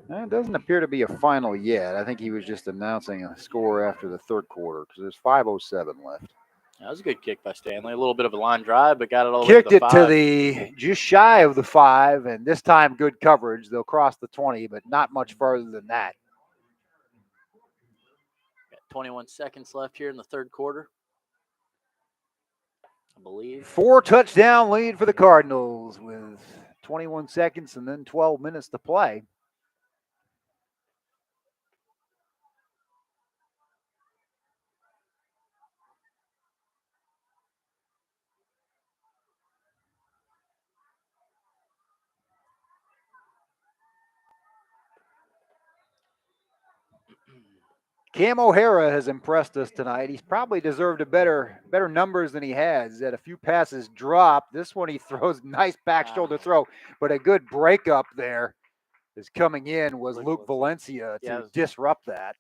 It doesn't appear to be a final yet. I think he was just announcing a score after the third quarter because there's 5:07 left. That was a good kick by Stanley. A little bit of a line drive, but got it all the way to Kicked the it 5. to the just shy of the 5, and this time good coverage. They'll cross the 20, but not much further than that. Got 21 seconds left here in the third quarter, I believe. 4-touchdown lead for the Cardinals with 21 seconds and then 12 minutes to play. Cam O'Hara has impressed us tonight. He's probably deserved a better numbers than he has. He's had a few passes dropped. This one he throws nice back shoulder throw, but a good breakup there is coming in was Luke Valencia to disrupt that.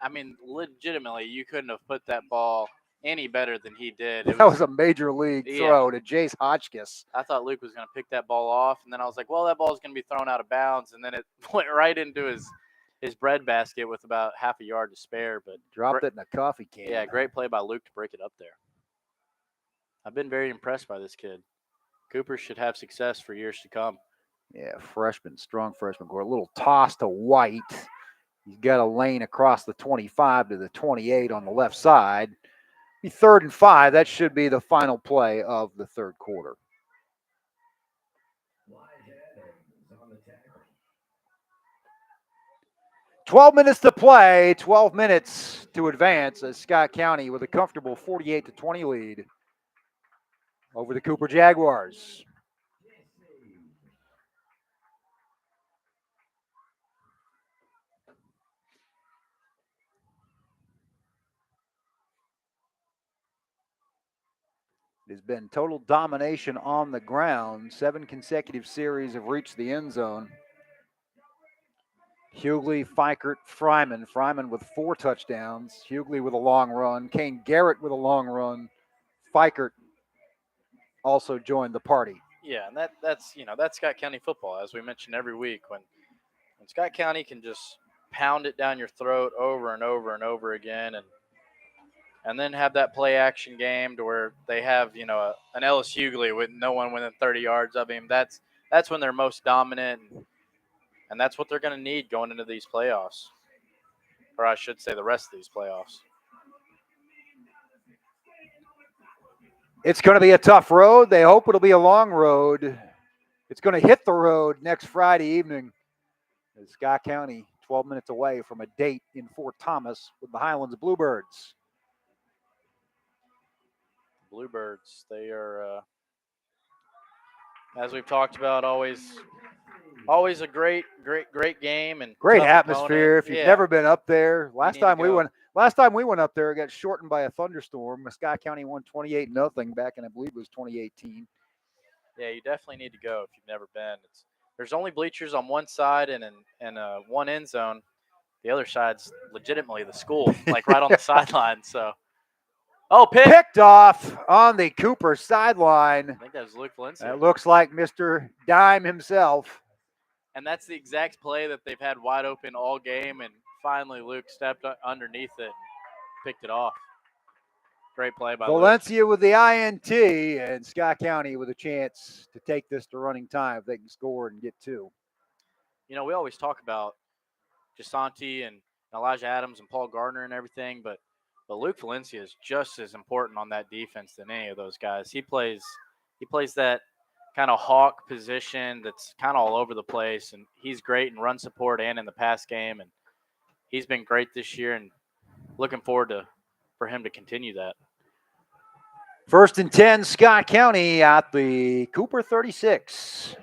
I mean, legitimately, you couldn't have put that ball any better than he did. That was a major league throw to Jace Hotchkiss. I thought Luke was going to pick that ball off, and then I was like, well, that ball's going to be thrown out of bounds, and then it went right into his bread basket with about half a yard to spare. But dropped it in a coffee can. Yeah, great play by Luke to break it up there. I've been very impressed by this kid. Cooper should have success for years to come. Yeah, freshman, strong freshman core. A little toss to White. He's got a lane across the 25 to the 28 on the left side. Be 3rd and 5. That should be the final play of the third quarter. "12 minutes to play, 12 minutes to advance as Scott County with a comfortable 48-20 lead over the Cooper Jaguars. It has been total domination on the ground. 7 consecutive series have reached the end zone. Hughley, Fikert, Fryman. Fryman with 4 touchdowns. Hughley with a long run. Kane Garrett with a long run. Fikert also joined the party. Yeah, and that's Scott County football, as we mention every week. When Scott County can just pound it down your throat over and over and over again, and then have that play action game to where they have an Ellis Hughley with no one within 30 yards of him. That's when they're most dominant, and that's what they're going to need going into these playoffs, or I should say the rest of these playoffs. It's going to be a tough road. They hope it'll be a long road. It's going to hit the road next Friday evening as Scott County 12 minutes away from a date in Fort Thomas with the Highlands Bluebirds. Bluebirds, they are, as we've talked about, always a great game and great atmosphere. If you've never been up there, last time we went up there, it got shortened by a thunderstorm. Scott County won 28-0 back in, I believe it was 2018. Yeah, you definitely need to go if you've never been. There's only bleachers on one side and one end zone. The other side's legitimately the school, like right on the sideline. So, picked off on the Cooper sideline. I think that was Luke Valencia. That looks like Mr. Dime himself. And that's the exact play that they've had wide open all game, and finally Luke stepped underneath it and picked it off. Great play by Valencia with the INT, and Scott County with a chance to take this to running time if they can score and get 2. We always talk about Jasanti and Elijah Adams and Paul Gardner and everything, but Luke Valencia is just as important on that defense than any of those guys. He plays that kind of hawk position that's kind of all over the place, and he's great in run support and in the pass game, and he's been great this year, and looking forward for him to continue that. 1st and 10, Scott County at the Cooper 36.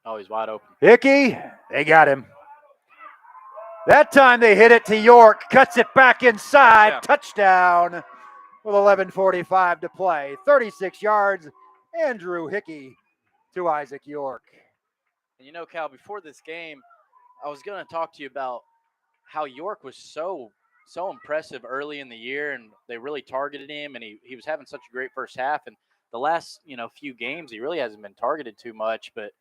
Oh, he's wide open. Hickey, they got him. That time they hit it to York, cuts it back inside, touchdown with 11:45 to play. 36 yards, Andrew Hickey to Isaac York. And Cal, before this game, I was going to talk to you about how York was so impressive early in the year, and they really targeted him, and he was having such a great first half. And the last few games, he really hasn't been targeted too much. But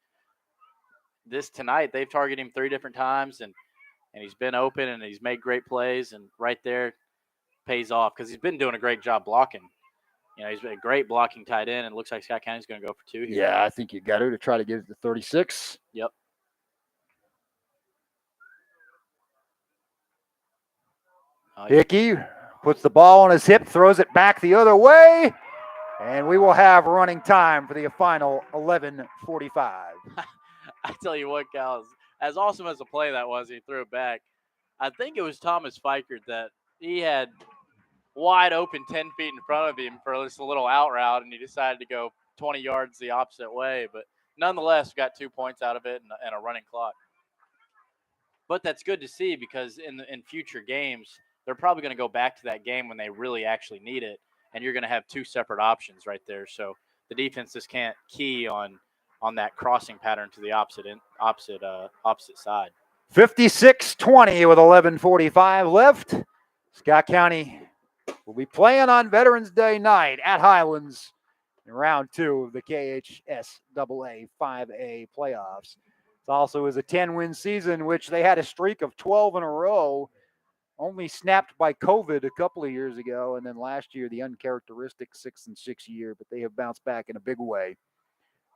this tonight, they've targeted him 3 different times, and he's been open, and he's made great plays, and right there pays off because he's been doing a great job blocking. He's been a great blocking tight end, and it looks like Scott County's going to go for 2 here. Yeah, I think you got to try to get it to 36. Yep. Hickey puts the ball on his hip, throws it back the other way, and we will have running time for the final 11:45. I tell you what, Cal, as awesome as a play that was, he threw it back. I think it was Thomas Fikert that he had wide open 10 feet in front of him for just a little out route, and he decided to go 20 yards the opposite way. But nonetheless, got 2 points out of it and a running clock. But that's good to see because in future games, they're probably going to go back to that game when they really actually need it, and you're going to have 2 separate options right there. So the defense just can't key on that crossing pattern to the opposite side. 56-20 with 11:45 left. Scott County will be playing on Veterans Day night at Highlands in round 2 of the KHSAA 5A playoffs. It also is a 10-win season, which they had a streak of 12 in a row, only snapped by COVID a couple of years ago, and then last year the uncharacteristic 6-6 year, but they have bounced back in a big way.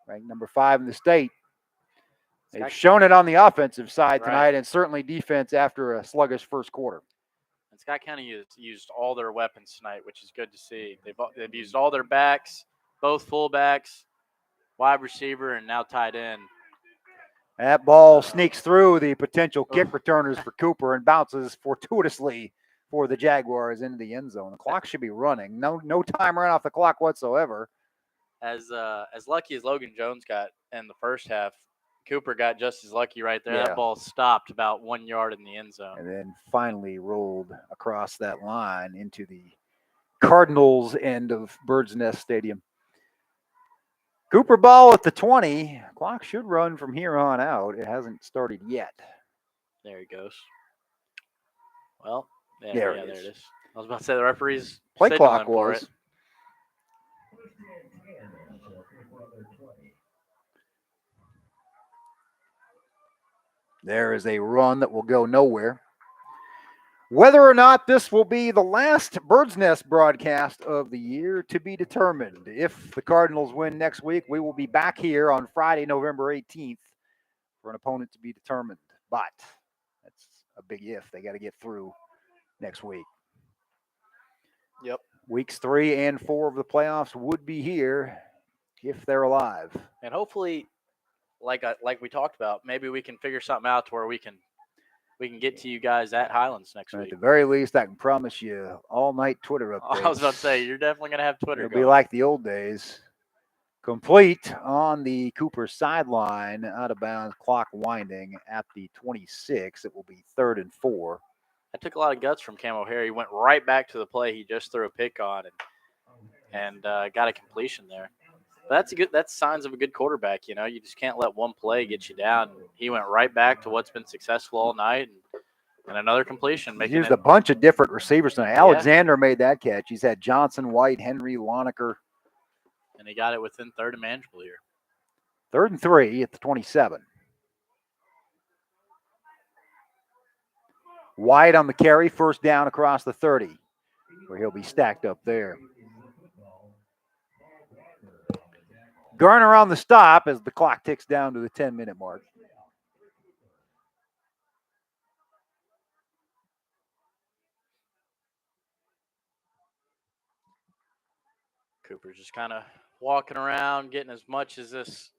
Ranked number 5 in the state. They've shown it on the offensive side tonight, and certainly defense after a sluggish first quarter. And Scott County used all their weapons tonight, which is good to see. They've used all their backs, both fullbacks, wide receiver, and now tight end. That ball sneaks through the potential kick returners for Cooper and bounces fortuitously for the Jaguars into the end zone. The clock should be running. No time ran off the clock whatsoever. As lucky as Logan Jones got in the first half, Cooper got just as lucky right there. Yeah. That ball stopped about 1 yard in the end zone. And then finally rolled across that line into the Cardinals end of Bird's Nest Stadium. Cooper ball at the 20. Clock should run from here on out. It hasn't started yet. There he goes. Well, there it is. I was about to say the referee's play clock was. There is a run that will go nowhere. Whether or not this will be the last Bird's Nest broadcast of the year to be determined. If the Cardinals win next week, we will be back here on Friday, November 18th for an opponent to be determined. But that's a big if. They got to get through next week. Yep. Weeks 3 and 4 of the playoffs would be here if they're alive. And hopefully, like we talked about, maybe we can figure something out to where we can get to you guys at Highlands next week. At the very least, I can promise you all-night Twitter updates. I was about to say, you're definitely going to have Twitter. It'll be like the old days. Complete on the Cooper sideline, out of bounds, clock winding at the 26. It will be 3rd and 4. That took a lot of guts from Cam O'Hare. He went right back to the play he just threw a pick on and got a completion there. But that's signs of a good quarterback. You just can't let one play get you down. He went right back to what's been successful all night and another completion. He used a bunch of different receivers tonight. Alexander made that catch. He's had Johnson, White, Henry, Lonecker. And he got it within 3rd and manageable here. 3rd and 3 at the 27. White on the carry, first down across the 30, where he'll be stacked up there. Garner on the stop as the clock ticks down to the 10-minute mark. Cooper's just kind of walking around, getting as much as this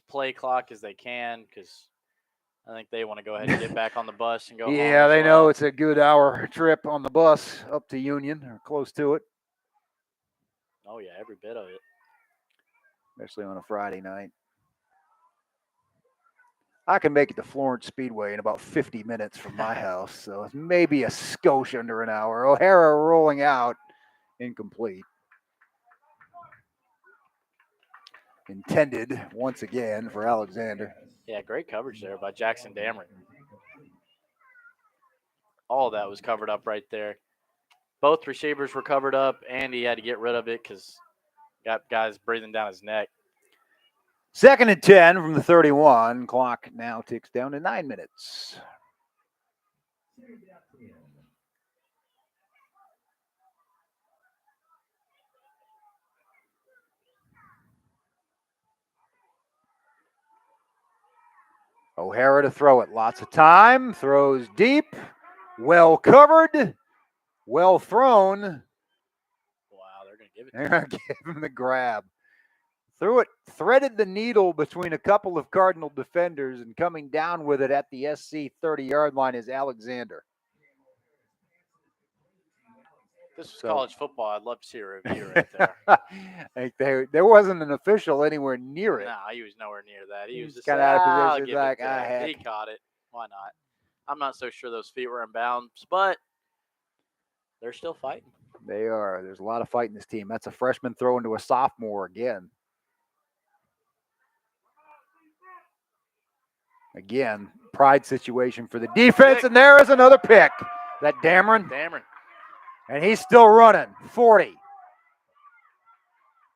play clock as they can, because I think they want to go ahead and get back on the bus and go home. Yeah, they know it's a good hour trip on the bus up to Union or close to it. Oh, yeah, every bit of it. Especially on a Friday night. I can make it to Florence Speedway in about 50 minutes from my house, so it's maybe a skosh under an hour. O'Hara rolling out, incomplete. intended once again for Alexander. Yeah, great coverage there by Jackson Dameron. All of that was covered up right there. Both receivers were covered up, and he had to get rid of it because got guys breathing down his neck. 2nd and 10 from the 31. Clock now ticks down to 9 minutes. O'Hara to throw it. Lots of time. Throws deep. Well covered. Well thrown. Wow, they're going to give it to They're him. going to give him the grab. Threw it, threaded the needle between a couple of Cardinal defenders, and coming down with it at the SC 30-yard line is Alexander. This was college football. I'd love to see a review right there. There wasn't an official anywhere near it. No, he was nowhere near that. He was just kind of out of position. Give Like, it to him. He caught it. Why not? I'm not so sure those feet were in bounds, but they're still fighting. They are. There's a lot of fight in this team. That's a freshman throwing to a sophomore again. Again, pride situation for the defense, and there is another pick. That Dameron. And he's still running. 40.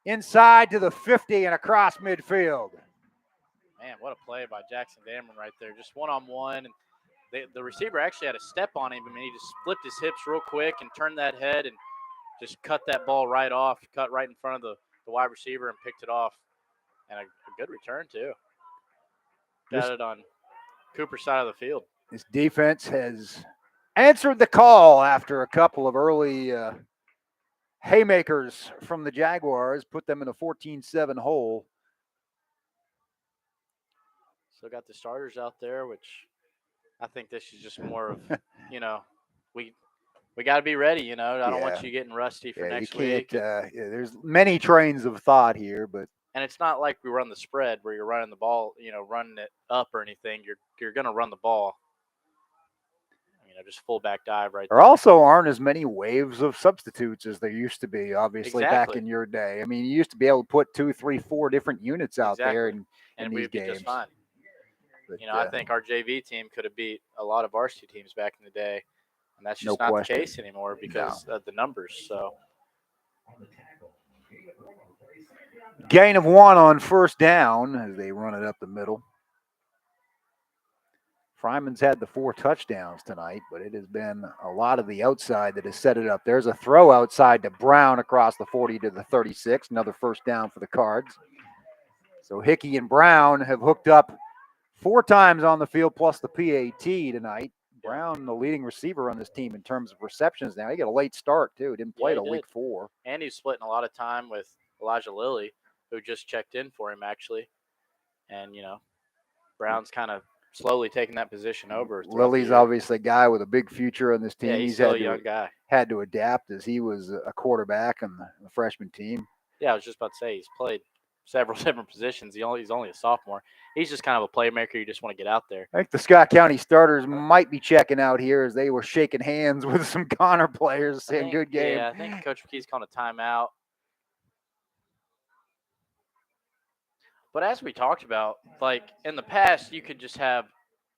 Inside to the 50 and across midfield. Man, what a play by Jackson Dameron right there. Just one-on-one. And the receiver actually had a step on him. I mean, he just flipped his hips real quick and turned that head and just cut that ball right off, cut right in front of the wide receiver and picked it off. And a good return, too. Got it on Cooper's side of the field. This defense has answered the call after a couple of early haymakers from the Jaguars, put them in a 14-7 hole. So got the starters out there, which I think this is just more of, we got to be ready, I don't want you getting rusty for next week. There's many trains of thought here, but. And it's not like we run the spread where you're running the ball, running it up or anything. You're going to run the ball. Just fullback dive right there. There also aren't as many waves of substitutes as there used to be, obviously, back in your day. I mean, you used to be able to put 2, 3, 4 different units out there in these games. Just fine. But, I think our JV team could have beat a lot of varsity teams back in the day, and that's just not the case anymore because of the numbers. So, gain of 1 on first down as they run it up the middle. Fryman's had the 4 touchdowns tonight, but it has been a lot of the outside that has set it up. There's a throw outside to Brown across the 40 to the 36. Another first down for the Cards. So Hickey and Brown have hooked up 4 times on the field plus the PAT tonight. Brown, the leading receiver on this team in terms of receptions now. He got a late start, too. He didn't play till week 4. And he's splitting a lot of time with Elijah Lilly, who just checked in for him, actually. And, Brown's kind of slowly taking that position over. Lilly's obviously a guy with a big future on this team. Yeah, he's still a young guy. Had to adapt as he was a quarterback on the freshman team. Yeah, I was just about to say he's played several different positions. He's only a sophomore. He's just kind of a playmaker. You just want to get out there. I think the Scott County starters might be checking out here as they were shaking hands with some Connor players saying good game. Yeah, I think Coach McKee's calling a timeout. But as we talked about, like in the past, you could just have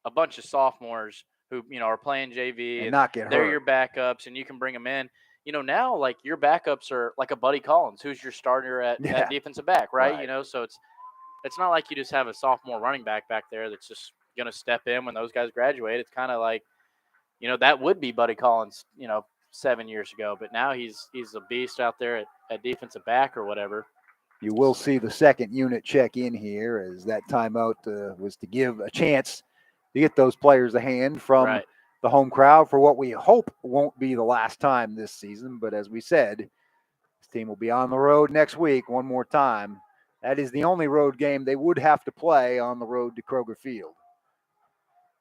a bunch of sophomores who, are playing JV and not get hurt. They're your backups and you can bring them in. Now like your backups are like a Buddy Collins, who's your starter at defensive back, right? So it's not like you just have a sophomore running back there that's just going to step in when those guys graduate. It's kind of like, that would be Buddy Collins, 7 years ago, but now he's a beast out there at defensive back or whatever. You will see the second unit check in here as that timeout was to give a chance to get those players a hand from the home crowd for what we hope won't be the last time this season. But as we said, this team will be on the road next week one more time. That is the only road game they would have to play on the road to Kroger Field.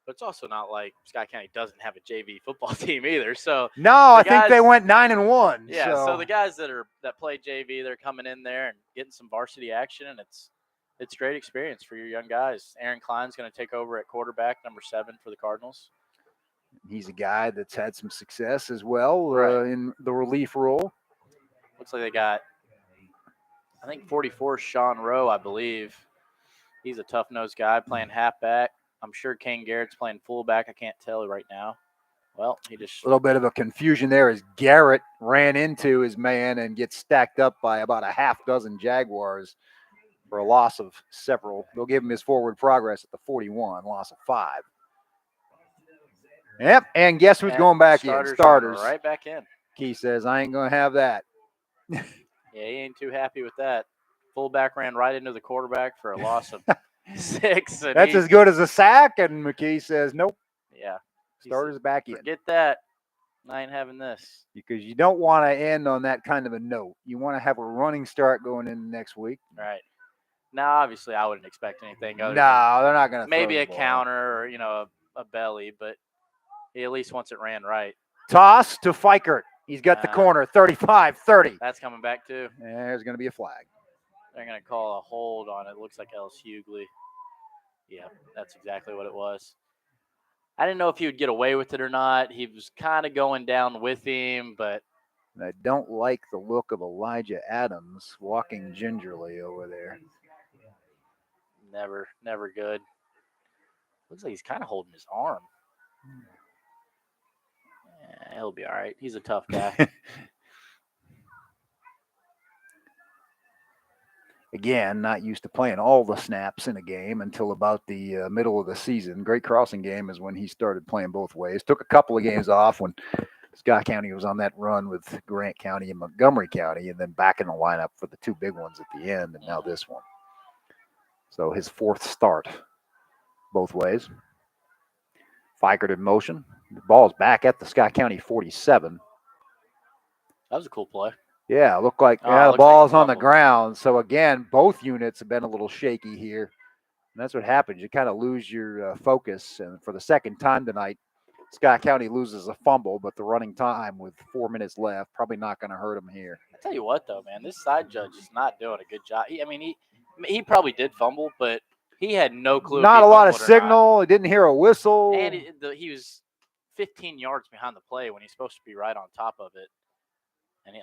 But it's also not like Scott County doesn't have a JV football team either. So no, I think they went 9-1. Yeah, so the guys that play JV, they're coming in there and getting some varsity action, and it's great experience for your young guys. Aaron Klein's going to take over at quarterback, number 7 for the Cardinals. He's a guy that's had some success as well in the relief role. Looks like they got I think 44 is Sean Rowe, I believe. He's a tough-nosed guy playing halfback. I'm sure Kane Garrett's playing fullback. I can't tell right now. Well, he just... A little bit of a confusion there as Garrett ran into his man and gets stacked up by about a half dozen Jaguars for a loss of several. They'll give him his forward progress at the 41, loss of 5. Yep, and guess who's going back in? Starters. Right back in. Key says, I ain't going to have that. Yeah, he ain't too happy with that. Fullback ran right into the quarterback for a loss of 6. That's as good as a sack, and McKee says, nope. Yeah. Starters back in. Forget that. I ain't having this. Because you don't want to end on that kind of a note. You want to have a running start going into next week. Right. Now, obviously, I wouldn't expect anything other than they're not going to maybe a counter or, a belly, but he at least wants it ran right. Toss to Fikert. He's got the corner, 35-30. That's coming back, too. There's going to be a flag. They're going to call a hold on it. Looks like Ellis Hughley. Yeah, that's exactly what it was. I didn't know if he would get away with it or not. He was kind of going down with him, but... I don't like the look of Elijah Adams walking gingerly over there. Never good. Looks like he's kind of holding his arm. Yeah, he'll be all right. He's a tough guy. Again, not used to playing all the snaps in a game until about the middle of the season. Great Crossing game is when he started playing both ways. Took a couple of games off when Scott County was on that run with Grant County and Montgomery County, and then back in the lineup for the 2 big ones at the end, and now this one. So his 4th start both ways. Fikert in motion. The ball's back at the Scott County 47. That was a cool play. Yeah, looked like the ball's on the ground. So, again, both units have been a little shaky here. And that's what happens. You kind of lose your focus. And for the second time tonight, Scott County loses a fumble, but the running time with 4 minutes left, probably not going to hurt him here. I tell you what, though, man, this side judge is not doing a good job. He probably did fumble, but he had no clue. Not a lot of signal. He didn't hear a whistle. And he was 15 yards behind the play when he's supposed to be right on top of it. And,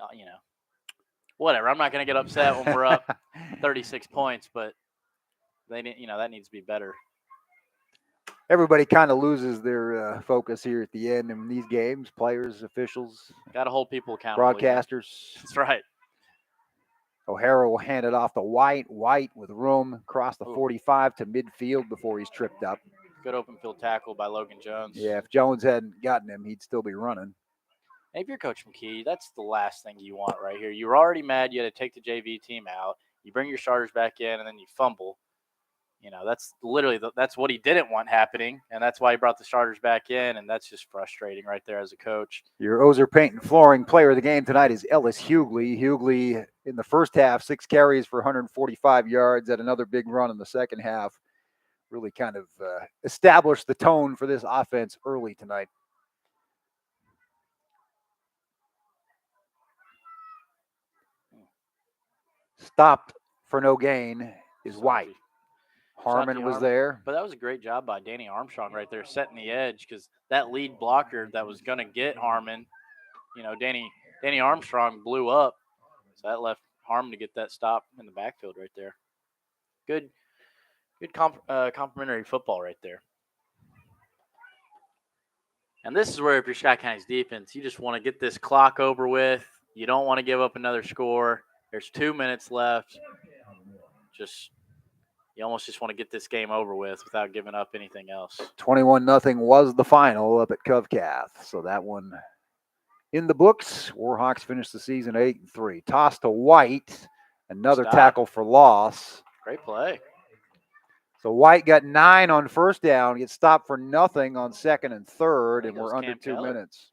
whatever. I'm not going to get upset when we're up 36 points, but they didn't, that needs to be better. Everybody kind of loses their focus here at the end in these games. Players, officials. Got to hold people accountable. Broadcasters. That's right. O'Hara will hand it off to White. White with room across the 45 to midfield before he's tripped up. Good open field tackle by Logan Jones. Yeah, if Jones hadn't gotten him, he'd still be running. Hey, if you're Coach McKee, that's the last thing you want right here. You were already mad you had to take the JV team out. You bring your starters back in, and then you fumble. That's literally that's what he didn't want happening, and that's why he brought the starters back in, and that's just frustrating right there as a coach. Your Ozer Paint and Flooring player of the game tonight is Ellis Hughley. Hughley in the first half, 6 carries for 145 yards, had another big run in the second half. Really kind of established the tone for this offense early tonight. Stopped for no gain is White. Harmon was there. But that was a great job by Danny Armstrong right there, setting the edge, because that lead blocker that was going to get Harmon, Danny Armstrong blew up. So that left Harmon to get that stop in the backfield right there. Good complimentary football right there. And this is where, if you're Scott County's defense, you just want to get this clock over with. You don't want to give up another score. There's 2 minutes left. You almost just want to get this game over with without giving up anything else. 21-0 was the final up at Covcath. So that one in the books. Warhawks finished the season 8-3. Toss to White. Another tackle for loss. Great play. So White got 9 on first down. Gets stopped for nothing on second and third, and we're under 2 minutes.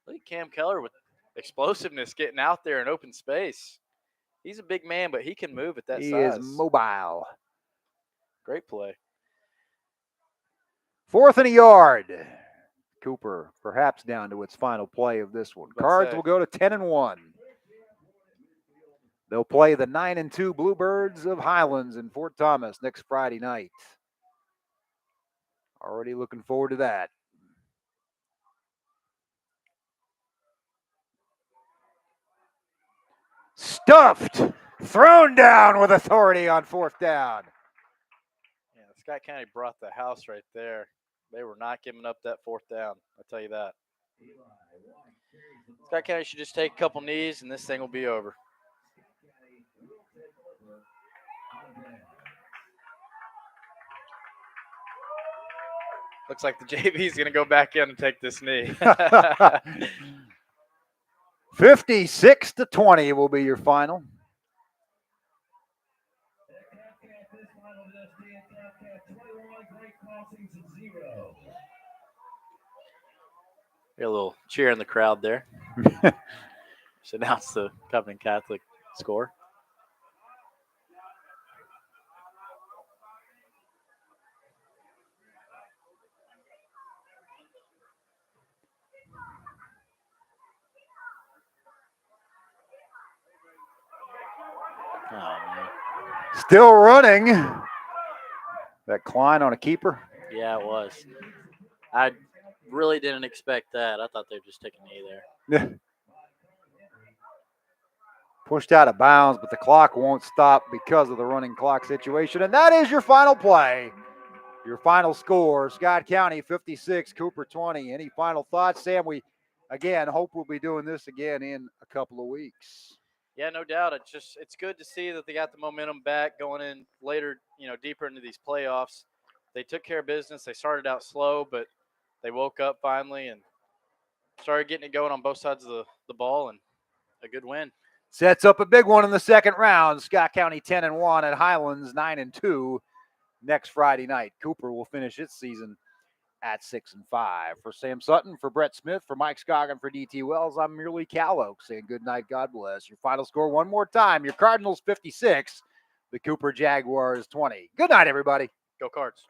Look at Cam Keller with explosiveness getting out there in open space. He's a big man, but he can move at that size. He is mobile. Great play. 4th and a yard. Cooper perhaps down to its final play of this one. Cards will go to 10-1. They'll play the 9-2 Bluebirds of Highlands in Fort Thomas next Friday night. Already looking forward to that. Stuffed Thrown down with authority on 4th down. Yeah, Scott County brought the house right there. They were not giving up that 4th down. I'll tell you that. Scott County should just take a couple knees and this thing will be over. Looks like the JV is going to go back in and take this knee. 56-20 will be your final. A little cheer in the crowd there. Just announced the Covenant Catholic score. Oh, man. Still running. That Klein on a keeper. Yeah, it was. I really didn't expect that. I thought they'd just take a knee there. Yeah. Pushed out of bounds, but the clock won't stop because of the running clock situation. And that is your final play. Your final score, Scott County 56, Cooper 20. Any final thoughts, Sam? We, again, hope we'll be doing this again in a couple of weeks. Yeah, no doubt. It's good to see that they got the momentum back going in later, deeper into these playoffs. They took care of business. They started out slow, but they woke up finally and started getting it going on both sides of the ball, and a good win. Sets up a big one in the second round. Scott County 10-1 at Highlands 9-2 next Friday night. Cooper will finish its season at 6-5. For Sam Sutton, for Brett Smith, for Mike Scoggin, for DT Wells, I'm merely Cal Oak saying good night, God bless. Your final score one more time. Your Cardinals 56, the Cooper Jaguars 20. Good night, everybody. Go Cards.